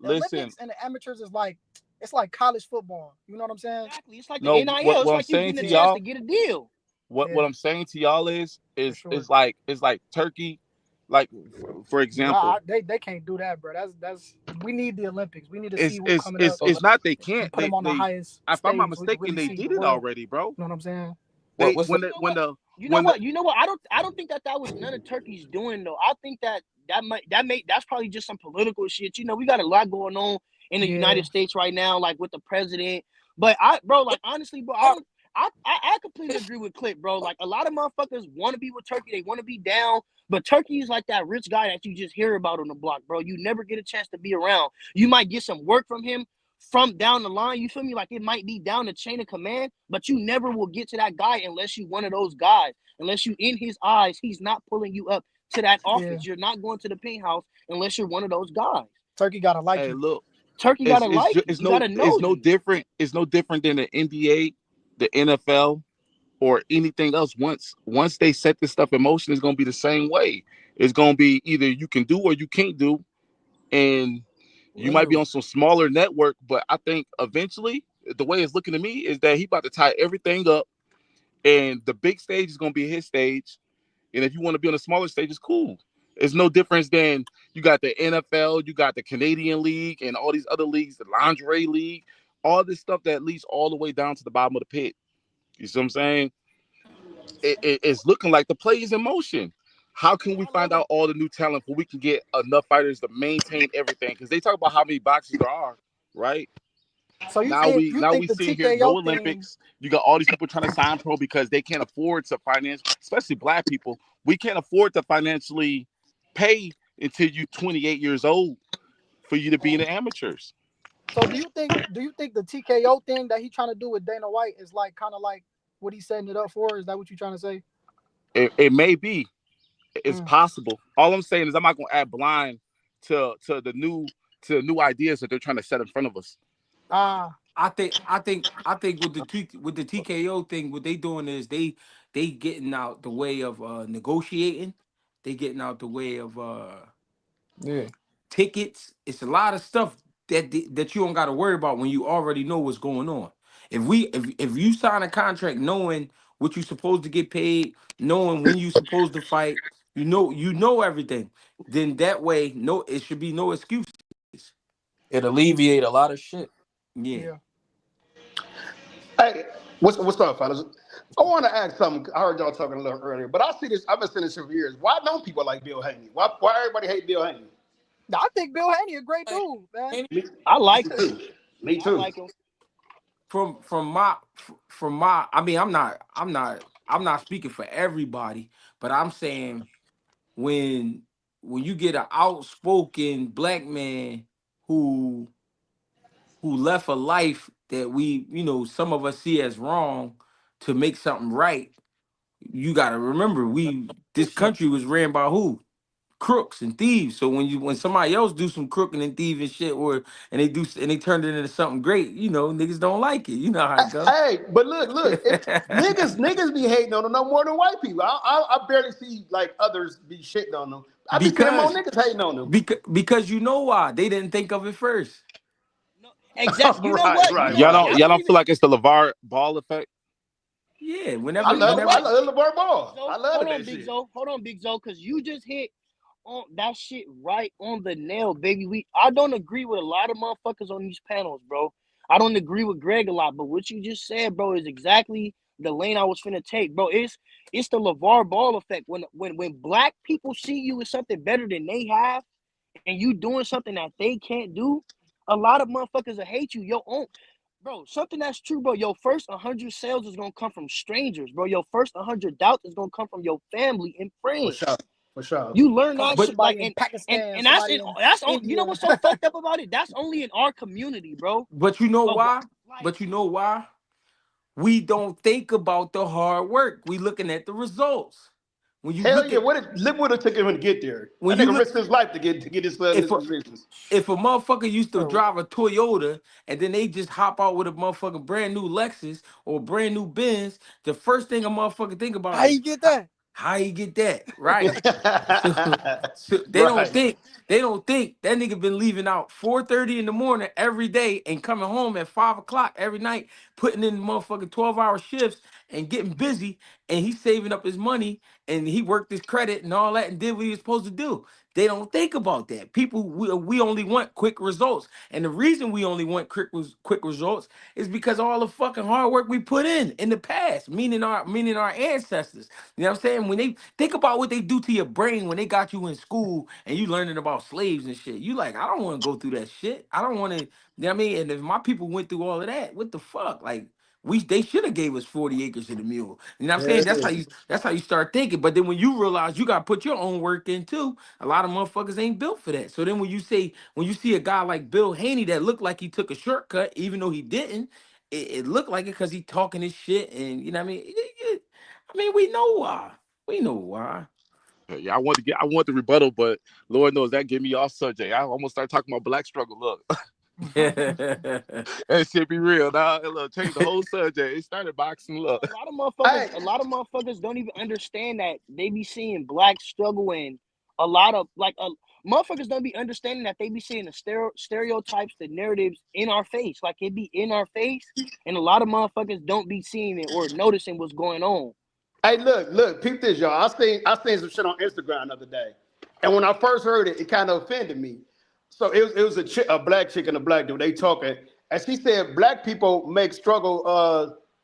the Listen, Olympics and the amateurs is like it's like college football. You know what I'm saying? Exactly. It's like the no, NIL. It's what I'm like you saying getting a to Yeah, chance to y'all, get a deal. what yeah, I'm saying to y'all is for is sure. is like is like Turkey, like for Yeah, example, they can't do that, bro. That's we need the Olympics. We need to see is who is coming up is is not they can't and put them on the they highest if I'm not stage so we can mistaken really they see the did it world. already, bro. You know what I'm saying? They what's when that? You the know when what? the You know when the what? You know what? I don't think that was none of Turkey's doing though. I think that's probably just some political shit. We got a lot going on in the Yeah, United States right now, like with the president. But like honestly, bro, I What don't. I completely agree with Clip, bro. Like, a lot of motherfuckers want to be with Turkey. They want to be down. But Turkey is like that rich guy that you just hear about on the block, bro. You never get a chance to be around. You might get some work from him from down the line. You feel me? Like, it might be down the chain of command, but you never will get to that guy unless you one of those guys. Unless you in his eyes, he's not pulling you up to that yeah. office. You're not going to the penthouse unless you're one of those guys. Turkey gotta like hey you. look Turkey gotta like you. He gotta know you. it's no different than the NBA, the NFL, or anything else. Once they set this stuff in motion, it's gonna be the same way. It's gonna be either you can do or you can't do, and you might be Literally. on some smaller network. But I think eventually, the way it's looking to me is that he about to tie everything up, and the big stage is gonna be his stage. And if you want to be on a smaller stage, it's cool. It's no difference than you got the NFL, you got the Canadian League, and all these other leagues, the Lingerie League, all this stuff that leads all the way down to the bottom of the pit. You see what I'm saying? It's looking like the play is in motion. How can we I love find it. out all the new talent where we can get enough fighters to maintain everything? Because they talk about how many boxes there are, right? So you Now think we the see here no TKO thing? Olympics. You got all these people trying to sign pro because they can't afford to finance, especially black people. We can't afford to financially pay until you're 28 years old for you to be in the amateurs. So do you think the TKO thing that he trying to do with Dana White is like kind of like what he's setting it up for? Is that what you're trying to say? It may be. It's Mm. possible. All I'm saying is I'm not gonna add blind the new ideas that they're trying to set in front of us. Ah, I think with the TKO thing, what they doing is they getting out the way of negotiating. They getting out the way of Yeah. tickets. It's a lot of stuff that you don't got to worry about when you already know what's going on. If you sign a contract knowing what you're supposed to get paid, knowing when you're supposed to fight, you know everything. Then that way, no, it should be no excuses. It alleviate a lot of shit. Yeah. yeah. Hey, what's up, fellas? I want to ask something. I heard y'all talking a little earlier, but I see this. I've been seeing this for years. Why don't people like Bill Haney? Why everybody hate Bill Haney? I think Bill Haney a great dude, man. Me, I me like him. too. Me I too. like him. From my I mean I'm not speaking for everybody, but I'm saying when when you get an outspoken black man who left a life that some of us see as wrong to make something right, you got to remember this country was ran by who? Crooks and thieves. So when somebody else do some crooking and thieving shit, or and they turn it into something great, niggas don't like it. You know how it go. Hey, but look, niggas be hating on them no more than white people. I barely see like others be shitting on them. I be seeing more because niggas hating on them. because you know why they didn't think of it first. No, exactly. You know right, what? You right, know Y'all what? right. don't Y'all y'all don't don't even. feel like it's the LeVar Ball effect? Yeah, I You know love what? LeVar Big Ball. Zo, I love hold on, that Big shit. Zo. Hold on, Big Zo, because you just hit on that shit right on the nail, baby. I don't agree with a lot of motherfuckers on these panels, bro. I don't agree with Greg a lot, but what you just said, bro, is exactly the lane I was finna take, bro. It's the LeVar Ball effect. When black people see you as something better than they have, and you doing something that they can't do, a lot of motherfuckers will hate you. Your own. Bro, something that's true, bro. Your first 100 sales is gonna come from strangers, bro. Your first 100 doubts is gonna come from your family and For friends. sure. For sure. You learn Come that from shit, But like, somebody in and Pakistan, and that's somebody in in that's on. You know India. what's so fucked up about it? That's only in our community, bro. but you know But why? like, But you know why? We don't think about the hard work. We looking at the results. When you Hell look yeah. at Look what it took him to get there. when That you nigga look risked his life to get his son in if this a position. if a motherfucker used to So drive a Toyota and then they just hop out with a motherfucking brand new Lexus or a brand new Benz, the first thing a motherfucker think about how is you get that? how you get that right. So, so right. they don't think that nigga been leaving out 4:30 in the morning every day and coming home at 5 o'clock every night, putting in motherfucking 12-hour shifts and getting busy, and he's saving up his money and he worked his credit and all that and did what he was supposed to do. They don't think about that. People, we only want quick results, and the reason we only want quick results is because all the fucking hard work we put in the past, meaning our ancestors. You know what I'm saying? When they think about what they do to your brain when they got you in school and you learning about slaves and shit, you like, I don't want to go through that shit. I don't want to. You know what I mean? And if my people went through all of that, what the fuck? Like, they should have gave us 40 acres of the mule. You know what I'm saying? Yeah. That's how you start thinking. But then when you realize you gotta put your own work in too, a lot of motherfuckers ain't built for that. So then when you see a guy like Bill Haney that looked like he took a shortcut, even though he didn't, it looked like it because he talking his shit, and you know what I mean. I mean, we know why. We know why. Yeah, I want the rebuttal, but Lord knows that get me off subject. I almost start talking about black struggle. Look, that shit be real. Now, look, change the whole subject. It started boxing. Look, Hey, a lot of motherfuckers don't even understand that they be seeing black struggle, and a lot of motherfuckers don't be understanding that they be seeing the stereotypes, the narratives in our face. Like, it be in our face, and a lot of motherfuckers don't be seeing it or noticing what's going on. hey, look, peep this, y'all. I seen some shit on Instagram the other day, and when I first heard it, it kind of offended me. So it was a black chick and a black dude. They talking, and she said black people make struggle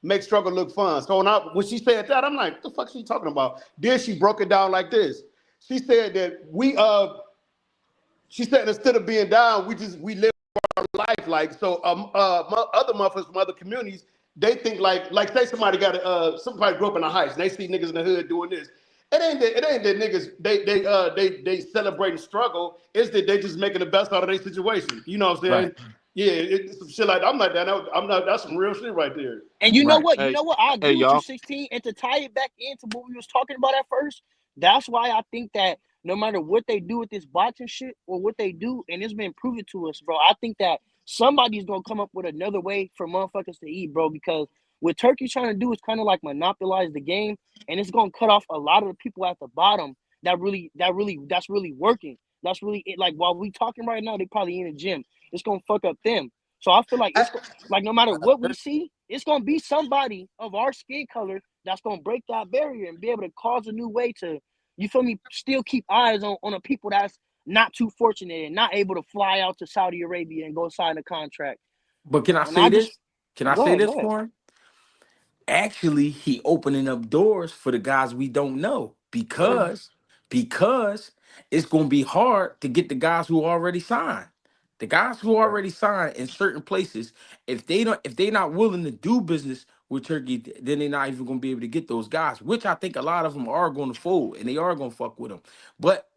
look fun. So when she said that, I'm like, what the fuck she talking about? Then she broke it down like this. She said that she said instead of being down, we live life. Like so, other motherfuckers from other communities, they think like say somebody got somebody grew up in the heights, and they see niggas in the hood doing this. It ain't that niggas they celebrating struggle. It's that they just making the best out of their situation. You know what I'm Right. saying? Yeah, it's some shit like that. I'm not that. I'm not. That's some real shit right there. And you know Right. what? You Hey, know what? I hey, agree with you, y'all. 16. And to tie it back into what we was talking about at first, that's why I think that no matter what they do with this boxing shit or what they do, and it's been proven to us, bro, I think that somebody's gonna come up with another way for motherfuckers to eat, bro. Because what Turkey's trying to do is kind of like monopolize the game, and it's gonna cut off a lot of the people at the bottom that's really working. That's really it. Like while we talking right now, they probably in the gym. It's gonna fuck up them. So I feel like it's like no matter what we see, it's gonna be somebody of our skin color that's gonna break that barrier and be able to cause a new way to, you feel me, still keep eyes on the people that's not too fortunate and not able to fly out to Saudi Arabia and go sign a contract. But can I And I say just this? Can I go say ahead, this go ahead. for him? Actually, he opening up doors for the guys we don't know because it's gonna be hard to get the guys who already signed. The guys who already signed in certain places, if they not willing to do business with Turkey, then they're not even gonna be able to get those guys, which I think a lot of them are gonna fold and they are gonna fuck with them. But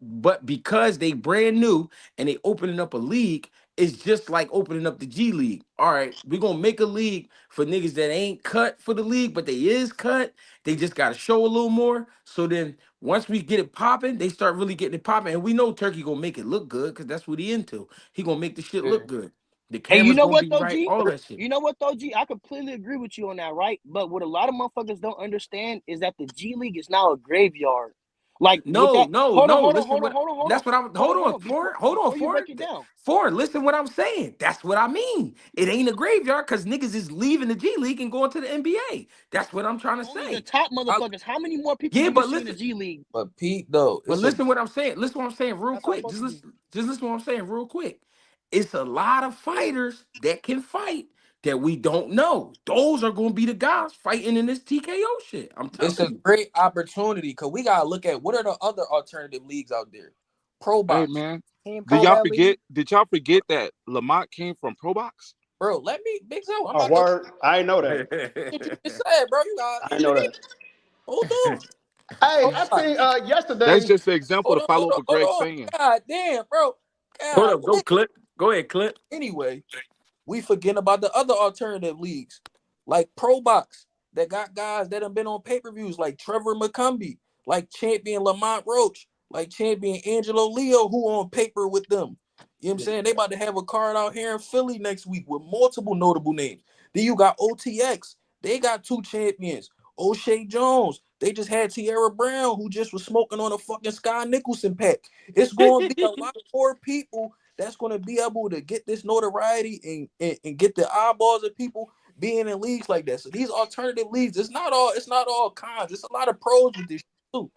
because they brand new and they opening up a league, it's just like opening up the G League. All right, we're gonna make a league for niggas that ain't cut for the league, but they is cut. They just gotta show a little more. So then once we get it popping, they start really getting it popping. And we know Turkey gonna make it look good because that's what he into. He gonna make the shit Yeah. look good. The And you camera's know gonna what be though, right, G? all that shit. You know what though, G? I completely agree with you on that, right? But what a lot of motherfuckers don't understand is that the G League is now a graveyard. Like with No, that, no, hold on, no. hold on, Listen, hold on, what hold on, hold on, that's what I'm hold on, hold hold on on. for. Hold on Before you for break it down, for. Listen what I'm saying. That's what I mean. It ain't a graveyard because niggas is leaving the G League and going to the NBA. That's what I'm trying to only the say. top I, motherfuckers. How many more people Yeah, do you but see in the listen, G League? but Pete though, but it's a listen what I'm saying. Listen what I'm saying real That's how it's quick. supposed to be. Just listen what I'm saying real quick. It's a lot of fighters that can fight that we don't know. Those are gonna be the guys fighting in this TKO shit. I'm it's telling a you. great opportunity because we gotta look at what are the other alternative leagues out there. Pro Hey, box, man. He ain't Did part of y'all that league. forget? Did y'all forget that Lamont came from Pro Box? bro. Let me Big Zo. I'm Oh, about to word. I ain't know that. what you just said, bro. You got I ain't know that. hold on. Hey, Hold I on. seen That's yesterday. just an example Hold to on, follow hold up on, what hold Greg's on. saying. God damn, bro. Hold God. up, go clip. Go ahead, clip. Anyway, we forget about the other alternative leagues, like Pro Box, that got guys that have been on pay-per-views, like Trevor McCumbee, like champion Lamont Roach, like champion Angelo Leo, who on paper with them. You know what I'm saying? They about to have a card out here in Philly next week with multiple notable names. Then you got OTX. They got two champions. O'Shea Jones. They just had Tierra Brown, who just was smoking on a fucking Sky Nicholson pack. It's going to be a lot more people that's going to be able to get this notoriety and get the eyeballs of people being in leagues like that. So these alternative leagues, it's not all cons. It's a lot of pros with this too.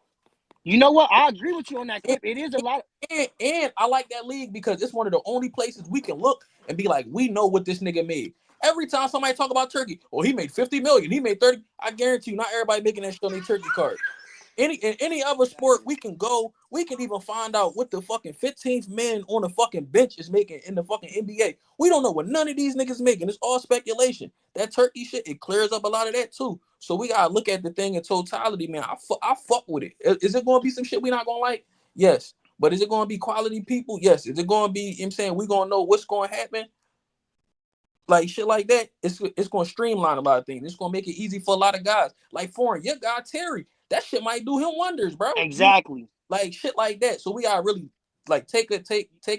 You know what? I agree with you on that And, clip. It is a lot. and I like that league because it's one of the only places we can look and be like, we know what this nigga made. Every time somebody talk about Turkey, oh, he made 50 million, he made 30. I guarantee you, not everybody making that shit on their Turkey card. In any other sport, we can go. We can even find out what the fucking 15th man on the fucking bench is making in the fucking NBA. We don't know what none of these niggas making. It's all speculation. That Turkey shit, it clears up a lot of that too. So we gotta look at the thing in totality, man. I fuck with it. Is it gonna be some shit we not gonna like? Yes. But is it gonna be quality people? Yes. Is it gonna be? You know what I'm saying we gonna know what's gonna happen. Like shit like that, it's gonna streamline a lot of things. It's gonna make it easy for a lot of guys. Like foreign, your guy Terry, that shit might do him wonders, bro. Exactly. Like shit like that. So we gotta really like take a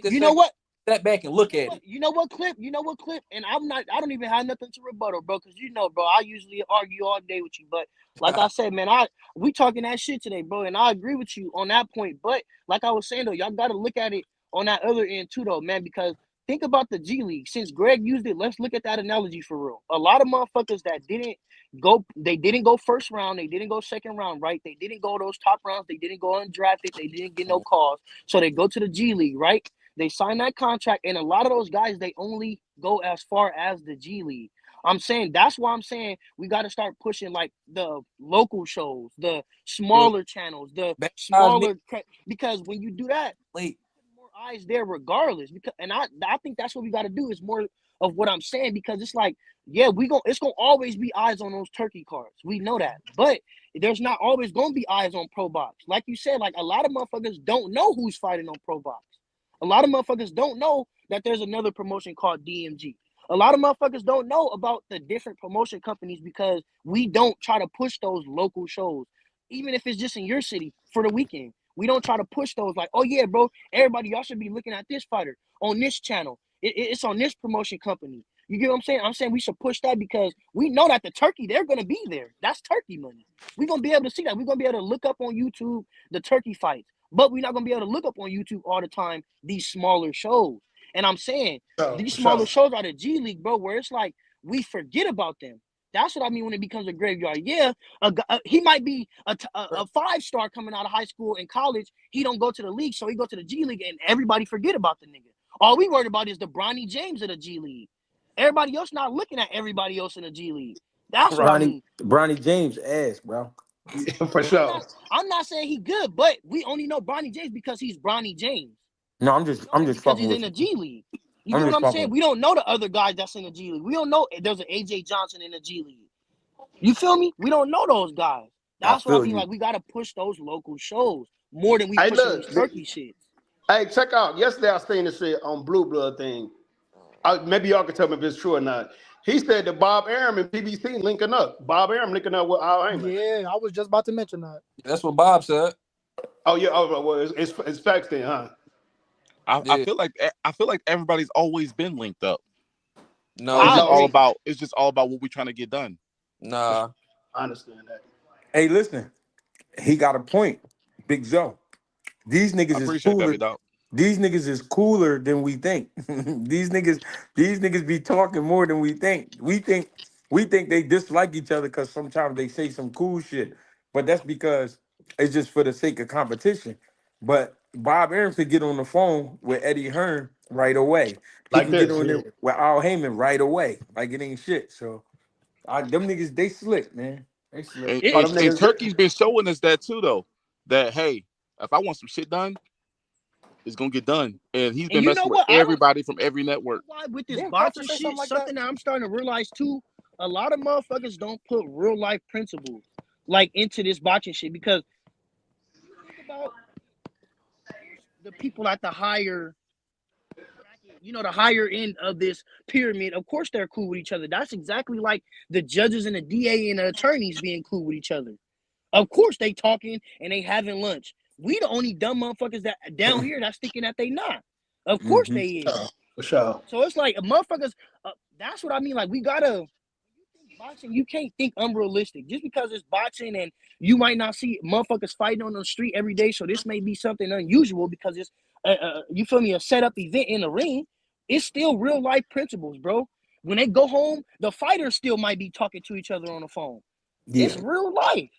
You know what? step back and look at it. You know what clip? You know what clip? And I don't even have nothing to rebuttal, bro, because you know, bro, I usually argue all day with you. But like I said, man, we talking that shit today, bro. And I agree with you on that point. But like I was saying though, y'all gotta look at it on that other end too, though, man, because think about the G League. Since Greg used it, let's look at that analogy for real. A lot of motherfuckers that didn't go first round, they didn't go second round, right? They didn't go those top rounds, they didn't go undrafted, they didn't get no calls. So they go to the G League, right? They sign that contract, and a lot of those guys, they only go as far as the G League. I'm saying that's why I'm saying we got to start pushing like the local shows, the Yo, smaller channels, the baptized nigga smaller because when you do that, late. more eyes there regardless. Because and I think that's what we got to do is more of what I'm saying, because it's like, yeah, it's gonna always be eyes on those turkey cards. We know that, but there's not always gonna be eyes on Pro Box. Like you said, like a lot of motherfuckers don't know who's fighting on Pro Box. A lot of motherfuckers don't know that there's another promotion called DMG. A lot of motherfuckers don't know about the different promotion companies because we don't try to push those local shows, even if it's just in your city for the weekend. We don't try to push those like, oh yeah, bro, everybody, y'all should be looking at this fighter on this channel. It's on this promotion company. You get what I'm saying? I'm saying we should push that because we know that the turkey, they're going to be there. That's turkey money. We're going to be able to see that. We're going to be able to look up on YouTube the turkey fights, but we're not going to be able to look up on YouTube all the time these smaller shows. And I'm saying these smaller shows are the G League, bro, where it's like we forget about them. That's what I mean when it becomes a graveyard. Yeah, he might be a 5-star coming out of high school and college. He don't go to the league, so he go to the G League, and everybody forget about the nigga. All we worried about is the Bronny James of the G League. Everybody else not looking at everybody else in the G League. That's what I mean. Bronny James ass, bro. Yeah, for sure. I'm not saying he good, but we only know Bronny James because he's Bronny James. No, I'm just because fucking he's with in the you. G League. You know what I'm saying? We don't know the other guys that's in the G League. We don't know there's an AJ Johnson in the G League. You feel me? We don't know those guys. That's what I mean. Like, we gotta push those local shows more than we pushing these turkey shit. Hey, check out. Yesterday I seen this shit on Blue Blood thing. Maybe y'all can tell me if it's true or not. He said that Bob Arum and PBC linking up. Bob Arum linking up with Al Heyman. Yeah, I was just about to mention that. That's what Bob said. Oh yeah. Oh well, it's facts then, huh? I feel like everybody's always been linked up. No, it's just all about what we're trying to get done. Nah, I understand that. Hey, listen, he got a point, Big Joe. These niggas is cooler. These niggas is cooler than we think. These niggas be talking more than we think. We think they dislike each other because sometimes they say some cool shit, but that's because it's just for the sake of competition. But Bob Arum could get on the phone with Eddie Hearn right away. He can get on there with Al Heyman right away. Like it ain't shit. So them niggas, they slick, man. They slick. And Turkey's been showing us that too, though. That hey, if I want some shit done, it's gonna get done. And he's been messing with everybody from every network. With this boxing shit, something that I'm starting to realize too, a lot of motherfuckers don't put real life principles like into this boxing shit, because think about the people at the higher, the higher end of this pyramid. Of course they're cool with each other. That's exactly like the judges and the DA and the attorneys being cool with each other. Of course they talking and they having lunch. We the only dumb motherfuckers that down here that's thinking that they not. Of course they is. For sure. So it's like motherfuckers. That's what I mean. Like we gotta. Boxing, you can't think unrealistic. Just because it's boxing and you might not see motherfuckers fighting on the street every day, so this may be something unusual because it's you feel me, a setup event in the ring. It's still real life principles, bro. When they go home, the fighters still might be talking to each other on the phone. Yeah. It's real life.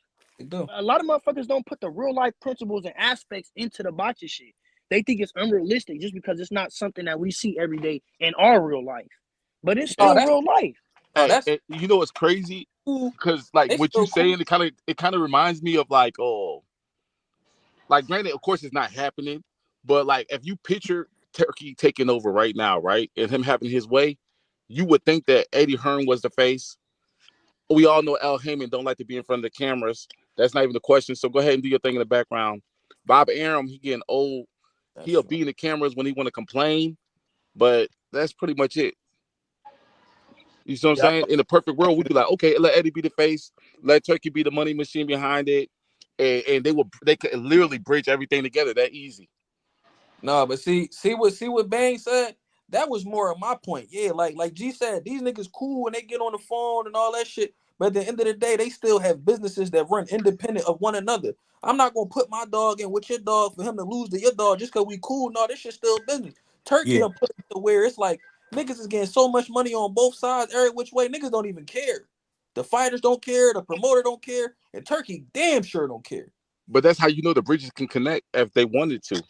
A lot of motherfuckers don't put the real life principles and aspects into the boxing shit. They think it's unrealistic just because it's not something that we see every day in our real life. But it's still real life. You know what's crazy? Because like what you saying, it kind of reminds me of like granted, of course it's not happening, but like if you picture Turkey taking over right now, right, and him having his way, you would think that Eddie Hearn was the face. We all know Al Heyman don't like to be in front of the cameras. That's not even the question. So go ahead and do your thing in the background. Bob Arum, he getting old. He'll be in the cameras when he want to complain, but that's pretty much it. You see what I'm saying? In the perfect world, we'd be like, okay, let Eddie be the face, let Turkey be the money machine behind it, and they could literally bridge everything together that easy. No, but see what Bang said. That was more of my point. Yeah, like G said, these niggas cool when they get on the phone and all that shit. But at the end of the day, they still have businesses that run independent of one another. I'm not gonna put my dog in with your dog for him to lose to your dog just because we cool. No, this shit still business. Turkey done put it to where it's like niggas is getting so much money on both sides, every which way. Niggas don't even care. The fighters don't care. The promoter don't care. And Turkey damn sure don't care. But that's how you know the bridges can connect if they wanted to.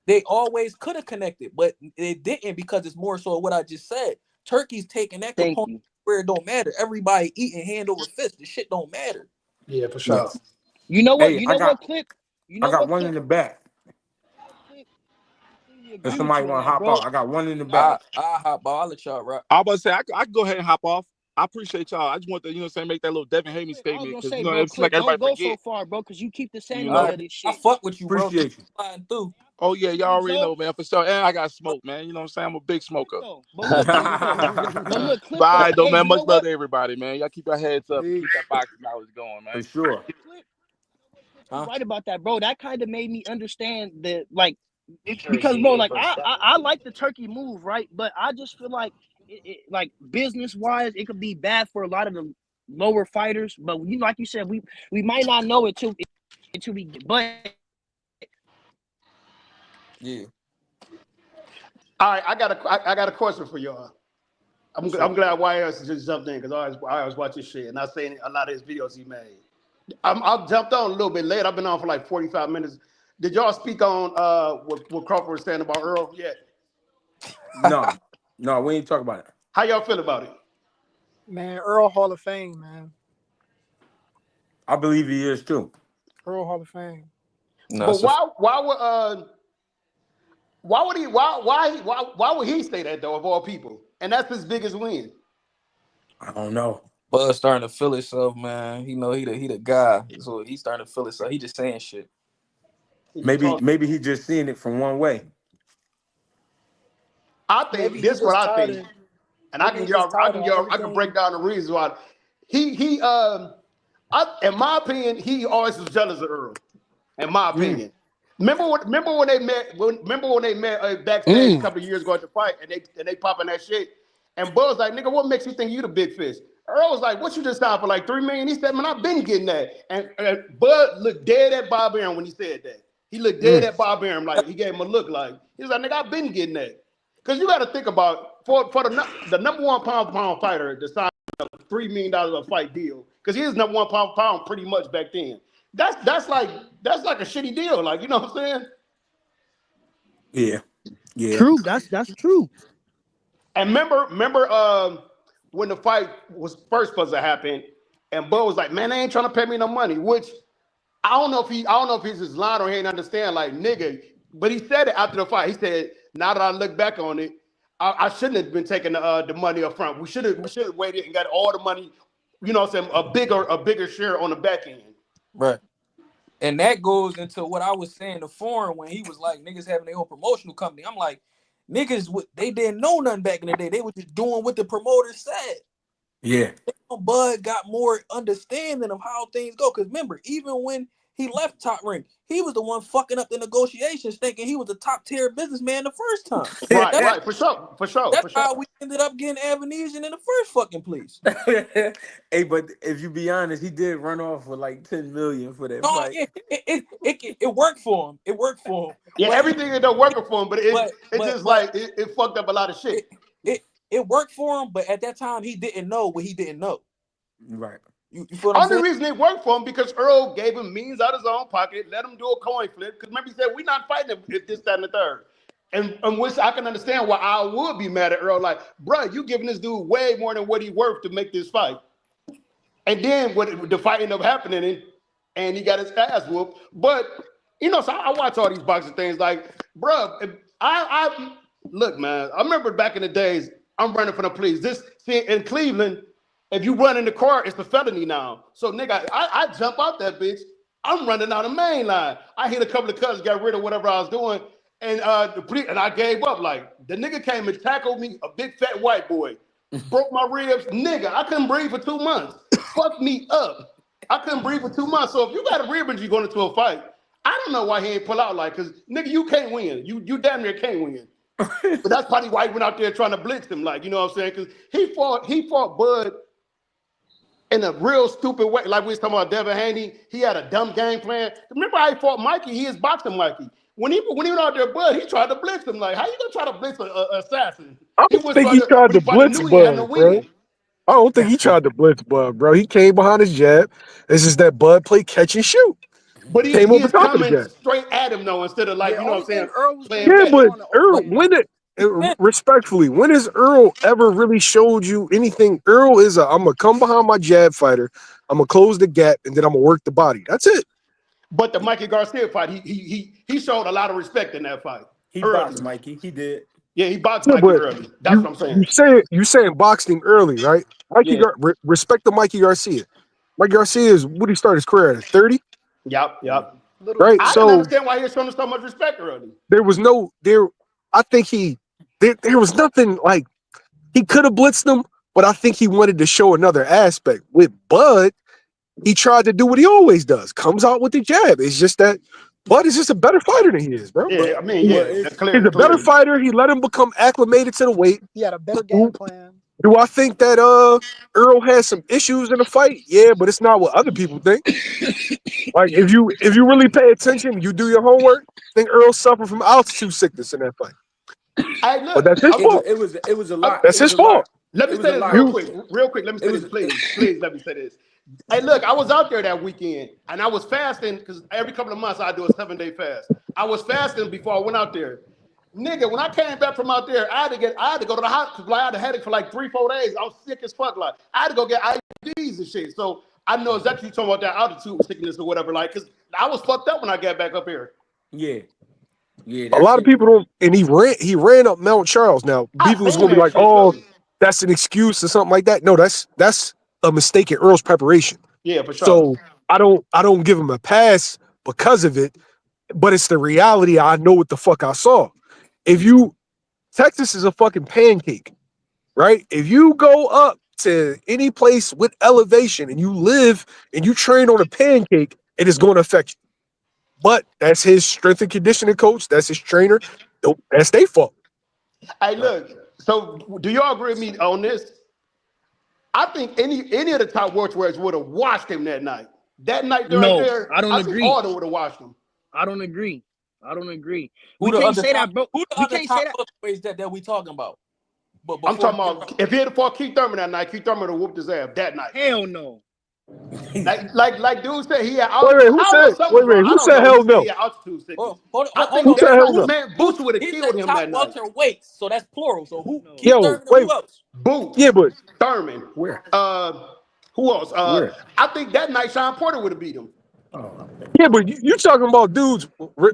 They always could have connected, but it didn't because it's more so what I just said. Turkey's taking that component where it don't matter. Everybody eating hand over fist. The shit don't matter. Yeah, for sure. You know what? Clip? I got one in the back. If agree with somebody you on want to that, hop bro. out, I got one in the back. I hop ball. I'll let y'all rock. I was about to say I can go ahead and hop off. I appreciate y'all. I just want to, you know, say make that little Devin Haney Clip, I was statement gonna because say, you know bro, it seems like Clip, don't everybody go so forget. far, bro, because you keep the You sanity know. of this I shit. fuck with you, bro. Keep Appreciate you. sliding through. Oh yeah, y'all Clip, already so know, man, for sure. And I got smoke, man. You know what I'm saying? I'm a big Clip smoker. though. But look though, but look, Clip though. Bye, though, Hey, man. you know Much love what? to everybody, man. Y'all keep your heads up and keep Peace. that boxing knowledge going, For man. sure. Clip, Clip, you're Huh? right about that, bro. That kind of made me understand the like because bro, like I like the turkey move, right? But I just feel like like business wise, it could be bad for a lot of the lower fighters. But you like you said, we might not know it till we get. But Yeah. All right, I got a question for y'all. I'm What's up? glad YS just jumped in because I always watch his shit and I seen a lot of his videos he made. I jumped on a little bit late. I've been on for like 45 minutes. Did y'all speak on what Crawford was saying about Earl yet? No, we ain't talk about it. How y'all feel about it? Man, Earl Hall of Fame, man. I believe he is too. Earl Hall of Fame. No, But it's a why would he say that though of all people? And that's his biggest win. I don't know. Buzz starting to feel himself, man. He know he the guy. So he's starting to feel himself. He just saying shit. He just Maybe talking. he just seeing it from one way. I think Maybe he this is what just I tired think, of. and Maybe he just tired of I can break everything. down the reasons why. In my opinion, he always was jealous of Earl. In my opinion, remember when they met? Remember when they met backstage a couple of years ago at the fight, and they popping that shit. And Buzz like, nigga, what makes you think you the big fish? Earl was like, what you just signed for like $3 million? He said, man, I've been getting that. And Bud looked dead at Bob Arum when he said that. He looked dead at Bob Arum like he gave him a look like he was like, nigga, I've been getting that. Because you got to think about for the number one pound for pound fighter to sign a $3 million a fight deal because he is number one pound for pound pretty much back then. That's like a shitty deal, like you know what I'm saying? Yeah. Yeah. true, that's true. And remember when the fight was first supposed to happen, and Bud was like, "Man, they ain't trying to pay me no money." Which I don't know if he's just lying or he ain't understand, like nigga. But he said it after the fight. He said, "Now that I look back on it, I shouldn't have been taking the money up front. We should have waited and got all the money. You know what I'm saying? A bigger share on the back end." Right. And that goes into what I was saying to Foreign when he was like, niggas having their own promotional company. I'm like, niggas, they didn't know nothing back in the day. They were just doing what the promoters said. Yeah. Bud got more understanding of how things go. Because remember, even when he left Top Ring, he was the one fucking up the negotiations, thinking he was a top tier businessman the first time. Right, for sure. That's how we ended up getting Avenesian in the first fucking place. Hey, but if you be honest, he did run off with like 10 million for that No, fight. it worked for him. It worked for him. Yeah, But everything is not working for him, but but it but just but like it fucked up a lot of shit. it worked for him. But at that time, he didn't know what he didn't know. Right. You feel what I'm Only saying? reason it worked for him because Earl gave him means out of his own pocket, let him do a coin flip. Because remember, he said, we're not fighting if this, that, and the third. And which I can understand why I would be mad at Earl. Like, bro, you giving this dude way more than what he's worth to make this fight. And then what the fight ended up happening, and he got his ass whooped. But, you know, so I watch all these boxing things. Like, bro, I look, man, I remember back in the days, I'm running for the police. In Cleveland, if you run in the car, it's a felony now. So, nigga, I jump out that bitch. I'm running down the main line. I hit a couple of cuts, got rid of whatever I was doing, and the police, and I gave up. Like the nigga came and tackled me, a big fat white boy, broke my ribs, nigga. I couldn't breathe for 2 months. Fucked me up. I couldn't breathe for 2 months. So if you got a rib injury going into a fight, I don't know why he ain't pull out like, cause nigga, you can't win. You damn near can't win. But that's probably why he went out there trying to blitz him, like, you know what I'm saying? Because he fought Bud in a real stupid way. Like we was talking about Devin Haney, he had a dumb game plan. Remember how he fought Mikey? He is boxing Mikey. When he went out there, Bud, he tried to blitz him. Like, how you gonna try to blitz an assassin? I He don't was think trying he to, tried but he to probably blitz knew he had no Bud, bro. win. I don't think he tried to blitz Bud, bro. He came behind his jab. This is that Bud play catch and shoot. But Came he over is top of the coming jab. straight at him though, instead of like, Yeah, you know what only I'm saying, thing Earl was playing doing Yeah, was back. but throwing the Earl, overhand. when it respectfully, when has Earl ever really showed you anything? Earl is I'm gonna come behind my jab fighter, I'm gonna close the gap, and then I'm gonna work the body. That's it. But the Mikey Garcia fight, he showed a lot of respect in that fight. He early. boxed Mikey. He did. Yeah, he boxed Yeah, Mikey but early. That's what I'm you saying boxed him early, right? Yeah. Respect the Mikey Garcia. Mikey Garcia is what he started his career at 30, Yep. Little right? dude. I didn't So understand why he was showing so much respect early. there was no there. I think there was nothing like he could have blitzed him, but I think he wanted to show another aspect. With Bud, he tried to do what he always does, comes out with the jab. It's just that Bud is just a better fighter than he is, bro. Yeah, I mean, He- yeah, it's- that's clear. He's a better fighter. He let him become acclimated to the weight. He had a better game plan. Do I think that Earl has some issues in the fight? Yeah, but it's not what other people think. Like if you really pay attention, you do your homework, I think Earl suffered from altitude sickness in that fight. Hey, But that's his fault. It was a lot. That's it was his a lot. fault. let me It was say a this lot. real quick. Let me say this, please. Let me say this. Hey, look, I was out there that weekend, and I was fasting because every couple of months I do a 7-day fast. I was fasting before I went out there. Nigga, when I came back from out there, I had to go to the hospital. I had a headache for like 3-4 days. I was sick as fuck. Like I had to go get IVs and shit. So I know exactly you talking about that altitude sickness or whatever. Like, cause I was fucked up when I got back up here. Yeah. A lot of people don't, and he ran up Mount Charles. Now people was gonna be like, "Oh, that's an excuse or something like that." No, that's a mistake in Earl's preparation. Yeah, for sure. So I don't give him a pass because of it, but it's the reality. I know what the fuck I saw. Texas is a fucking pancake, right? If you go up to any place with elevation and you live and you train on a pancake, it is going to affect you. But that's his strength and conditioning coach. That's his trainer. That's their fault. Hey, look. So, do y'all agree with me on this? I think any of the top welterweights would have watched him that night. That night right there, I don't think agree. all of them would have watched him. I don't agree. Who We the can't other say top, that, bro. Who the We other can't say top that. ways that we talking about? But I'm talking about if he had fought Keith Thurman that night, Keith Thurman would have whooped his ass that night. Hell no. Like dude said, he had Wait, who said hell no? He had altitude sickness. Hold I on. think Who said hell no? man, Boots would have He killed said him top that night. welter weights, so that's plural. So who? No. Keith Yo, Thurman, wait. who else? Boots. Yeah, but Thurman. Where? Who else? Where? I think that night Sean Porter would have beat him. yeah, but you talking about dudes.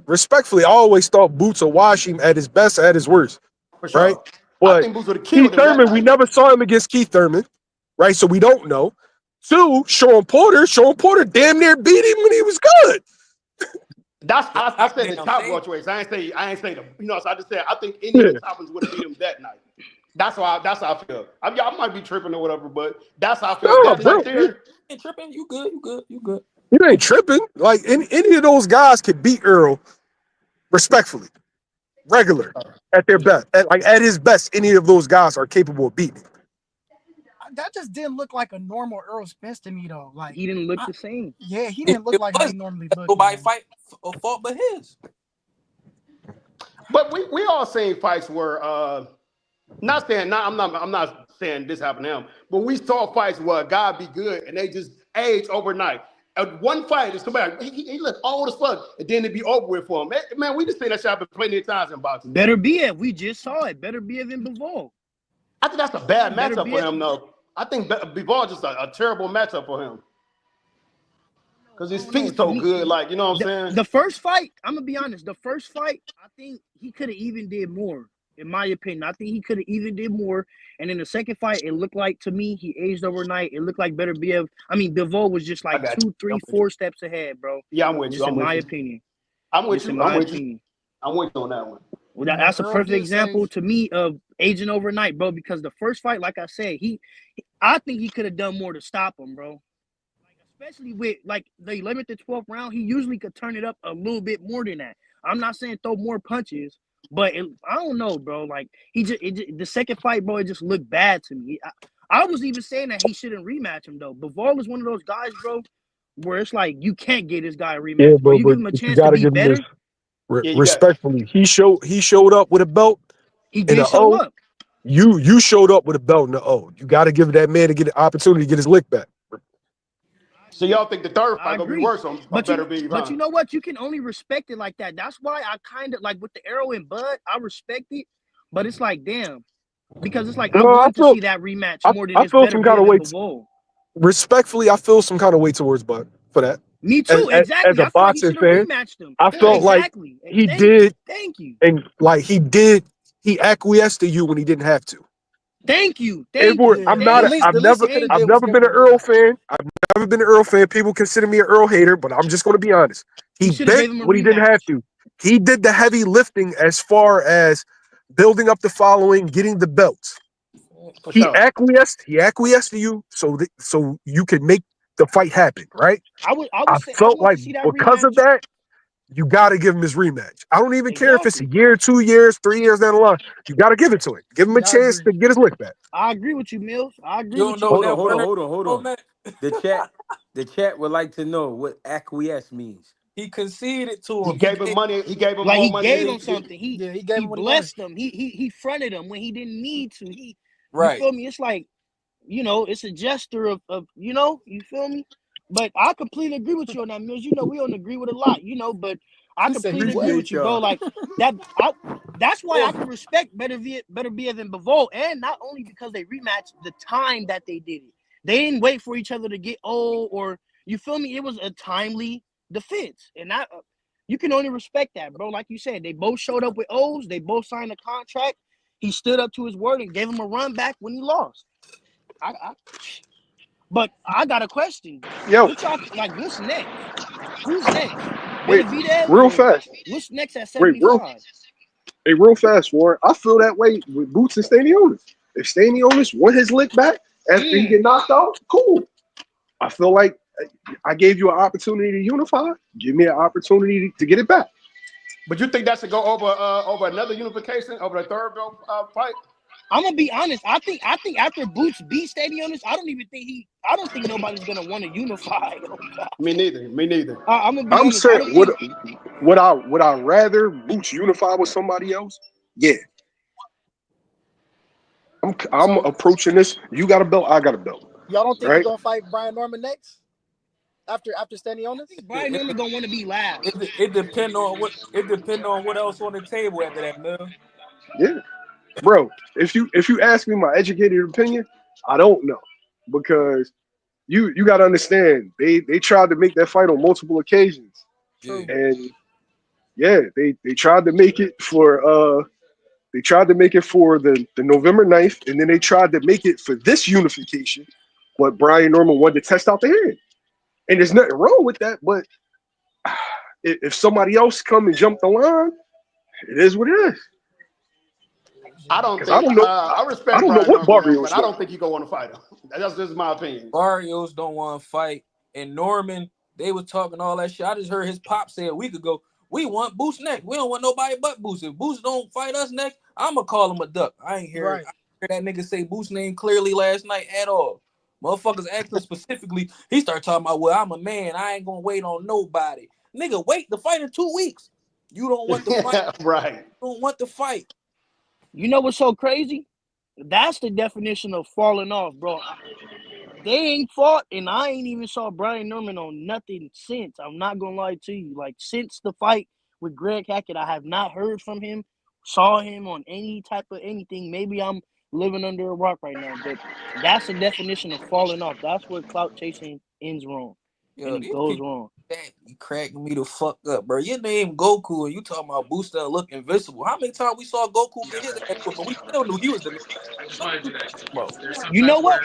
Respectfully, I always thought Boots will wash him at his best, at his worst, For sure. right? I But think Boots would have Keith killed him that Thurman, we night. never saw him against Keith Thurman, right? So we don't know. Two, Sean Porter damn near beat him when he was good. That's I said the top saying. welterweights. I ain't say the so I just said I think any of the top ones would have beat him that night. That's how I feel. I might be tripping or whatever, but that's how I feel. No, That bro. night there. Ain't tripping. You good. You ain't tripping. Like any of those guys could beat Earl respectfully, regular at their best. At his best, any of those guys are capable of beating him. That just didn't look like a normal Earl Spence to me though. Like He didn't look the same. yeah, he didn't look like how he normally looked. Nobody Man. fight or fought but his. But we all seen fights where I'm not saying this happened to him, but we saw fights where a guy be good and they just age overnight. One fight is somebody he look old as fuck, and then it be over with for him. Man, we just seen that shit happen plenty of times in boxing. Better be it. We just saw it. Better be it than Bivol. I think that's a bad Better matchup be for it. him, though. I think Bivol just a terrible matchup for him. Because his feet so good, like, you know what I'm saying? The first fight, I'm gonna be honest. The first fight, I think he could have even did more, in my opinion. I think he could have even did more. And in the second fight, it looked like to me he aged overnight. It looked like Bivol was just like 2, 3, 4 steps ahead, bro. Yeah, I'm with you. Just in my opinion. I'm with Just you. in I'm my with you. opinion. I'm with you on that one. Well, that's a perfect example to me of aging overnight, bro. Because the first fight, like I said, I think he could have done more to stop him, bro. Like especially with like the 11th to 12th round, he usually could turn it up a little bit more than that. I'm not saying throw more punches, but I don't know, bro. Like the second fight, bro, it just looked bad to me. I was even saying that he shouldn't rematch him though. Bivol is one of those guys, bro, where it's like you can't get this guy a rematch. Yeah, bro. but You give him a chance to gotta be give him better. this. Respectfully, he showed up with a belt. He did show up. You showed up with a belt in the O. You got to give that man to get an opportunity to get his lick back. So y'all think the third fight gonna be worse on better be? But you know what? You can only respect it like that. That's why I kind of like with the Arrow and Bud, I respect it. But it's like, damn, because it's like I want to see that rematch more than I this feel better some kind of than way. Bivol. Respectfully, I feel some kind of way towards Bud for that. Me as, too, as, as exactly. a I feel like he boxing should have fan. rematched him. I Yeah. felt like Exactly. he Thank you. did, Thank you. and like he acquiesced to you when he didn't have to. Thank you. It Thank were, you. Yeah, I'm not. the Thank least you. the least he could have Thank I've did you. was never give been him an a Earl rematch. fan. I've never been an Earl fan. People consider me an Earl hater, but I'm just going to be honest. He He should have bent gave him a when he didn't have rematch. to. He did the heavy lifting as far as building up the following, getting the belts. For He sure. acquiesced. He acquiesced to you so you can make the fight happen, right? I I would say I felt want like to see that because of rematch. that, you got to give him his rematch. I don't even care if it's a Exactly. year, 2 years, 3 years down the line. You got to give it to him. Give him a Yeah, I chance agree. to get his lick back. I agree with you, Mills. I agree You don't with you know on Hold on, that, that hold on, bro. word, hold on, hold oh on. man. The chat would like to know what acquiesce means. He conceded to He him. He gave him gave money. He gave him Like more he money than gave he him could get. something. Yeah, he gave He him what he wanted. blessed him. He fronted him when he didn't need to. You right. feel me? It's like, it's a gesture of you feel me? But I completely agree with you on that, Mills. We don't agree with a lot, but I He said he completely agree what? with Appreciate you, bro. y'all. Like that that's why I Oh, can respect Better Be and Bivol, and not only because they rematched, the time that they did it. They didn't wait for each other to get old, or you feel me? It was a timely defense. And that you can only respect that, bro. Like you said, they both showed up with O's, they both signed a contract. He stood up to his word and gave him a run back when he lost. But I got a question. Yo, What y'all like? What's next? Who's next? wait, Benavidez real or fast. what's next at Wait, 75? real fast, Warren. I feel that way with Boots and Stanionis. If Stanionis won his lick back after he get knocked out, cool. I feel like I gave you an opportunity to unify. Give me an opportunity to get it back. But you think that should go over another unification, over the third belt fight? I'm gonna be honest. I think after Boots beat Stadionis, I don't think nobody's gonna want to unify. Oh God. Me neither. Me neither. I'm gonna be I'm honest. I don't saying, think. would I rather Boots unify with somebody else? Yeah. I'm So approaching this. You got a belt, I got a belt. y'all don't think he Right? gonna fight Brian Norman next? After I Stanionis? think Brian Norman gonna want to be last. it depend on what else on the table after that, Mill. Yeah. Bro, if you ask me my educated opinion, I don't know. Because you gotta understand, they tried to make that fight on multiple occasions. Yeah. True. And yeah, they tried to make it for the November 9th, and then they tried to make it for this unification, but Brian Norman wanted to test out the hand. And there's nothing wrong with that, but if somebody else come and jump the line, it is what it is. I don't Because I think don't know, I I respect don't know Brian what Norman, yo, but Barrios I doing. don't think he gonna want to fight him. That's just my opinion. Barrios don't want to fight, and Norman, they was talking all that shit. I just heard his pop say a week ago, we want Boost next. We don't want nobody but Boost. If Boost don't fight us next, I'ma call him a duck. I ain't hear Right. that nigga say Boost name clearly last night at all. Motherfuckers asked him specifically. He started talking about, well, I'm a man. I ain't gonna wait on nobody. Nigga, wait the fight in 2 weeks. You don't want the fight. Right. You don't want the fight. You know what's so crazy? That's the definition of falling off, bro. They ain't fought, and I ain't even saw Brian Norman on nothing since. I'm not gonna lie to you. Like since the fight with Greg Hackett, I have not heard from him, saw him on any type of anything. Maybe I'm living under a rock right now, but that's the definition of falling off. That's where clout chasing ends wrong, and Yo, it these goes people wrong. that you cracking me the fuck up, bro. Your name Goku and you talking about Booster look invincible. How many times we saw Goku get his ass whooped, but we still knew he was the man? Fuck you talking about? You know what?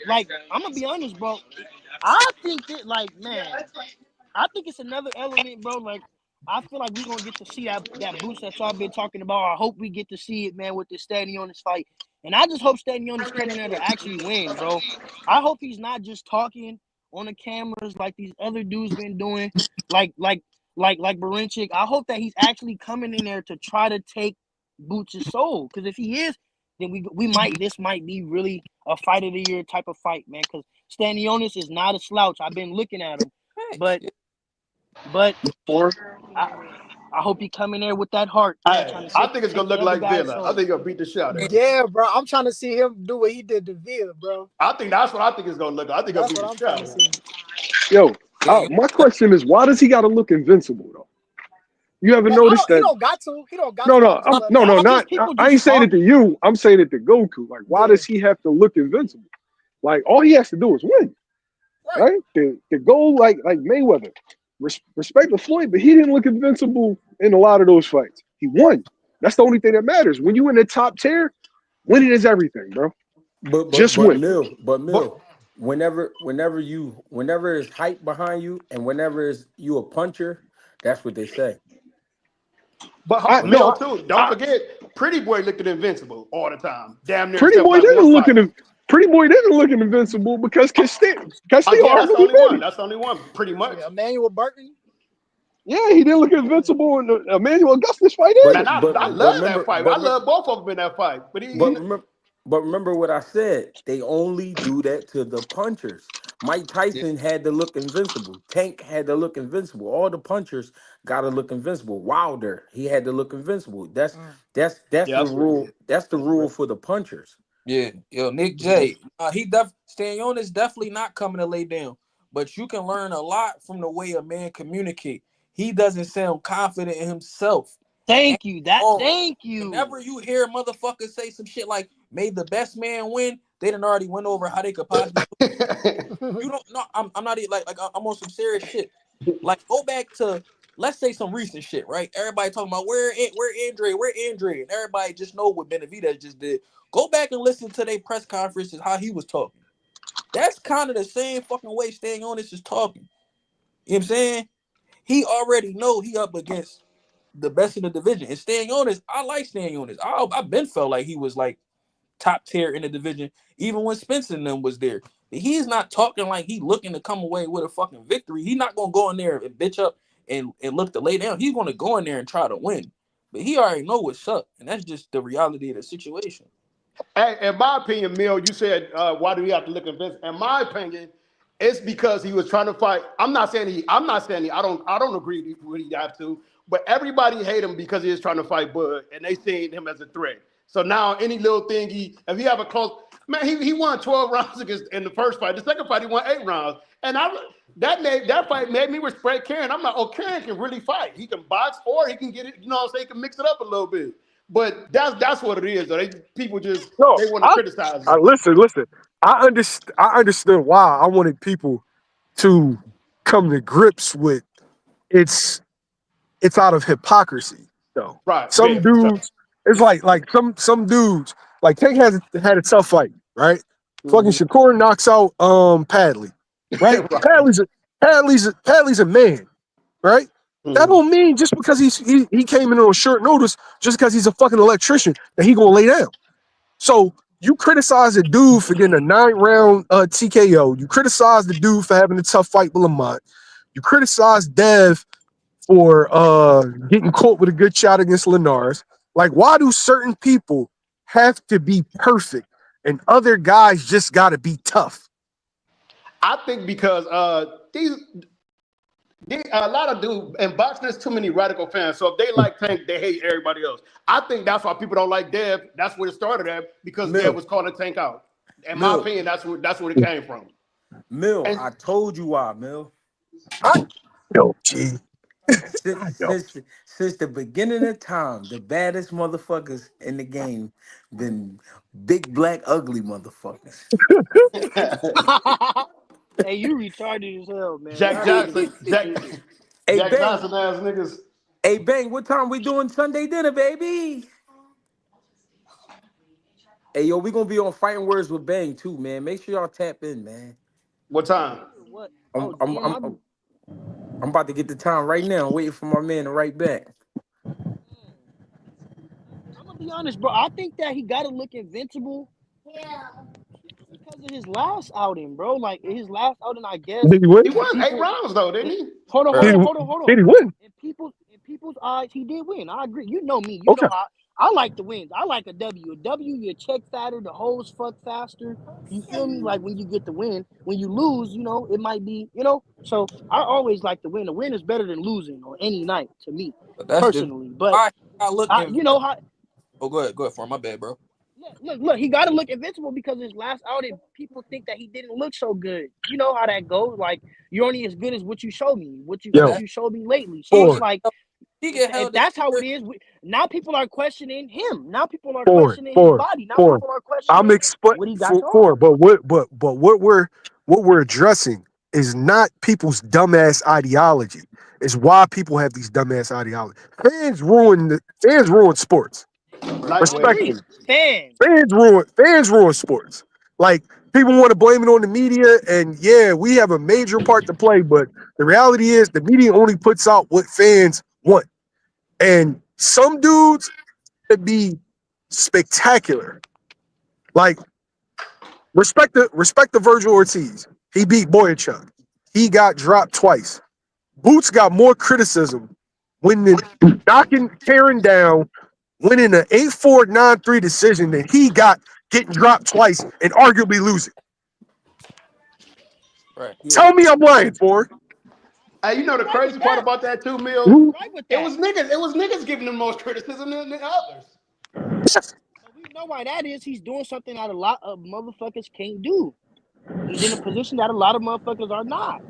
Like I'm gonna be honest, bro. I think that, like, man, I think it's another element, bro. Like, I feel like we're gonna get to see that boost that y'all been talking about. I hope we get to see it, man, with this Stanionis fight. And I just hope Stanionis coming there to actually win, bro. I hope he's not just talking on the cameras like these other dudes been doing, like Barinchik. I hope that he's actually coming in there to try to take Boots' soul. Because if he is, then this might be really a fight of the year type of fight, man. Because Stanionis is not a slouch. I've been looking at him. Thanks. But but Or I I hope he come in there with that heart, man, trying to I take think it's take gonna look the other like guy's Villa. I soul. think he'll beat the shit out of him. Yeah, bro. I'm trying to see him do what he did to Villa, bro. I think that's what I think it's gonna look like. I think he'll That's beat what the I'm shit trying out to of him. see. yo, Yeah, you my question is, why does he got to look invincible though? You ever No, noticed he that? don't got to. He don't got No, to no, at this Some level. no, no, because not. people I just ain't saying talk. it to you. I'm saying it to Goku. Like, why Yeah. does he have to look invincible? Like, all he has to do is win. right? To go like Mayweather. Respect the Floyd, but he didn't look invincible in a lot of those fights. He won. That's the only thing that matters. When you in the top tier, winning is everything, bro. Just win. But But Mill, whenever it's hype behind you and whenever it's you a puncher, that's what they say. I no, Mill too. Don't forget, Pretty Boy looked at Invincible all the time. Damn near Pretty except for Boy like one didn't look fight. at Pretty Boy didn't look invincible because Castillo Again, that's the already only did one. it. That's the only one, pretty much. Yeah, Emmanuel Burton. Yeah, he didn't look invincible in the Emmanuel Augustus fight But And either. I but love that remember fight. I love both of them in that fight. But but remember but remember what I said. They only do that to the punchers. Mike Tyson had to look invincible. Tank had to look invincible. All the punchers got to look invincible. Wilder, he had to look invincible. That's yeah, the that's true. rule. That's the rule for the punchers. Yeah, yo, Nick J. Stanionis definitely not coming to lay down, but you can learn a lot from the way a man communicate. He doesn't sound confident in himself. Thank you. Oh, Thank you. whenever you hear motherfuckers say some shit like "May the best man win," they done already went over how they could possibly. You don't know. I'm not even like I'm on some serious shit. Like go back to let's say some recent shit, right? Everybody talking about where Andre, and everybody just know what Benavidez just did. Go back and listen to their press conferences how he was talking. That's kind of the same fucking way Stanionis is talking. You know what I'm saying? He already know he up against the best in the division. And Stanionis, I like Stanionis. I've been felt like he was like top tier in the division, even when Spence and them was there. He's not talking like he looking to come away with a fucking victory. He's not gonna go in there and bitch up and look to lay down. He's gonna go in there and try to win. But he already know what's up, and that's just the reality of the situation. Hey, in my opinion, Mill, you said why do we have to look at Vince? In my opinion, it's because he was trying to fight. I don't agree with he have to, but everybody hate him because he is trying to fight Bud, and they seen him as a threat. So now any little thing if he have a close man, he won 12 rounds against in the first fight. The second fight he won 8 rounds, and that fight made me respect Karen. I'm like, oh, Karen can really fight. He can box or he can get it. You know what I'm saying? He can mix it up a little bit. But that's what it is. Though people just No, they want to criticize I him. listen. I understand why I wanted people to come to grips with it's out of hypocrisy though. Right? Some Yeah, for sure. dudes, it's like some dudes like Tank has had a tough fight, right? Fucking Mhm. Shakur knocks out Padley, right? Right. Padley's a man, right? That Mhm. don't mean just because he came in on short notice, just because he's a fucking electrician, that he gonna lay down. So you criticize a dude for getting a 9-round TKO. You criticize the dude for having a tough fight with Lamont. You criticize Dev for getting caught with a good shot against Linares. Like, why do certain people have to be perfect and other guys just got to be tough? I think because a lot of dudes in boxing, there's too many radical fans. So if they like Tank, they hate everybody else. I think that's why people don't like Dev. That's where it started at because Dev Mill, was calling Tank out. In my Mill, opinion, that's where it came from. Mill. And I told you why, Mill. I know, G. Since I know. since since the beginning of time, the baddest motherfuckers in the game been big black ugly motherfuckers. Hey, you retarded as hell, man. Jack Y'all niggas Johnson, is stupid. Hey Jack Bang, Johnson ass niggas. hey Bang, what time we doing Sunday dinner, baby? Hey yo, we gonna be on Fighting Words with Bang too, man. Make sure y'all tap in, man. What time? What? I'm Oh I'm damn! I'm I'm, I'm about to get the time right now. I'm waiting for my man to write back. I'm gonna be honest, bro. I think that he got to look invincible because of his last outing, bro. Like his last outing, I guess. Did he win? He And won 8 rounds though, didn't he? hold on, hold Right. on, hold on, hold on. Did he win? In people's eyes, he did win. I agree. You know me. You Okay. know how I like the wins. I like a W. A W, you check fatter, the hoes fuck faster. You feel me? Like when you get the win. When you lose, it might be, So I always like the win. A win is better than losing on any night to me, But that's just personally. But why I look I, in. you know how Oh, go ahead for my bad, bro. look, he got to look invincible because his last outing, people think that he didn't look so good. You know how that goes. Like you're only as good as what you show me, what you But what Yo, that you showed me lately. So he it's Ford, get like he if, get if held in that's how it here. is, now people are questioning him. Now people are Ford, questioning his Ford, body. Now Ford. people are I'm questioning what he got going. Ford, but what we're addressing is not people's dumbass ideology. It's why people have these dumbass ideologies. Fans ruin sports. I Lightweight. agree. Respectfully. Fans. Fans ruin sports. Like people want to blame it on the media, and yeah, we have a major part to play, but the reality is the media only puts out what fans want. And some dudes could be spectacular. Like respect the Virgil Ortiz. He beat Boyachuk. He got dropped twice. Boots got more criticism winning, knocking Karen down, winning an 8-4, 9-3 decision than he got getting dropped twice and arguably losing. Right. Yeah. Tell me I'm lying for it. Hey, you know the Right with crazy part that. about that too, Mill? Mhm. Right with It that. was niggas. It was niggas giving the most criticism than others. But we know why that is. He's doing something that a lot of motherfuckers can't do. He's in a position that a lot of motherfuckers are not.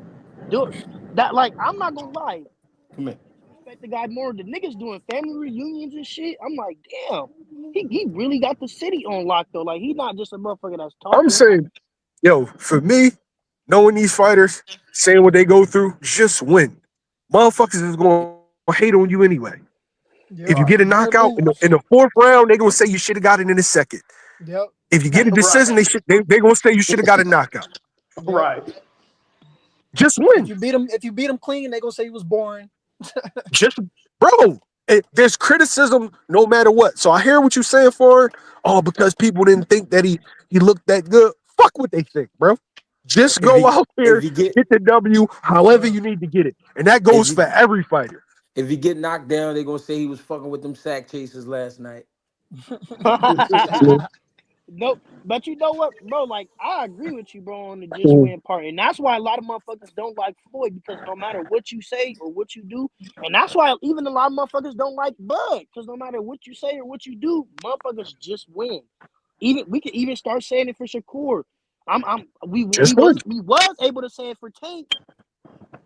Do that. Like, I'm not gonna lie. Come here. Respect the guy more. The niggas doing family reunions and shit. I'm like, damn. He really got the city on lock though. Like, he's not just a motherfucker that's I'm talking. saying, yo, for me, knowing these fighters, saying what they go through, just win. Motherfuckers is going to hate on you anyway. If you Yep. get a Right. You better knockout in lose. the fourth round, they're going to say you should have got it in the second. Yep. If you get a decision, Right. they're going to say you should have got a knockout. Yep. Right. Just If win. you beat him clean, they gonna say he was boring. Just, bro, there's criticism no matter what. So I hear what you're saying for, oh, because people didn't think that he looked that good. Fuck what they think, bro. Just If go he out if there, you get get the W however you need to get it. And that if goes you for every fighter. if he get knocked down, they gonna say he was fucking with them sack chasers last night. Nope. But you know what, bro? Like, I agree with you, bro, on the just Mhm. win part. And that's why a lot of motherfuckers don't like Floyd, because no matter what you say or what you do, and that's why even a lot of motherfuckers don't like Bud, because no matter what you say or what you do, motherfuckers just win. Even we could even start saying it for Shakur. Just win. We was able to say it for Tank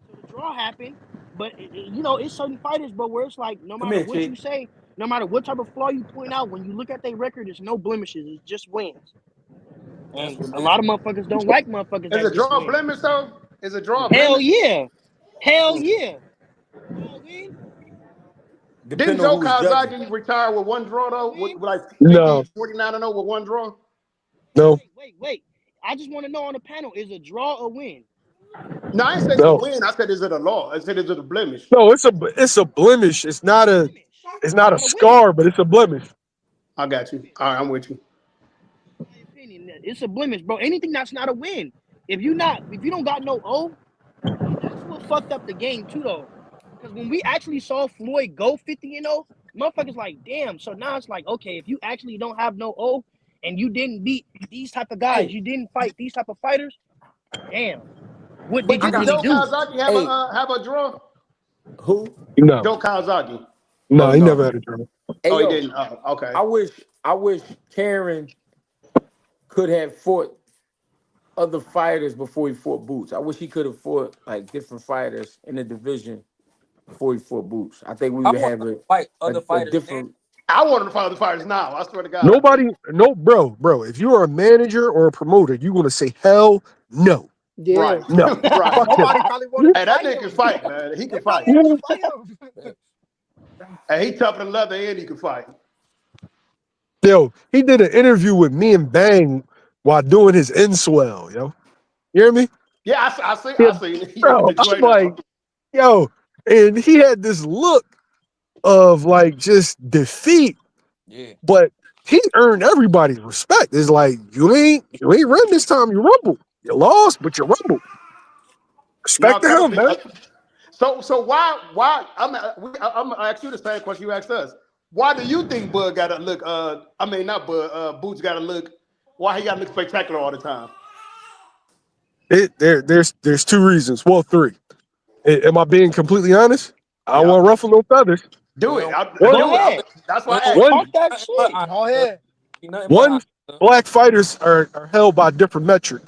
until the draw happened. But you know, it's certain fighters, bro, where it's like no Come matter here, what you chick. say, no matter what type of flaw you point out, when you look at their record, there's no blemishes. It's just wins. That's And what a man. lot of motherfuckers don't like motherfuckers Is that a just draw a win. blemish though? Is a draw a Hell blemish? yeah. Hell yeah. Draw a win. Didn't Depending on Joe who's judging. Kawasaki retire with one draw Draw a though? win. With like No, 50, 49-0 with one draw? no, Wait. I just want to know on the panel, is a draw a win? No, I didn't say it's a no, win. I said is it a law? I said is it a blemish? no. It's a blemish. It's a blemish. It's It's not a not a win. scar, but it's a blemish. I got you. All right, I'm with you. My opinion, it's a blemish, bro. Anything that's not a win. If you don't got no O, and that's what fucked up the game too, though. Because when we actually saw Floyd go 50-0, motherfuckers like, damn. So now it's like, okay, if you actually don't have no O and you didn't beat these type of guys, Hey, you didn't fight these type of fighters, damn. What But did I you didn't got really Joe do? Kawasaki hey, have a draw? who? No, Joe Kawasaki. no, Oh he never no. had a drama. Hey Oh, he yo, didn't. Oh, okay. I wish Karen could have fought other fighters before he fought Boots. I wish he could have fought like different fighters in the division before he fought Boots. I think we I would want have to fight other a fighters now. different. I want him to fight the fighters now. I swear to God, I do. Nobody, no, bro. If you are a manager or a promoter, you're gonna say hell no, Yeah. Right. no, Right. fuck him. Nobody probably wanted to Hey, that fight nigga can him. fight, man. He They can probably fight. wanted to fight him. Hey, he tougher than leather and he can fight. Yo, he did an interview with me and Bang while doing his inswell. Yo, you hear me? Yeah, I see. Yeah, I see. He on bro. the I'm trainer. like, yo, and he had this look of like just defeat, Yeah. but he earned everybody's respect. It's like you ain't run this time. You rumbled. You lost, but you rumbled. Now, Respect to him, Curtis, man. so why? I'm gonna ask you the same question you asked us. Why do you think Bud got to look? I mean, not Bud. Boots got to look. Why he got to look spectacular all the time? There's two reasons. Well, three. Am I being completely honest? I don't Yeah, want to ruffle no feathers. do We it. don't One, Do Go it. I ahead. bet That's we why I don't asked one, Talk you. that nothing but shit. honor. Go ahead. Nothing but one. honor. Black fighters are held by a different metric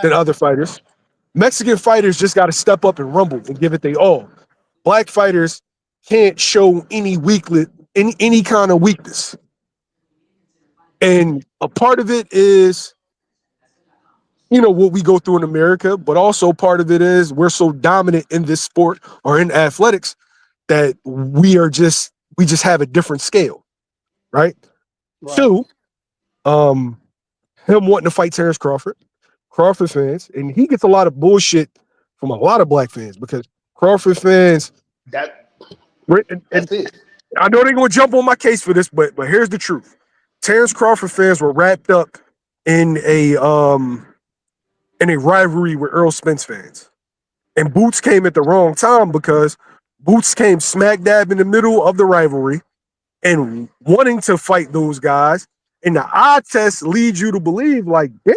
than Facts. other fighters. Mexican fighters just got to step up and rumble and give it they all. Black fighters can't show any weakness, any kind of weakness. And a part of it is what we go through in America, but also part of it is we're so dominant in this sport or in athletics that we just have a different scale, right? Right. Two, him wanting to fight Terrence Crawford fans, and he gets a lot of bullshit from a lot of black fans because Crawford fans, That and that's it. I know they're gonna jump on my case for this, but here's the truth: Terrence Crawford fans were wrapped up in a rivalry with Earl Spence fans. And Boots came at the wrong time because Boots came smack dab in the middle of the rivalry and wanting to fight those guys. And the eye test leads you to believe, like, damn,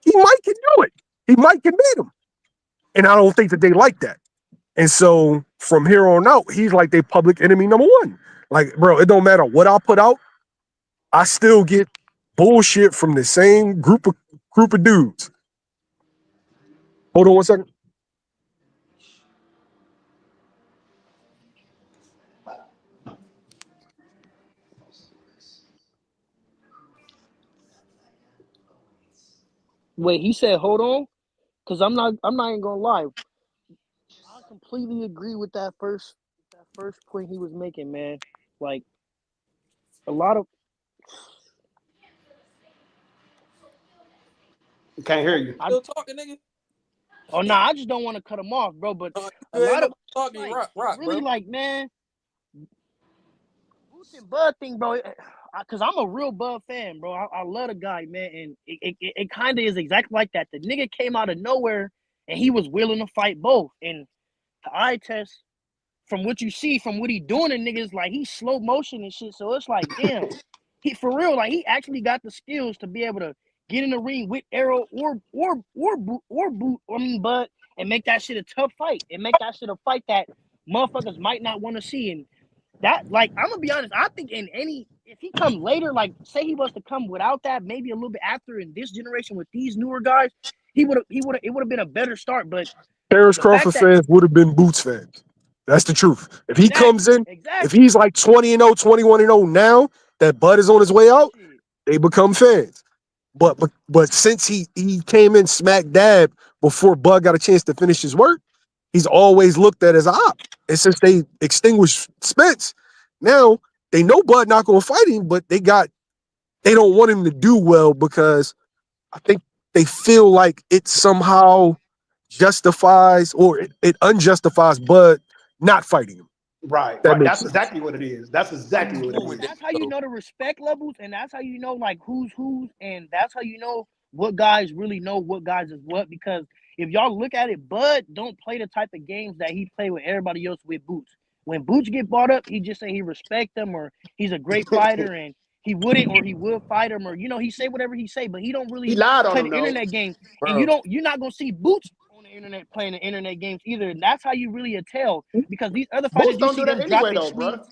he might can do it. He might can beat him. And I don't think that they like that. And so from here on out, he's like their public enemy number one. Like, bro, it don't matter what I put out, I still get bullshit from the same group of dudes. Hold on one second. Wait, he said, hold on, because I'm not even gonna lie. I completely agree with that first point he was making, man. Like a lot of Can't hear you. I Still talking, nigga? oh no, I just don't want to cut him off, bro. But a Ain't lot of nobody talking. like Rock, really bro. like, man, Boots and Bud thing, bro. Cause I'm a real Bud fan, bro. I love the guy, man, and it kind of is exactly like that. The nigga came out of nowhere and he was willing to fight both. And the eye test, from what you see, from what he doing to niggas, like he's slow motion and shit. So it's like, damn, he for real, like he actually got the skills to be able to get in the ring with Arrow or Boot, I mean Bud, and make that shit a tough fight and make that shit a fight that motherfuckers might not want to see. And that, like, I'm gonna be honest, I think if he come later, like say he was to come without that, maybe a little bit after in this generation with these newer guys, it would have been a better start. But Terrence the fact Crawford that fans would have been Boots fans. That's the truth. If he comes in, if exactly. he's like 20-0, 21-0 now, that Bud is on his way out, Shit. they become fans. But since he came in smack dab before Bud got a chance to finish his work, he's always looked at as a op. And since they extinguished Spence, now they know Bud not gonna fight him, but they don't want him to do well because I think they feel like it somehow justifies or it unjustifies Bud not fighting him. Right, That right. makes That's sense. exactly what it is. That's exactly I'm what it cool with And that is. that's how you though. know the respect levels, and that's how you know like who's, and that's how you know what guys really know what guys is what. Because if y'all look at it, Bud don't play the type of games that he play with everybody else with Boots. When Boots get brought up, he just say he respect them or he's a great fighter and he wouldn't or he will fight him, or he say whatever he say, but he don't He really lied on play him the though. internet games. And Bro. you're not gonna see Boots on the internet playing the internet games either. And that's how you really tell, because these other fighters Boots you don't see do that them anyway dropping though, bro. tweets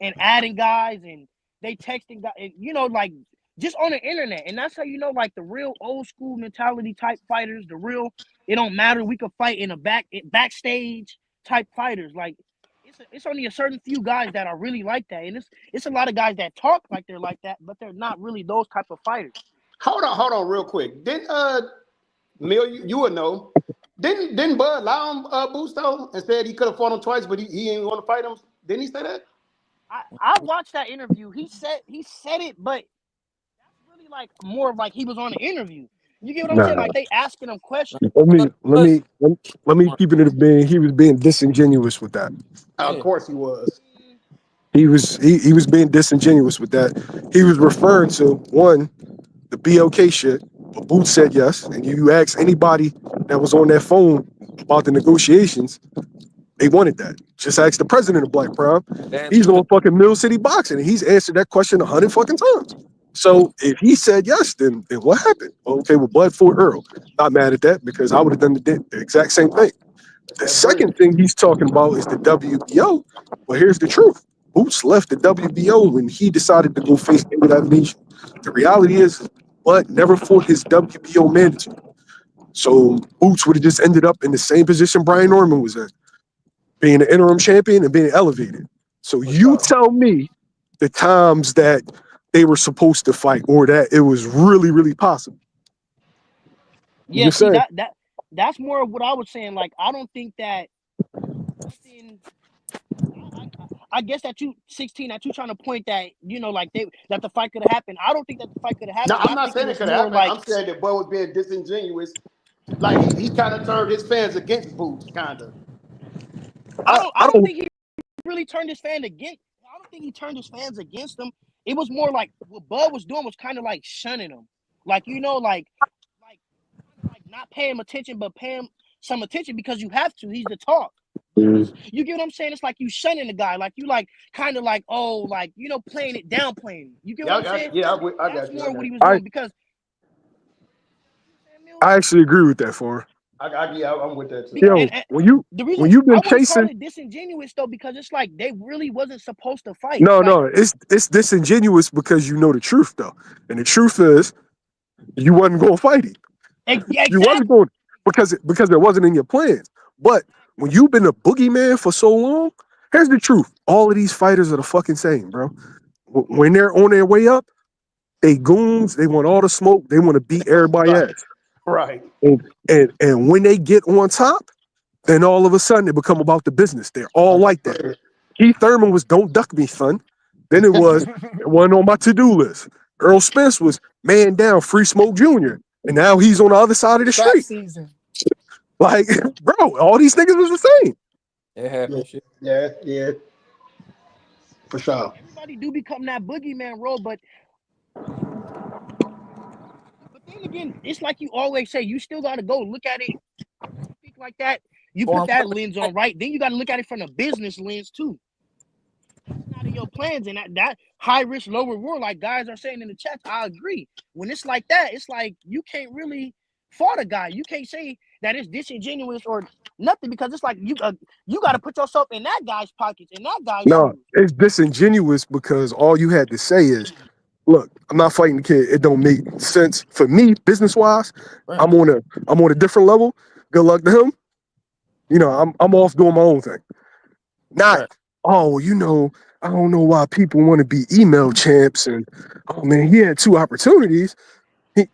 and adding guys and they texting guys, and like just on the internet. And that's how you know like the real old school mentality type fighters, the real it don't matter, we could fight in a backstage type fighters. Like it's only a certain few guys that are really like that, and it's a lot of guys that talk like they're like that, but they're not really those type of fighters. Hold on, real quick. Didn't Mill, you would know. Didn't Bud allow him Boots though and said he could have fought him twice, but he didn't want to fight him? Didn't he say that? I watched that interview. He said it, but that's really like more of like he was on an interview. You get what I'm saying? Nah. Like they asking him questions. Let me let Plus, me let me keep it in the being. He was being disingenuous with that. Of yeah. course he was. He was being disingenuous with that. He was referring to one, the BLK shit. But Boots said yes. And you ask anybody that was on that phone about the negotiations, they wanted that. Just ask the president of Black Prime. That's He's because on fucking Mill City Boxing, and he's answered that question 100 fucking times. So if he said yes, then what happened? Okay, well, Bud Fort Earl. Not mad at that because I would have done the exact same thing. The Agreed. second thing he's talking about is the WBO. Well, here's the truth. Boots left the WBO when he decided to go face David Nation. The reality is, Bud never fought his WBO mandatory. So Boots would have just ended up in the same position Brian Norman was in, being an interim champion and being elevated. So For you sure. tell me the times that they were supposed to fight or that it was really, really possible. You Yeah, just see said. that's more of what I was saying. Like, I don't think that nothing. I guess that you 16, that you trying to point that, you know, like that the fight could have happened. I don't think that the fight could have No, happened. I'm I not think it saying it was could more happen. like I'm saying that boy was being disingenuous. Like he kind of turned his fans against Boots, kind of. I I don't don't. think he really turned his fan against. I don't think he turned his fans against him. It was more like what Bud was doing was kind of like shunning him, like, you know, like kind of like not paying him attention, but paying him some attention because you have to. He's the talk. You get what I'm saying? It's like you shunning the guy, like you like kind of like, oh, like, you know, playing it, downplaying it. You get what I'm saying? I That's got you. I more what got he you. was doing because I actually agree with that, for. I'm with that too. Yo, and the when reason you've I been wouldn't call chasing, it disingenuous though, because it's like they really wasn't supposed to fight. no, Like, no, it's disingenuous because you know the truth though, and the truth is you wasn't going to fight him. You exactly. wasn't going because it wasn't in your plans. But when you've been a boogeyman for so long, here's the truth: all of these fighters are the fucking same, bro. When they're on their way up, they goons. They want all the smoke. They want to beat everybody Right, ass. right. And when they get on top, then all of a sudden it become about the business. They're all like that. Keith Thurman was "Don't duck me, son." Then it wasn't on my to-do list. Earl Spence was "Man down, Free Smoke Jr." And now he's on the other side of the Trap street. season. Like, bro, all these niggas was the same. It happened. Shit. Yeah, for sure. Everybody do become that boogeyman role, but then again, it's like you always say, you still got to go look at it. Speak like that. You put Form that lens on, right? Then you got to look at it from a business lens too. That's not in your plans, and that high risk, low reward, like guys are saying in the chat. I agree. When it's like that, it's like you can't really fault a guy. You can't say that it's disingenuous or nothing because it's like you got to put yourself in that guy's pockets, in that guy's No, shoes. it's disingenuous because all you had to say is, look, I'm not fighting the kid. It don't make sense for me, business-wise. right. I'm on a different level. Good luck to him. You know, I'm off doing my own thing. Not, Right. oh, you know, I don't know why people want to be email champs and oh man, he had 2 opportunities.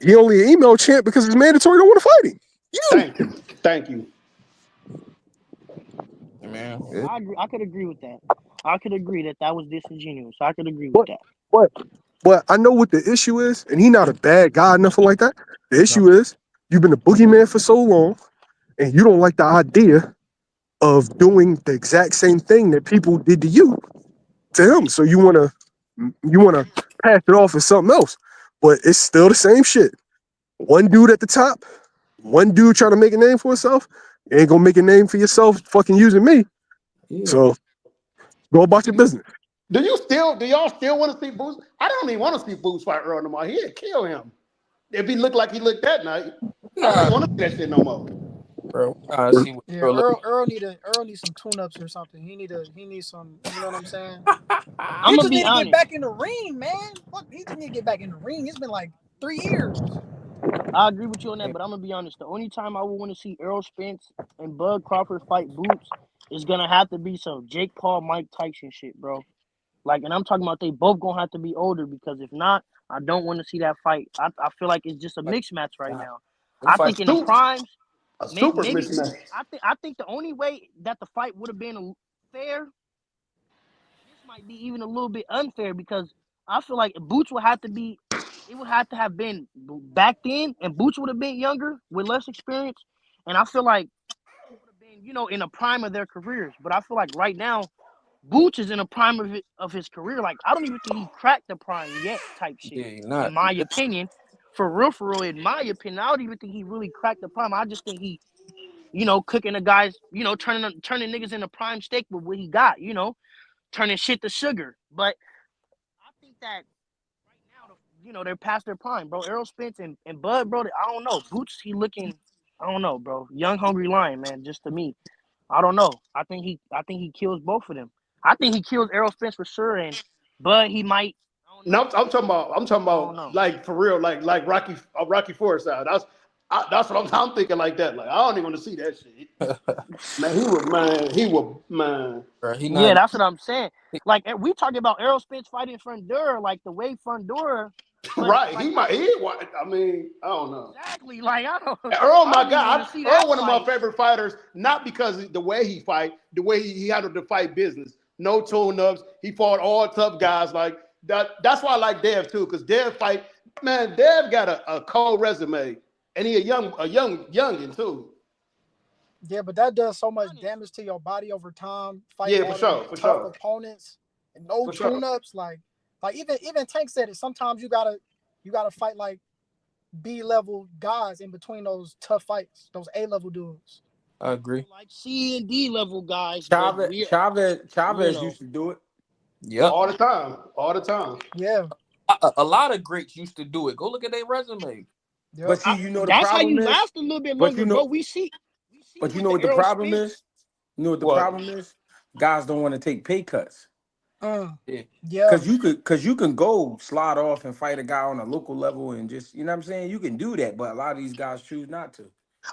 He only an email champ because it's mandatory don't want to fight him. Thank you. Man, I agree. I could agree with that. I could agree that was disingenuous. I could agree with But that. but but I know what the issue is, and he's not a bad guy, nothing like that. The no. issue is you've been a boogeyman for so long, and you don't like the idea of doing the exact same thing that people did to you to him. So you wanna pass it off as something else. But it's still the same shit. One dude at the top, one dude trying to make a name for himself. You ain't gonna make a name for yourself fucking using me. Yeah. So go about your business. Do y'all still want to see Boots? I don't even want to see Boots fight Earl no more. He'd kill him. If he looked like he looked that night, I don't Nah, even want to see that shit no more. bro. I see what Yeah, you're looking. Earl needs some tune-ups or something. He needs some. You know what I'm saying? I'm He gonna just be need to get honest. back in the ring, man. Fuck, he just need to get back in the ring. It's been like 3 years. I agree with you on that, but I'm gonna be honest. The only time I would want to see Errol Spence and Bud Crawford fight Boots is gonna have to be some Jake Paul, Mike Tyson shit, bro. Like, and I'm talking about they both gonna have to be older because if not, I don't want to see that fight. I feel like it's just a Like, mixed match right nah, now. them I A think fights. in the super, primes, a super maybe mismatch. I think the only way that the fight would have been fair, this might be even a little bit unfair because I feel like Boots would have to be, it would have to have been back then, and Boots would have been younger with less experience, and I feel like they would have been, in the prime of their careers. But I feel like right now, Boots is in the prime of his career. Like, I don't even think he cracked the prime yet, type shit. Yeah, you're In not. my opinion, for real, in my opinion, I don't even think he really cracked the prime. I just think he, cooking the guys, turning niggas into prime steak with what he got, turning shit to sugar. But I think that right now, they're past their prime, bro. Errol Spence and Bud, bro. I don't know. Boots, he looking, I don't know, bro. Young, hungry lion, man. Just to me, I don't know. I think he kills both of them. I think he kills Errol Spence for sure, and Bud, he might. I don't No, know. I'm talking I don't about know. like for real, like Rocky Forest out. That's what I'm thinking like that. Like I don't even want to see that shit. Man, he was man. Bro, he Yeah, not. that's what I'm saying. Like we talking about Errol Spence fighting Fundora, like the way Fundora. Right. Like, He might. I mean, I don't know. exactly. Like I don't. Earl, I my don't even want guy. to see that Earl, one of my fight. favorite fighters. Not because the way he fight, the way he handled the fight business. No tune-ups. He fought all tough guys. Like that. That's why I like Dev too, because Dev fight. Man, Dev got a cold resume, and he a youngin too. Yeah, but that does so much damage to your body over time. Fighting Yeah, for all them sure, for tough sure, opponents and no for sure. tune-ups. Like even Tank said it. Sometimes you gotta fight like B-level guys in between those tough fights. Those A-level dudes. I agree. Like C and D level guys, but Chavez know, used to do it. Yep. All the time, all the time. Yeah. A lot of greats used to do it. Go look at their resume. Yep. But see, you know the that's how problem you is. last a little bit But longer, you bro. know, We see but you with know the what the Errol problem Spence. is. You know what the What? problem is? Guys don't want to take pay cuts. Yeah. Yeah. Cause you can go slide off and fight a guy on a local level and just, you know what I'm saying? You can do that, but a lot of these guys choose not to.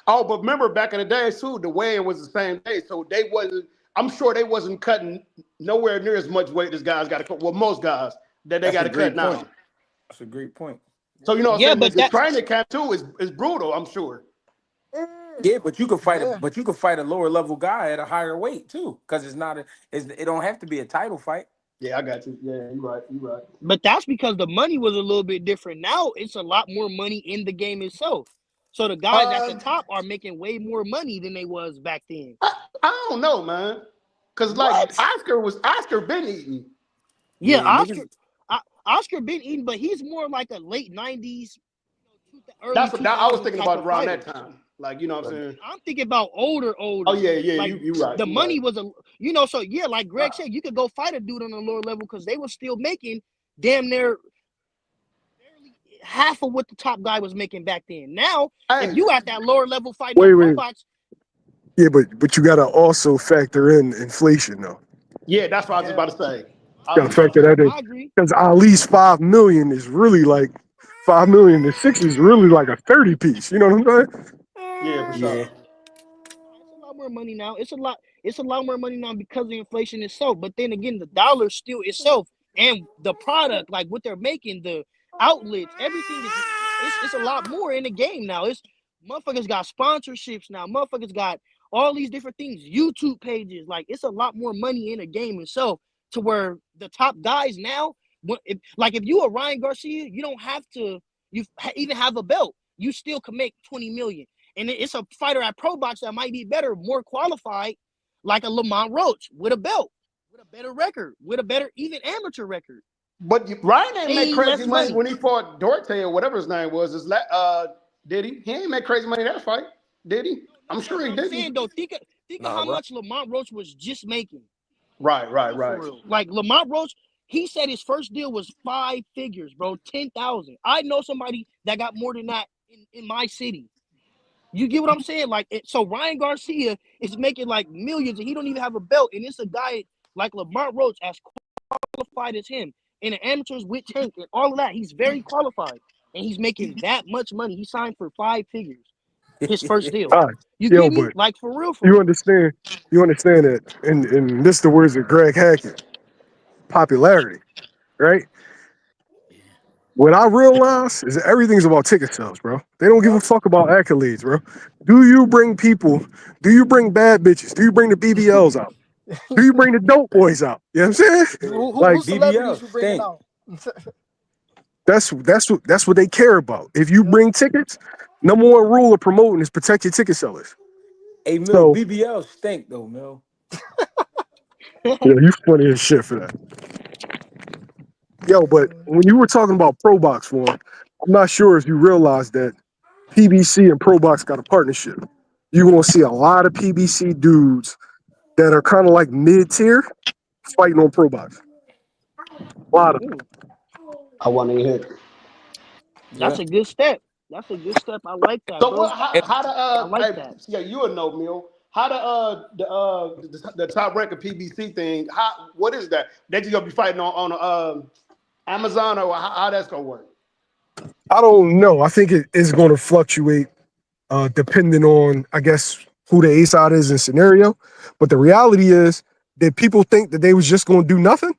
Oh, but remember back in the day too, the weigh-in was the same day, so they wasn't. I'm sure they wasn't cutting nowhere near as much weight as guys got to cut. Well, most guys that they That's got a to cut great point. now. That's a great point. So you know what Yeah, I'm saying? but The that training camp too is brutal. I'm sure. Yeah, but you could Yeah. fight a lower level guy at a higher weight too, because it don't have to be a title fight. Yeah, I got you. Yeah, you're right. You're right. but that's because the money was a little bit different. Now it's a lot more money in the game itself. So the guys at the Um, top are making way more money than they was back then. I don't know, man, because like What? Oscar been eating. Yeah, Yeah, niggas. Oscar been eating, but he's more like a late '90s, early That's what I was 2000s thinking type about of around fighter. that time. Like you know what I'm saying? I'm thinking about older. Oh yeah, yeah. Like You right. the You right. money was so yeah, like Greg said, you could go fight a dude on a lower level because they were still making damn near barely half of what the top guy was making back then. Now, if Hey, you at that lower level fighting on Wait, pro wait. box, Yeah, but you gotta also factor in inflation though. yeah, that's what I was just Yeah. about to say. I Gotta was just about factor to say. that in. I agree. Because at least 5 million is really like 5 million to six is really like a 30 piece. You know what I'm saying? Yeah, for Yeah. sure. It's a lot more money now. It's a lot more money now because of inflation itself. But then again, the dollar still itself and the product, like what they're making, the outlets, everything is it's a lot more in the game now. It's motherfuckers got sponsorships now. Motherfuckers got all these different things, YouTube pages. Like it's a lot more money in the game itself to where the top guys now, if you are Ryan Garcia, you don't have to even have a belt. You still can make 20 million. And it's a fighter at Pro Box that might be better, more qualified, like a Lamont Roach with a belt, with a better record, with a better even amateur record. But Ryan ain't make Way crazy less money money. when he fought Dorte or whatever his name was. Did he? He ain't make crazy money that fight, did he? I'm No, sure but he I'm didn't. saying though, think of Nah, how right. much Lamont Roach was just making. Right, right, For right. real. Like Lamont Roach, he said his first deal was 5 figures, bro, 10,000. I know somebody that got more than that in my city. You get what I'm saying? Like, so Ryan Garcia is making like millions, and he don't even have a belt. And it's a guy like Lamont Roach, as qualified as him, and the amateurs with Tank and all of that. He's very qualified, and he's making that much money. He signed for 5 figures, his first deal. All right. You Yo, get me? but Like for real, for you real. understand that and this the words of Greg Hackett, popularity, right? What I realize is that everything's about ticket sales, bro. They don't give a Yep. fuck about accolades, bro. Do you bring people? Do you bring bad bitches? Do you bring the BBLs out? Do you bring the dope boys out? You know what I'm saying? Like Who BBL celebrities you bringing stink. out? that's what they care about. If you Yep. bring tickets, number one rule of promoting is protect your ticket sellers. Hey Mill, So BBL stink though, Mill. yeah, you funny as shit for that. Yo, but when you were talking about Pro Box form, I'm not sure if you realize that PBC and Pro Box got a partnership. You're gonna see a lot of PBC dudes that are kind of like mid-tier fighting on Pro Box. A lot of them. I want to hit. That's Yeah. a good step. That's a good step. I like that, So bro. what? How, And how the I like hey, that. yeah, you would know, Mill. How the top rank of PBC thing? What is that? They just gonna be fighting on Amazon or how that's gonna work? I don't know. I think it is going to fluctuate depending on, I guess, who the ace out is in scenario. But the reality is that people think that they was just going to do nothing.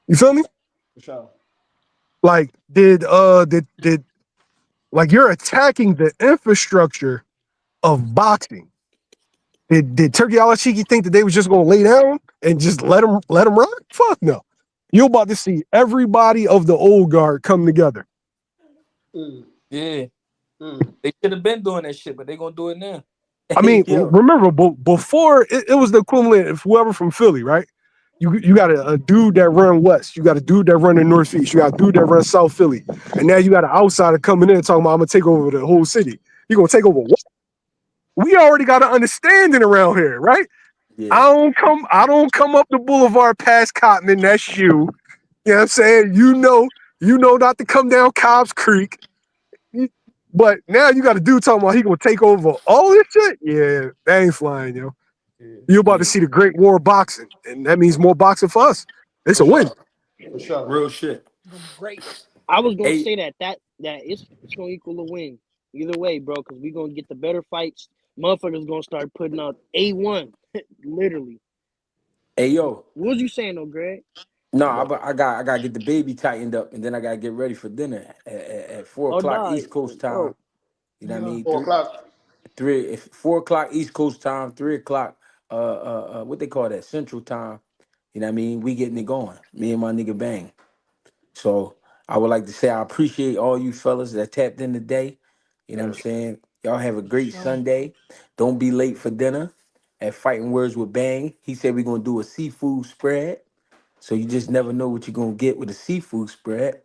You feel me? For sure. Like, did like you're attacking the infrastructure of boxing? Did Turkey Alashiki think that they was just gonna lay down and just let him rock? Fuck no. You're about to see everybody of the old guard come together. Yeah. They should have been doing that shit, but they gonna do it now. I mean, Yo. remember before it was the equivalent of whoever from Philly, right? You got a dude that run west, you got a dude that run the northeast, you got a dude that run South Philly, and now you got an outsider coming in talking about I'm gonna take over the whole city. You gonna take over what? We already got an understanding around here, right? Yeah. I don't come up the boulevard past Cotton, that's you. You know what I'm saying? You know not to come down Cobb's Creek. But now you got a dude talking about he gonna take over all this shit? Yeah, that ain't flying, yo. You're about to see the Great War of Boxing, and that means more boxing for us. It's a win. For sure. Real shit. It's gonna be great. I was gonna Hey, say that it's gonna equal a win either way, bro. Because we gonna get the better fights. Motherfuckers gonna start putting out A1, literally. hey, yo. What was you saying, though, Greg? No, I gotta get the baby tightened up, and then I gotta get ready for dinner at 4 Oh, o'clock die. East Coast time. Oh, You know what I Yeah. mean? 4 o'clock. If 4 o'clock East Coast time, 3 o'clock what they call that, Central time. You know what I mean? We getting it going. Me and my nigga Bang. So I would like to say I appreciate all you fellas that tapped in today. You know what I'm saying? Y'all have a great Sure. Sunday. Don't be late for dinner at Fighting Words with Bang. He said we're gonna do a seafood spread. So you just never know what you're gonna get with a seafood spread.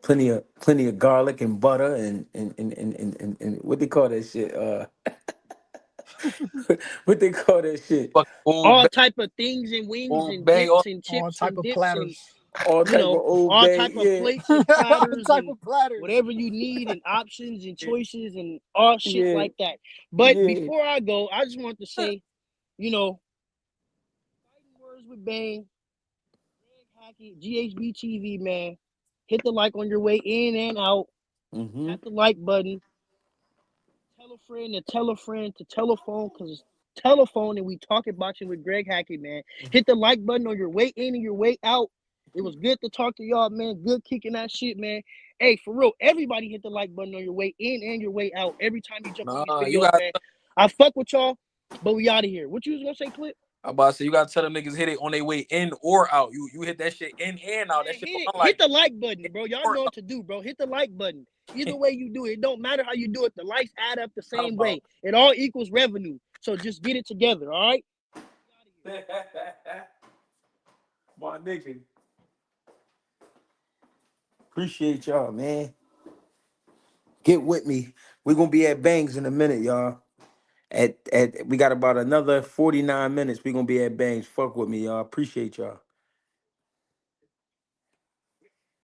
Plenty of garlic and butter and what they call that shit? What they call that shit? Fucking old all bang, type of things and wings old and bang. dips and All chips type and of dips and platters. All type of old all bay, type of yeah, plates and All platters type and of platters. whatever you need and options and choices and all shit yeah, like that. But yeah. before I go, I just want to say, you know, Fighting Words with Bang, Greg Hackett, GHB TV, man. Hit the like on your way in and out. Mm-hmm. Tap the like button. Tell a friend to tell a friend to telephone, because it's telephone and we talking boxing with Greg Hackett, man. Hit the like button on your way in and your way out. It was good to talk to y'all, man. Good kicking that shit, man. Hey, for real, everybody hit the like button on your way in and your way out every time you jump on these Nah, you videos, got. man. I fuck with y'all, but we out of here. What you was gonna say, Clip? I'm about to say you gotta tell them niggas hit it on their way in or out. You hit that shit in and out. That Man, shit hit don't it. run like Hit the like button, in bro. Y'all or know out. what to do, bro. Hit the like button. Either way you do it, it don't matter how you do it. The likes add up the Not same about way. It all equals revenue. So just get it together, all right? My nigga. Appreciate y'all, man. Get with me. We're gonna be at Bangs in a minute, y'all. At we got about another 49 minutes. We're gonna be at Bangs. Fuck with me, y'all. Appreciate y'all.